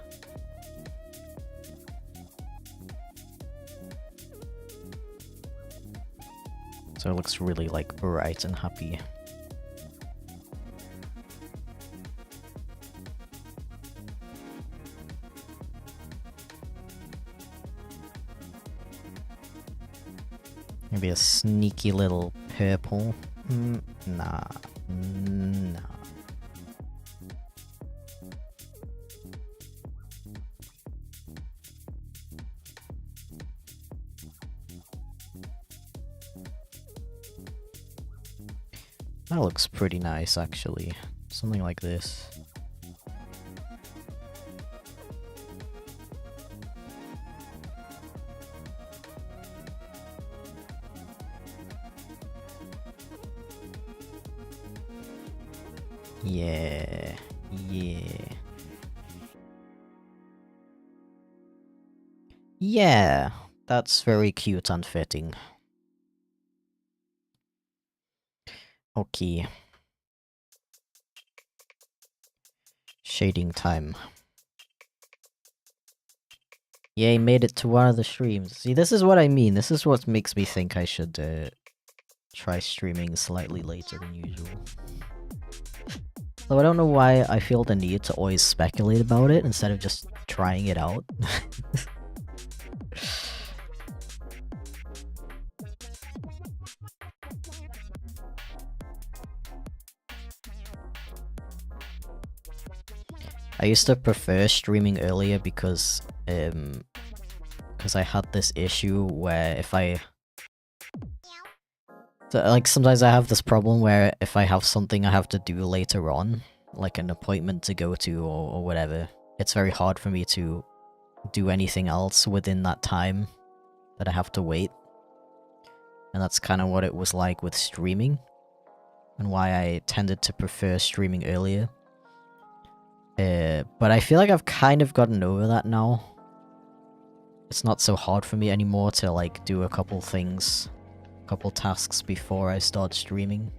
So it looks really like bright and happy. Maybe a sneaky little purple. Nah. Nah. That looks pretty nice, actually. Something like this. Yeah. Yeah, that's very cute and fitting. Okay. Shading time. Yay, made it to one of the streams. See, this is what I mean. This is what makes me think I should try streaming slightly later than usual. Though I don't know why I feel the need to always speculate about it instead of just trying it out. I used to prefer streaming earlier because I had this issue where if like sometimes I have this problem where if I have something I have to do later on, like an appointment to go to or whatever, it's very hard for me to do anything else within that time that I have to wait. And that's kind of what it was like with streaming, and why I tended to prefer streaming earlier. But I feel like I've kind of gotten over that now. It's not so hard for me anymore to like do a couple things, couple tasks before I start streaming.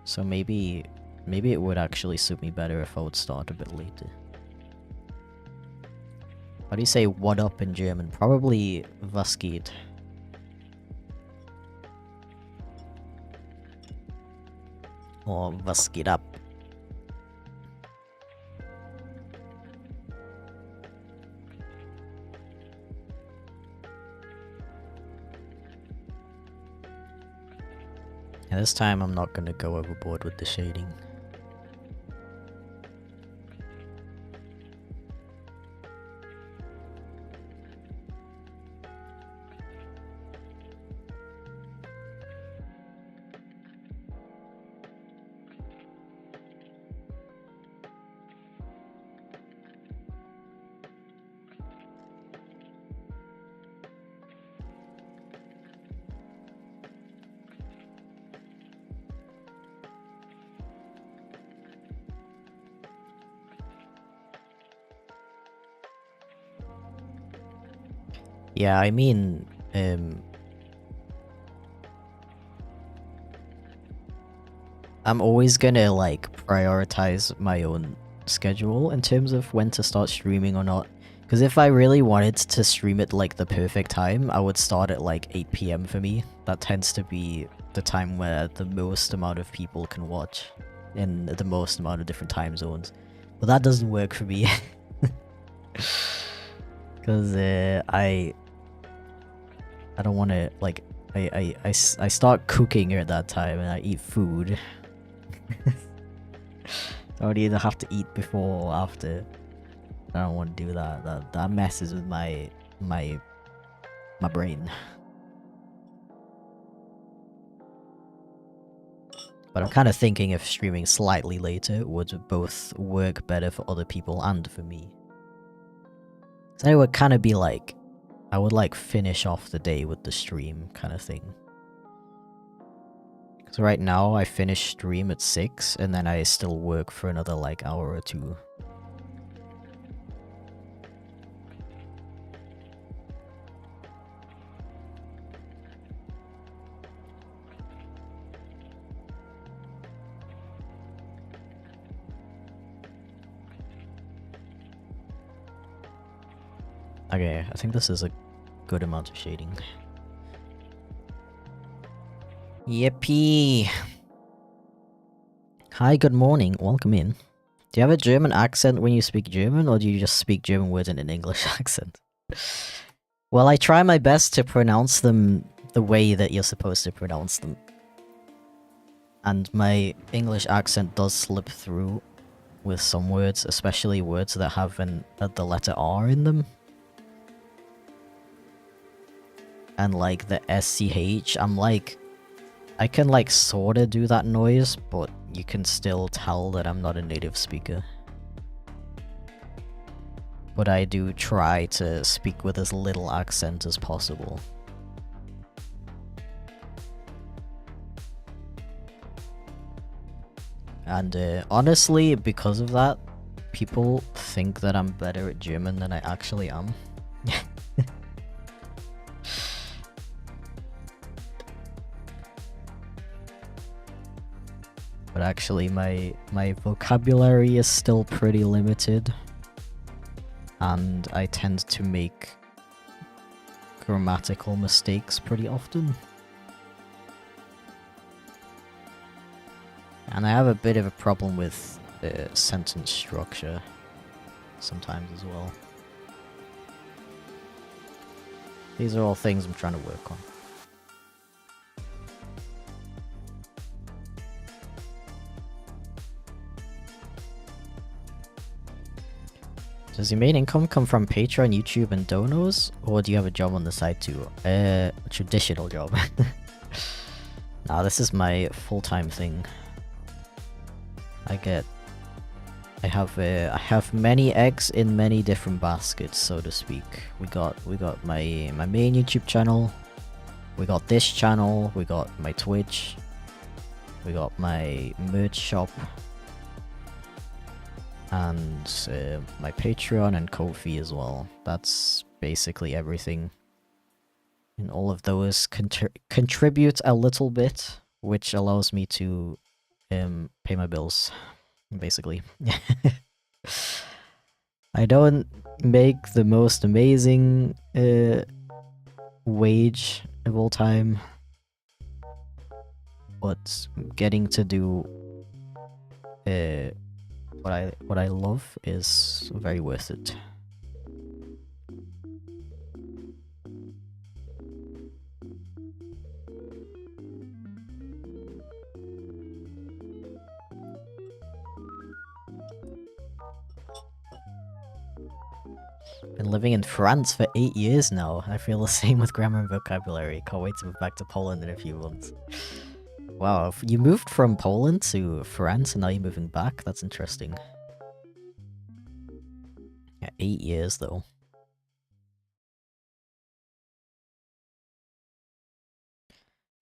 So maybe it would actually suit me better if I would start a bit later. How do you say what up in German? Probably was geht. Or was geht ab? And this time I'm not gonna go overboard with the shading. Yeah, I mean, I'm always gonna like prioritize my own schedule in terms of when to start streaming or not. Because if I really wanted to stream at like the perfect time, I would start at like 8 PM for me. That tends to be the time where the most amount of people can watch in the most amount of different time zones. But that doesn't work for me. Because I don't want to, like, I start cooking at that time and I eat food. I would either have to eat before or after. I don't want to do that. That messes with my brain. But I'm kind of thinking if streaming slightly later would both work better for other people and for me. So it would kind of be like, I would like finish off the day with the stream kind of thing. Because right now I finish stream at 6 and then I still work for another like hour or two. Okay, I think this is a good amount of shading. Yippee! Hi, good morning, welcome in. Do you have a German accent when you speak German, or do you just speak German words in an English accent? Well, I try my best to pronounce them the way that you're supposed to pronounce them. And my English accent does slip through with some words, especially words that have the letter R in them. And like the SCH, I'm like, I can like sorta do that noise, but you can still tell that I'm not a native speaker. But I do try to speak with as little accent as possible. And honestly, because of that, people think that I'm better at German than I actually am. But actually, my vocabulary is still pretty limited. And I tend to make grammatical mistakes pretty often. And I have a bit of a problem with sentence structure sometimes as well. These are all things I'm trying to work on. Does your main income come from Patreon, YouTube, and donos? Or do you have a job on the side too? A traditional job. Nah, this is my full-time thing. I have many eggs in many different baskets, so to speak. We got my main YouTube channel. We got this channel. We got my Twitch. We got my merch shop. And my Patreon and Ko-fi as well. That's basically everything. And all of those contribute a little bit, which allows me to pay my bills, basically. I don't make the most amazing wage of all time, but getting to do what I love is very worth it. Been living in France for 8 years now. I feel the same with grammar and vocabulary. Can't wait to move back to Poland in a few months. Wow, you moved from Poland to France and now you're moving back? That's interesting. Yeah, 8 years though.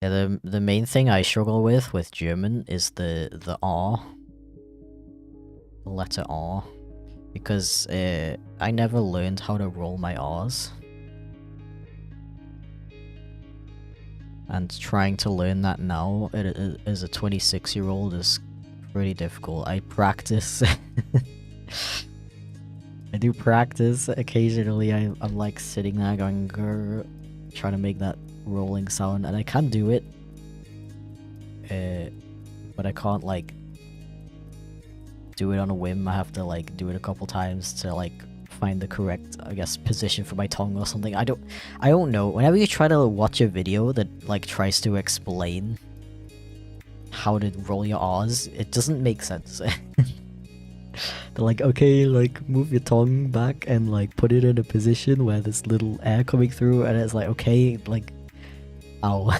Yeah, the main thing I struggle with German is the R. The letter R. Because I never learned how to roll my R's. And trying to learn that now as a 26-year-old is pretty difficult. I practice. I do practice occasionally. I'm like sitting there going grr, trying to make that rolling sound, and I can do it. But I can't like do it on a whim. I have to like do it a couple times to like find the correct, I guess, position for my tongue or something. I don't know. Whenever you try to watch a video that like tries to explain how to roll your R's, it doesn't make sense. They're like, okay, like move your tongue back and like put it in a position where there's little air coming through, and it's like, okay, like, ow.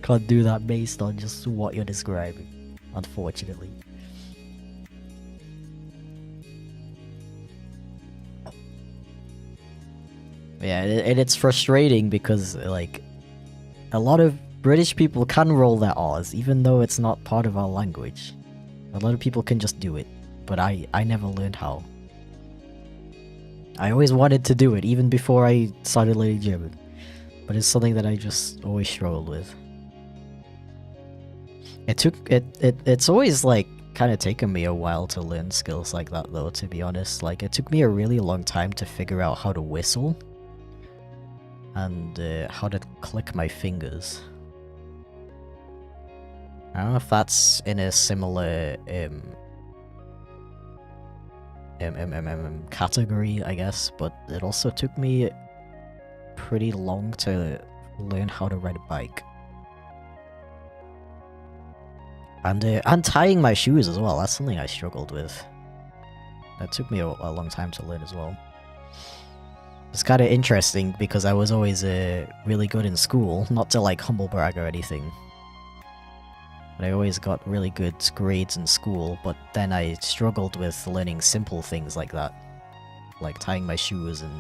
Can't do that based on just what you're describing, unfortunately. Yeah, and it's frustrating because like a lot of British people can roll their R's even though it's not part of our language. A lot of people can just do it, but I never learned how. I always wanted to do it even before I started learning German, but it's something that I just always struggled with. It's always like kind of taken me a while to learn skills like that though, to be honest. Like it took me a really long time to figure out how to whistle and how to click my fingers. I don't know if that's in a similar category, I guess, but it also took me pretty long to learn how to ride a bike. And tying my shoes as well, that's something I struggled with. That took me a long time to learn as well. It's kind of interesting because I was always really good in school, not to like humble brag or anything. But I always got really good grades in school, but then I struggled with learning simple things like that. Like tying my shoes and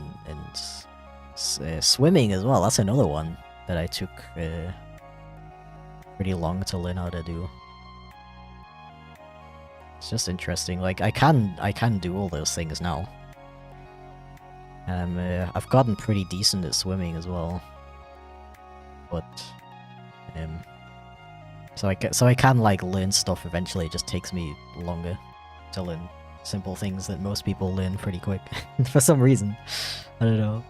swimming as well, that's another one that I took pretty long to learn how to do. It's just interesting. Like I can do all those things now. I've gotten pretty decent at swimming as well. But so I can like learn stuff eventually. It just takes me longer to learn simple things that most people learn pretty quick for some reason. I don't know.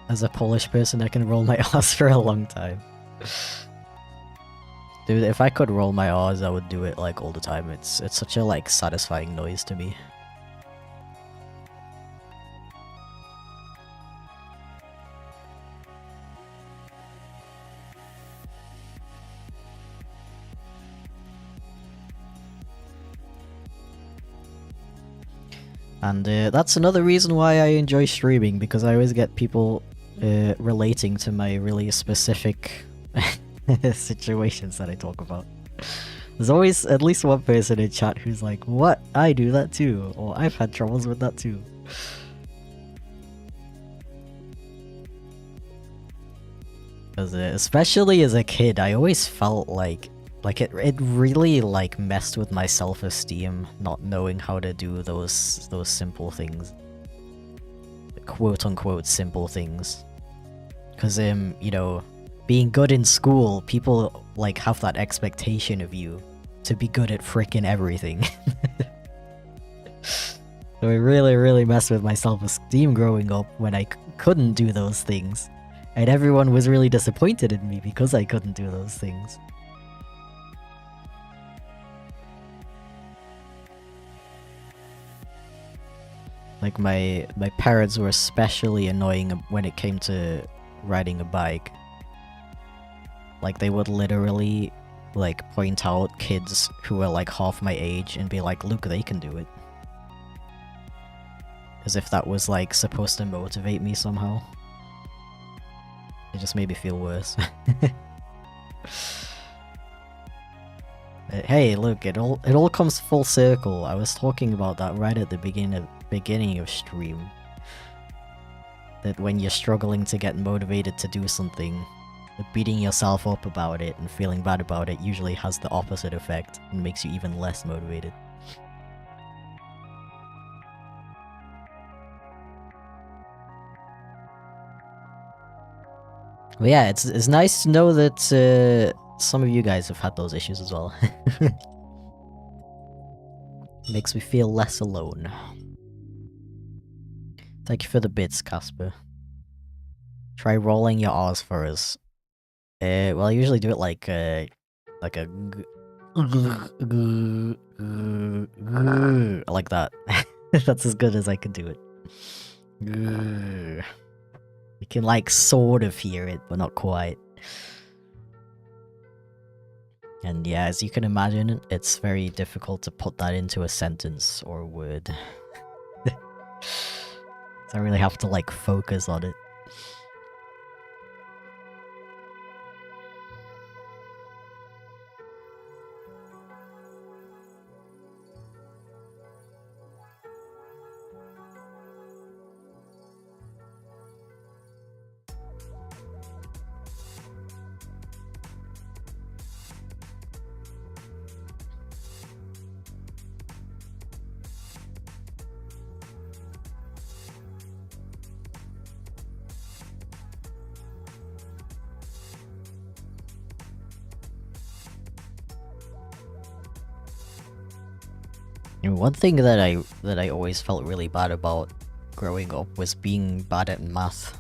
As a Polish person, I can roll my R's for a long time. Dude, if I could roll my R's, I would do it like all the time. It's such a like satisfying noise to me. And that's another reason why I enjoy streaming, because I always get people relating to my really specific situations that I talk about. There's always at least one person in chat who's like, what? I do that too, or I've had troubles with that too. Because especially as a kid, I always felt like it really like messed with my self-esteem, not knowing how to do those simple things, quote unquote simple things. Because you know, being good in school, people like have that expectation of you to be good at frickin' everything. So it really messed with my self-esteem growing up when I couldn't do those things, and everyone was really disappointed in me because I couldn't do those things. Like my parents were especially annoying when it came to riding a bike. Like they would literally like, point out kids who are, like, half my age and be like, look, they can do it. As if that was, like, supposed to motivate me somehow. It just made me feel worse. Hey, look, it all comes full circle. I was talking about that right at the beginning of stream. That when you're struggling to get motivated to do something, beating yourself up about it and feeling bad about it usually has the opposite effect and makes you even less motivated. But yeah, it's nice to know that some of you guys have had those issues as well. Makes me feel less alone. Thank you for the bits, Casper. Try rolling your R's for us. Well, I usually do it like a like that. That's as good as I can do it. You can like sort of hear it, but not quite. And yeah, as you can imagine, it's very difficult to put that into a sentence or a word. So I really have to like focus on it. And one thing that I always felt really bad about growing up was being bad at math.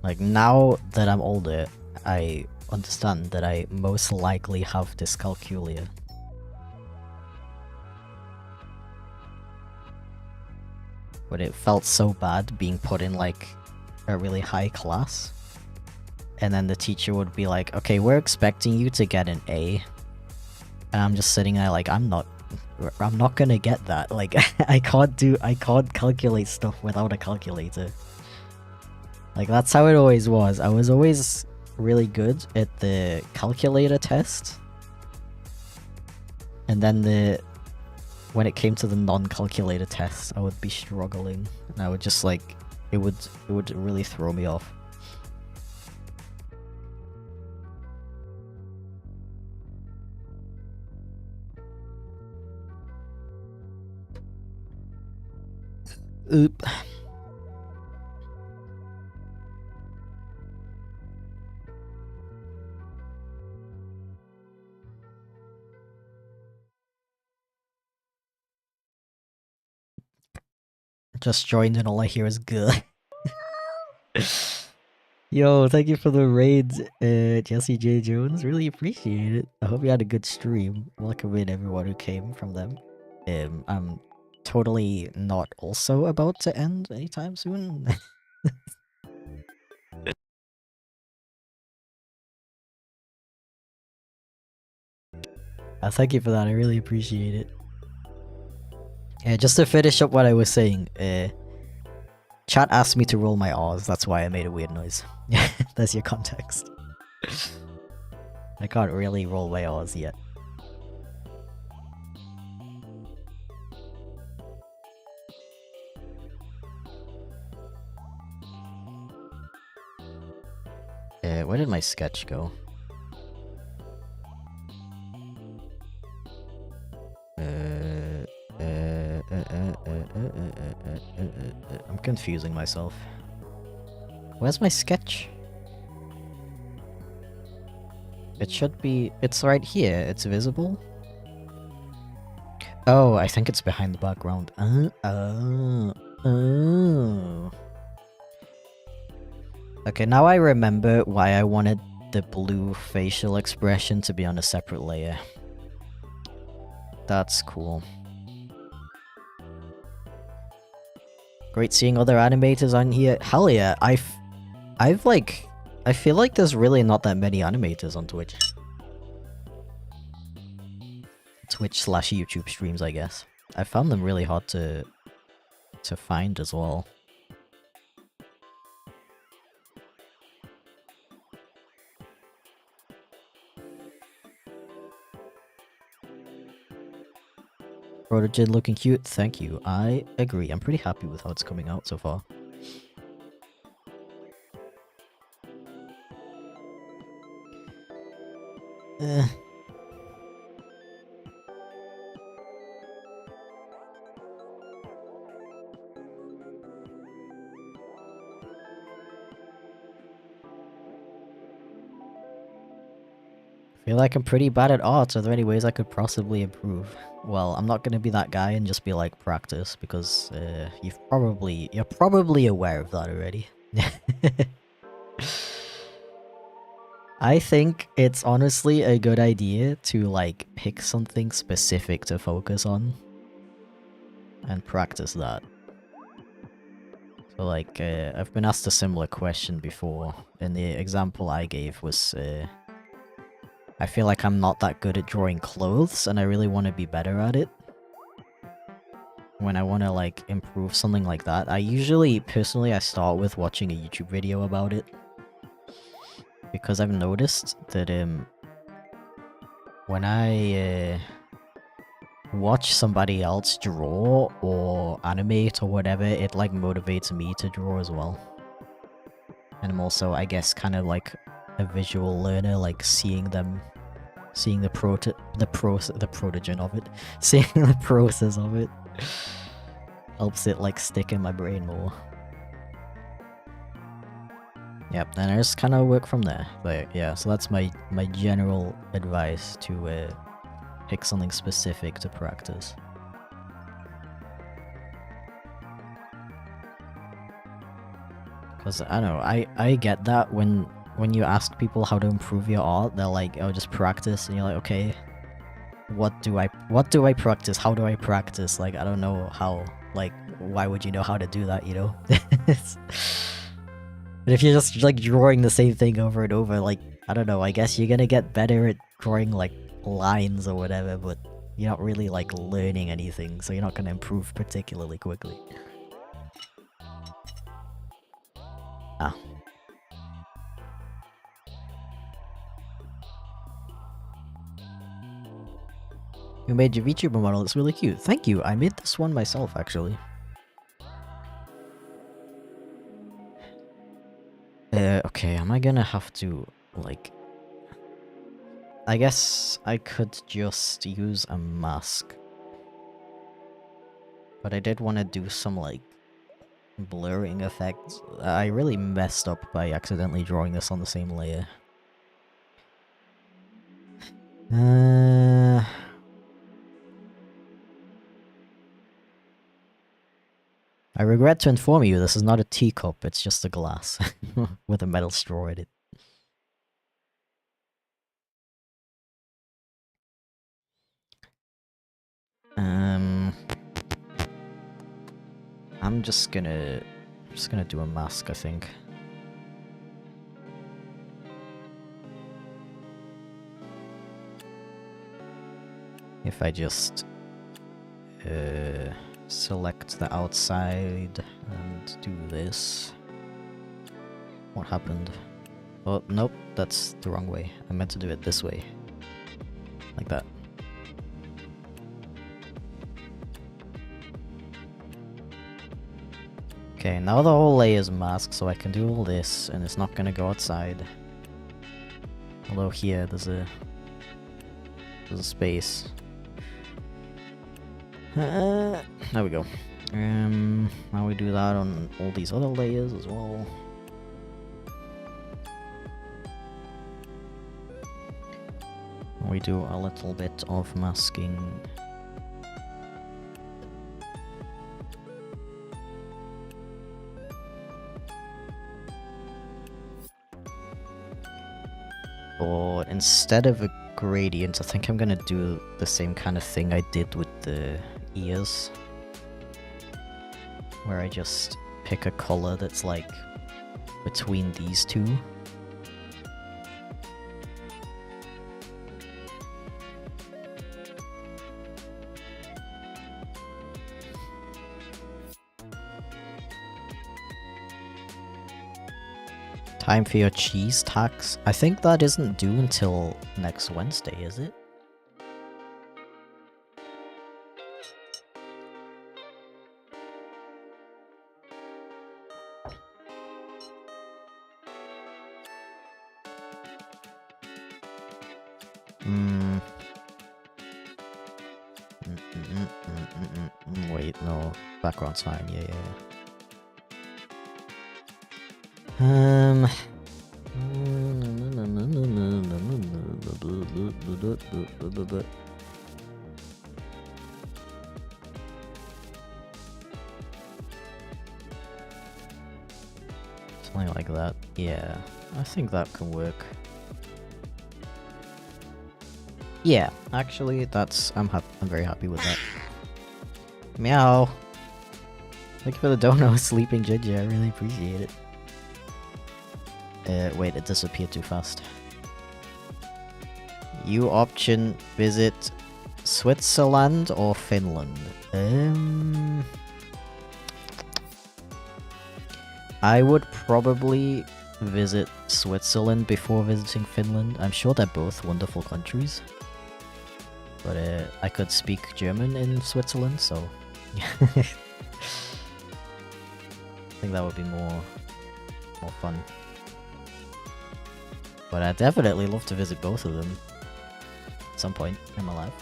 Like now that I'm older, I understand that I most likely have dyscalculia. But it felt so bad being put in like a really high class. And then the teacher would be like, okay, we're expecting you to get an A. And I'm just sitting there like, I'm not gonna get that. Like, I can't calculate stuff without a calculator. Like, that's how it always was. I was always really good at the calculator test. And then when it came to the non-calculator test, I would be struggling. And I would just like, it would really throw me off. Oop. Just joined and all I hear is good. Yo, thank you for the raids, Jesse J. Jones. Really appreciate it. I hope you had a good stream. Welcome in everyone who came from them. I'm totally not also about to end anytime soon. Thank you for that, I really appreciate it. Yeah, just to finish up what I was saying, chat asked me to roll my R's, that's why I made a weird noise. That's your context. I can't really roll my R's yet. Where did my sketch go? I'm confusing myself. Where's my sketch? It should be... It's right here. It's visible. Oh, I think it's behind the background. Oh. Okay, now I remember why I wanted the blue facial expression to be on a separate layer. That's cool. Great seeing other animators on here. Hell yeah, I feel like there's really not that many animators on Twitch. Twitch/YouTube streams, I guess. I found them really hard to find as well. Protogid looking cute, thank you. I agree, I'm pretty happy with how it's coming out so far. I feel like I'm pretty bad at art. Are there any ways I could possibly improve? Well, I'm not gonna be that guy and just be like practice because you're probably aware of that already. I think it's honestly a good idea to like pick something specific to focus on and practice that. So like I've been asked a similar question before, and the example I gave was I feel like I'm not that good at drawing clothes, and I really want to be better at it. When I want to, like, improve something like that, I usually, personally, I start with watching a YouTube video about it. Because I've noticed that, when I, watch somebody else draw, or animate, or whatever, it, like, motivates me to draw as well. And I'm also, I guess, kind of like a visual learner, like seeing the protogen of it, seeing the process of it, helps it like stick in my brain more. Yep, then I just kind of work from there. But yeah, so that's my general advice, to pick something specific to practice. Because I don't know, I get that when you ask people how to improve your art, they're like, oh, just practice, and you're like, okay, what do I practice? How do I practice? Like, I don't know how, like, why would you know how to do that, you know? But if you're just, like, drawing the same thing over and over, like, I don't know, I guess you're gonna get better at drawing, like, lines or whatever, but you're not really, like, learning anything, so you're not gonna improve particularly quickly. Ah. You made your VTuber model, it's really cute. Thank you, I made this one myself, actually. Okay, am I gonna have to, like... I guess I could just use a mask. But I did want to do some, like, blurring effects. I really messed up by accidentally drawing this on the same layer. I regret to inform you, this is not a teacup, it's just a glass with a metal straw in it. I'm just gonna do a mask, I think. If I just select the outside and do this. What happened? Oh, nope, that's the wrong way. I meant to do it this way. Like that. Okay, now the whole layer is masked, so I can do all this, and it's not gonna go outside. Although here, there's a space. There we go. Now we do that on all these other layers as well. We do a little bit of masking. But instead of a gradient, I think I'm gonna do the same kind of thing I did with the ears. Where I just pick a color that's like between these two. Time for your cheese tax. I think that isn't due until next Wednesday, is it? Wait, no. Background's fine. Yeah, yeah, yeah. Something like that. Yeah, I think that can work. Yeah, actually, I'm very happy with that. Meow. Thank you for the dono, Sleeping Ginger. I really appreciate it. Wait, it disappeared too fast. You option visit Switzerland or Finland? I would probably visit Switzerland before visiting Finland. I'm sure they're both wonderful countries. But I could speak German in Switzerland, so I think that would be more fun. But I'd definitely love to visit both of them at some point in my life.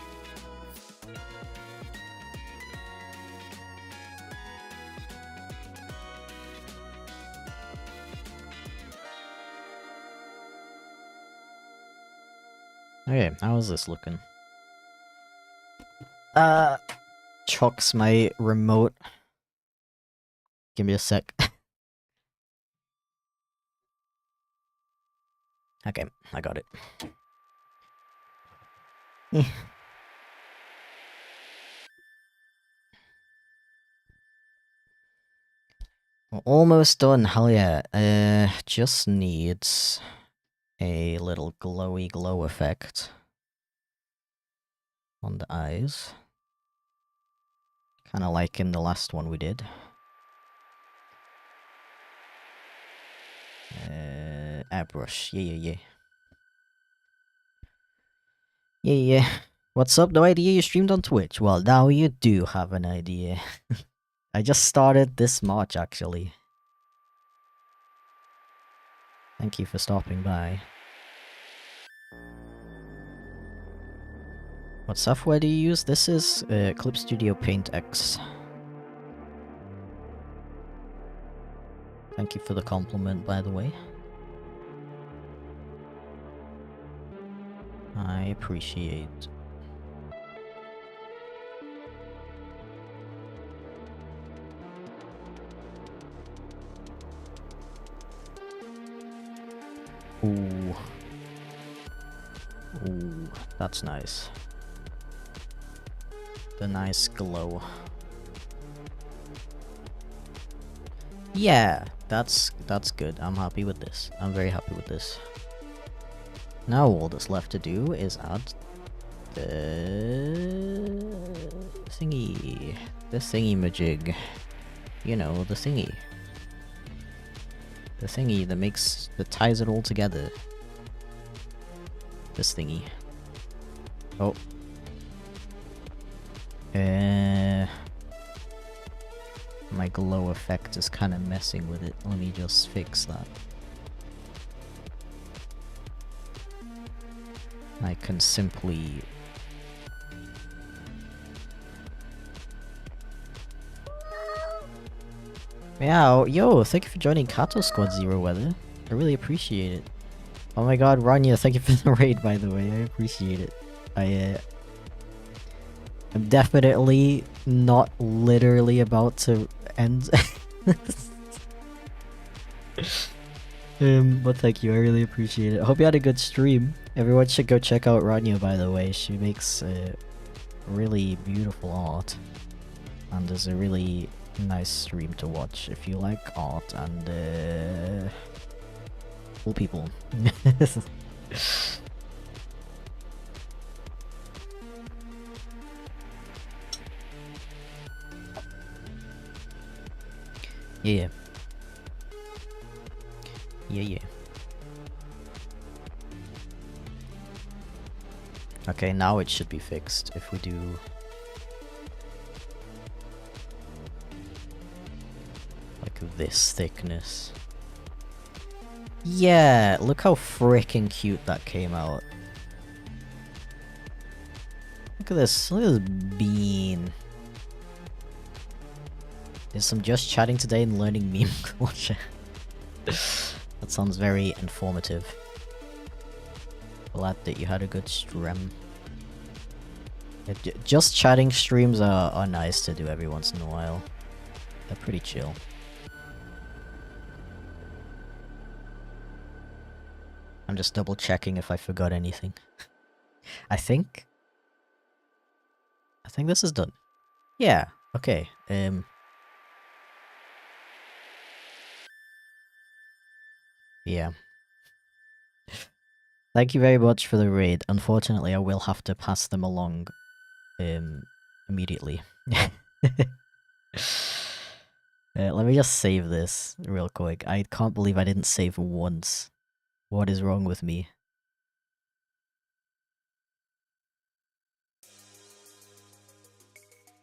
Okay, how is this looking? Chucks my remote. Give me a sec. Okay, I got it. We're almost done, hell yeah. Just needs a little glowy glow effect on the eyes. Kinda like in the last one we did. Airbrush, yeah. Yeah. What's up? No idea you streamed on Twitch? Well, now you do have an idea. I just started this March, actually. Thank you for stopping by. What software do you use? This is Clip Studio Paint X. Thank you for the compliment, by the way. I appreciate. Ooh. Ooh, that's nice. The nice glow. Yeah, that's good. I'm happy with this. I'm very happy with this. Now all that's left to do is add the thingy. The thingy-majig. You know, the thingy. The thingy that ties it all together. This thingy. Oh. My glow effect is kind of messing with it. Let me just fix that. I can simply... Meow, yo, thank you for joining Kato Squad Zero Weather. I really appreciate it. Oh my god, Rania, thank you for the raid, by the way. I appreciate it. I'm definitely not literally about to end. But thank you, I really appreciate it. I hope you had a good stream. Everyone should go check out Rania, by the way. She makes really beautiful art. And is a really nice stream to watch if you like art and cool people. Yeah. Yeah. Okay, now it should be fixed if we do... like this thickness. Yeah, look how freaking cute that came out. Look at this bean. Yes, I'm just chatting today and learning meme culture. That sounds very informative. Glad that you had a good stream. Just chatting streams are nice to do every once in a while. They're pretty chill. I'm just double checking if I forgot anything. I think this is done. Yeah, okay. Yeah. Thank you very much for the raid. Unfortunately, I will have to pass them along immediately. Let me just save this real quick. I can't believe I didn't save once. What is wrong with me?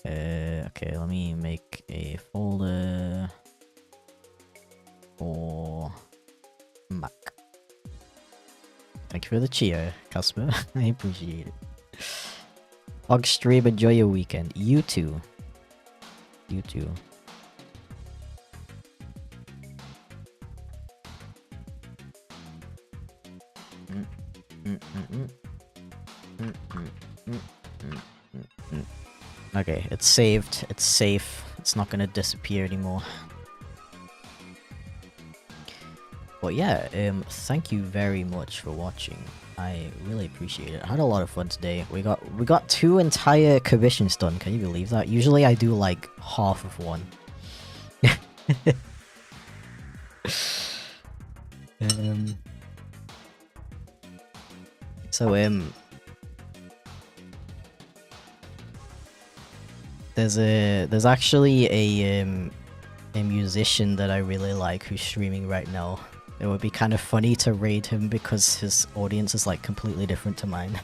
Okay, let me make a folder for Mac. Thank you for the cheer, Casper. I appreciate it. Og stream, enjoy your weekend. You too. You too. Okay, it's saved. It's safe. It's not gonna disappear anymore. But yeah, thank you very much for watching. I really appreciate it. I had a lot of fun today. We got 2 entire commissions done. Can you believe that? Usually I do like half of one. There's actually a musician that I really like who's streaming right now. It would be kind of funny to raid him because his audience is like completely different to mine.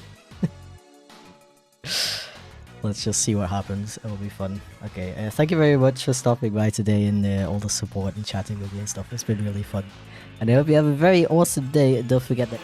Let's just see what happens. It'll be fun. Okay, thank you very much for stopping by today and all the support and chatting with me and stuff. It's been really fun. And I hope you have a very awesome day. And don't forget that...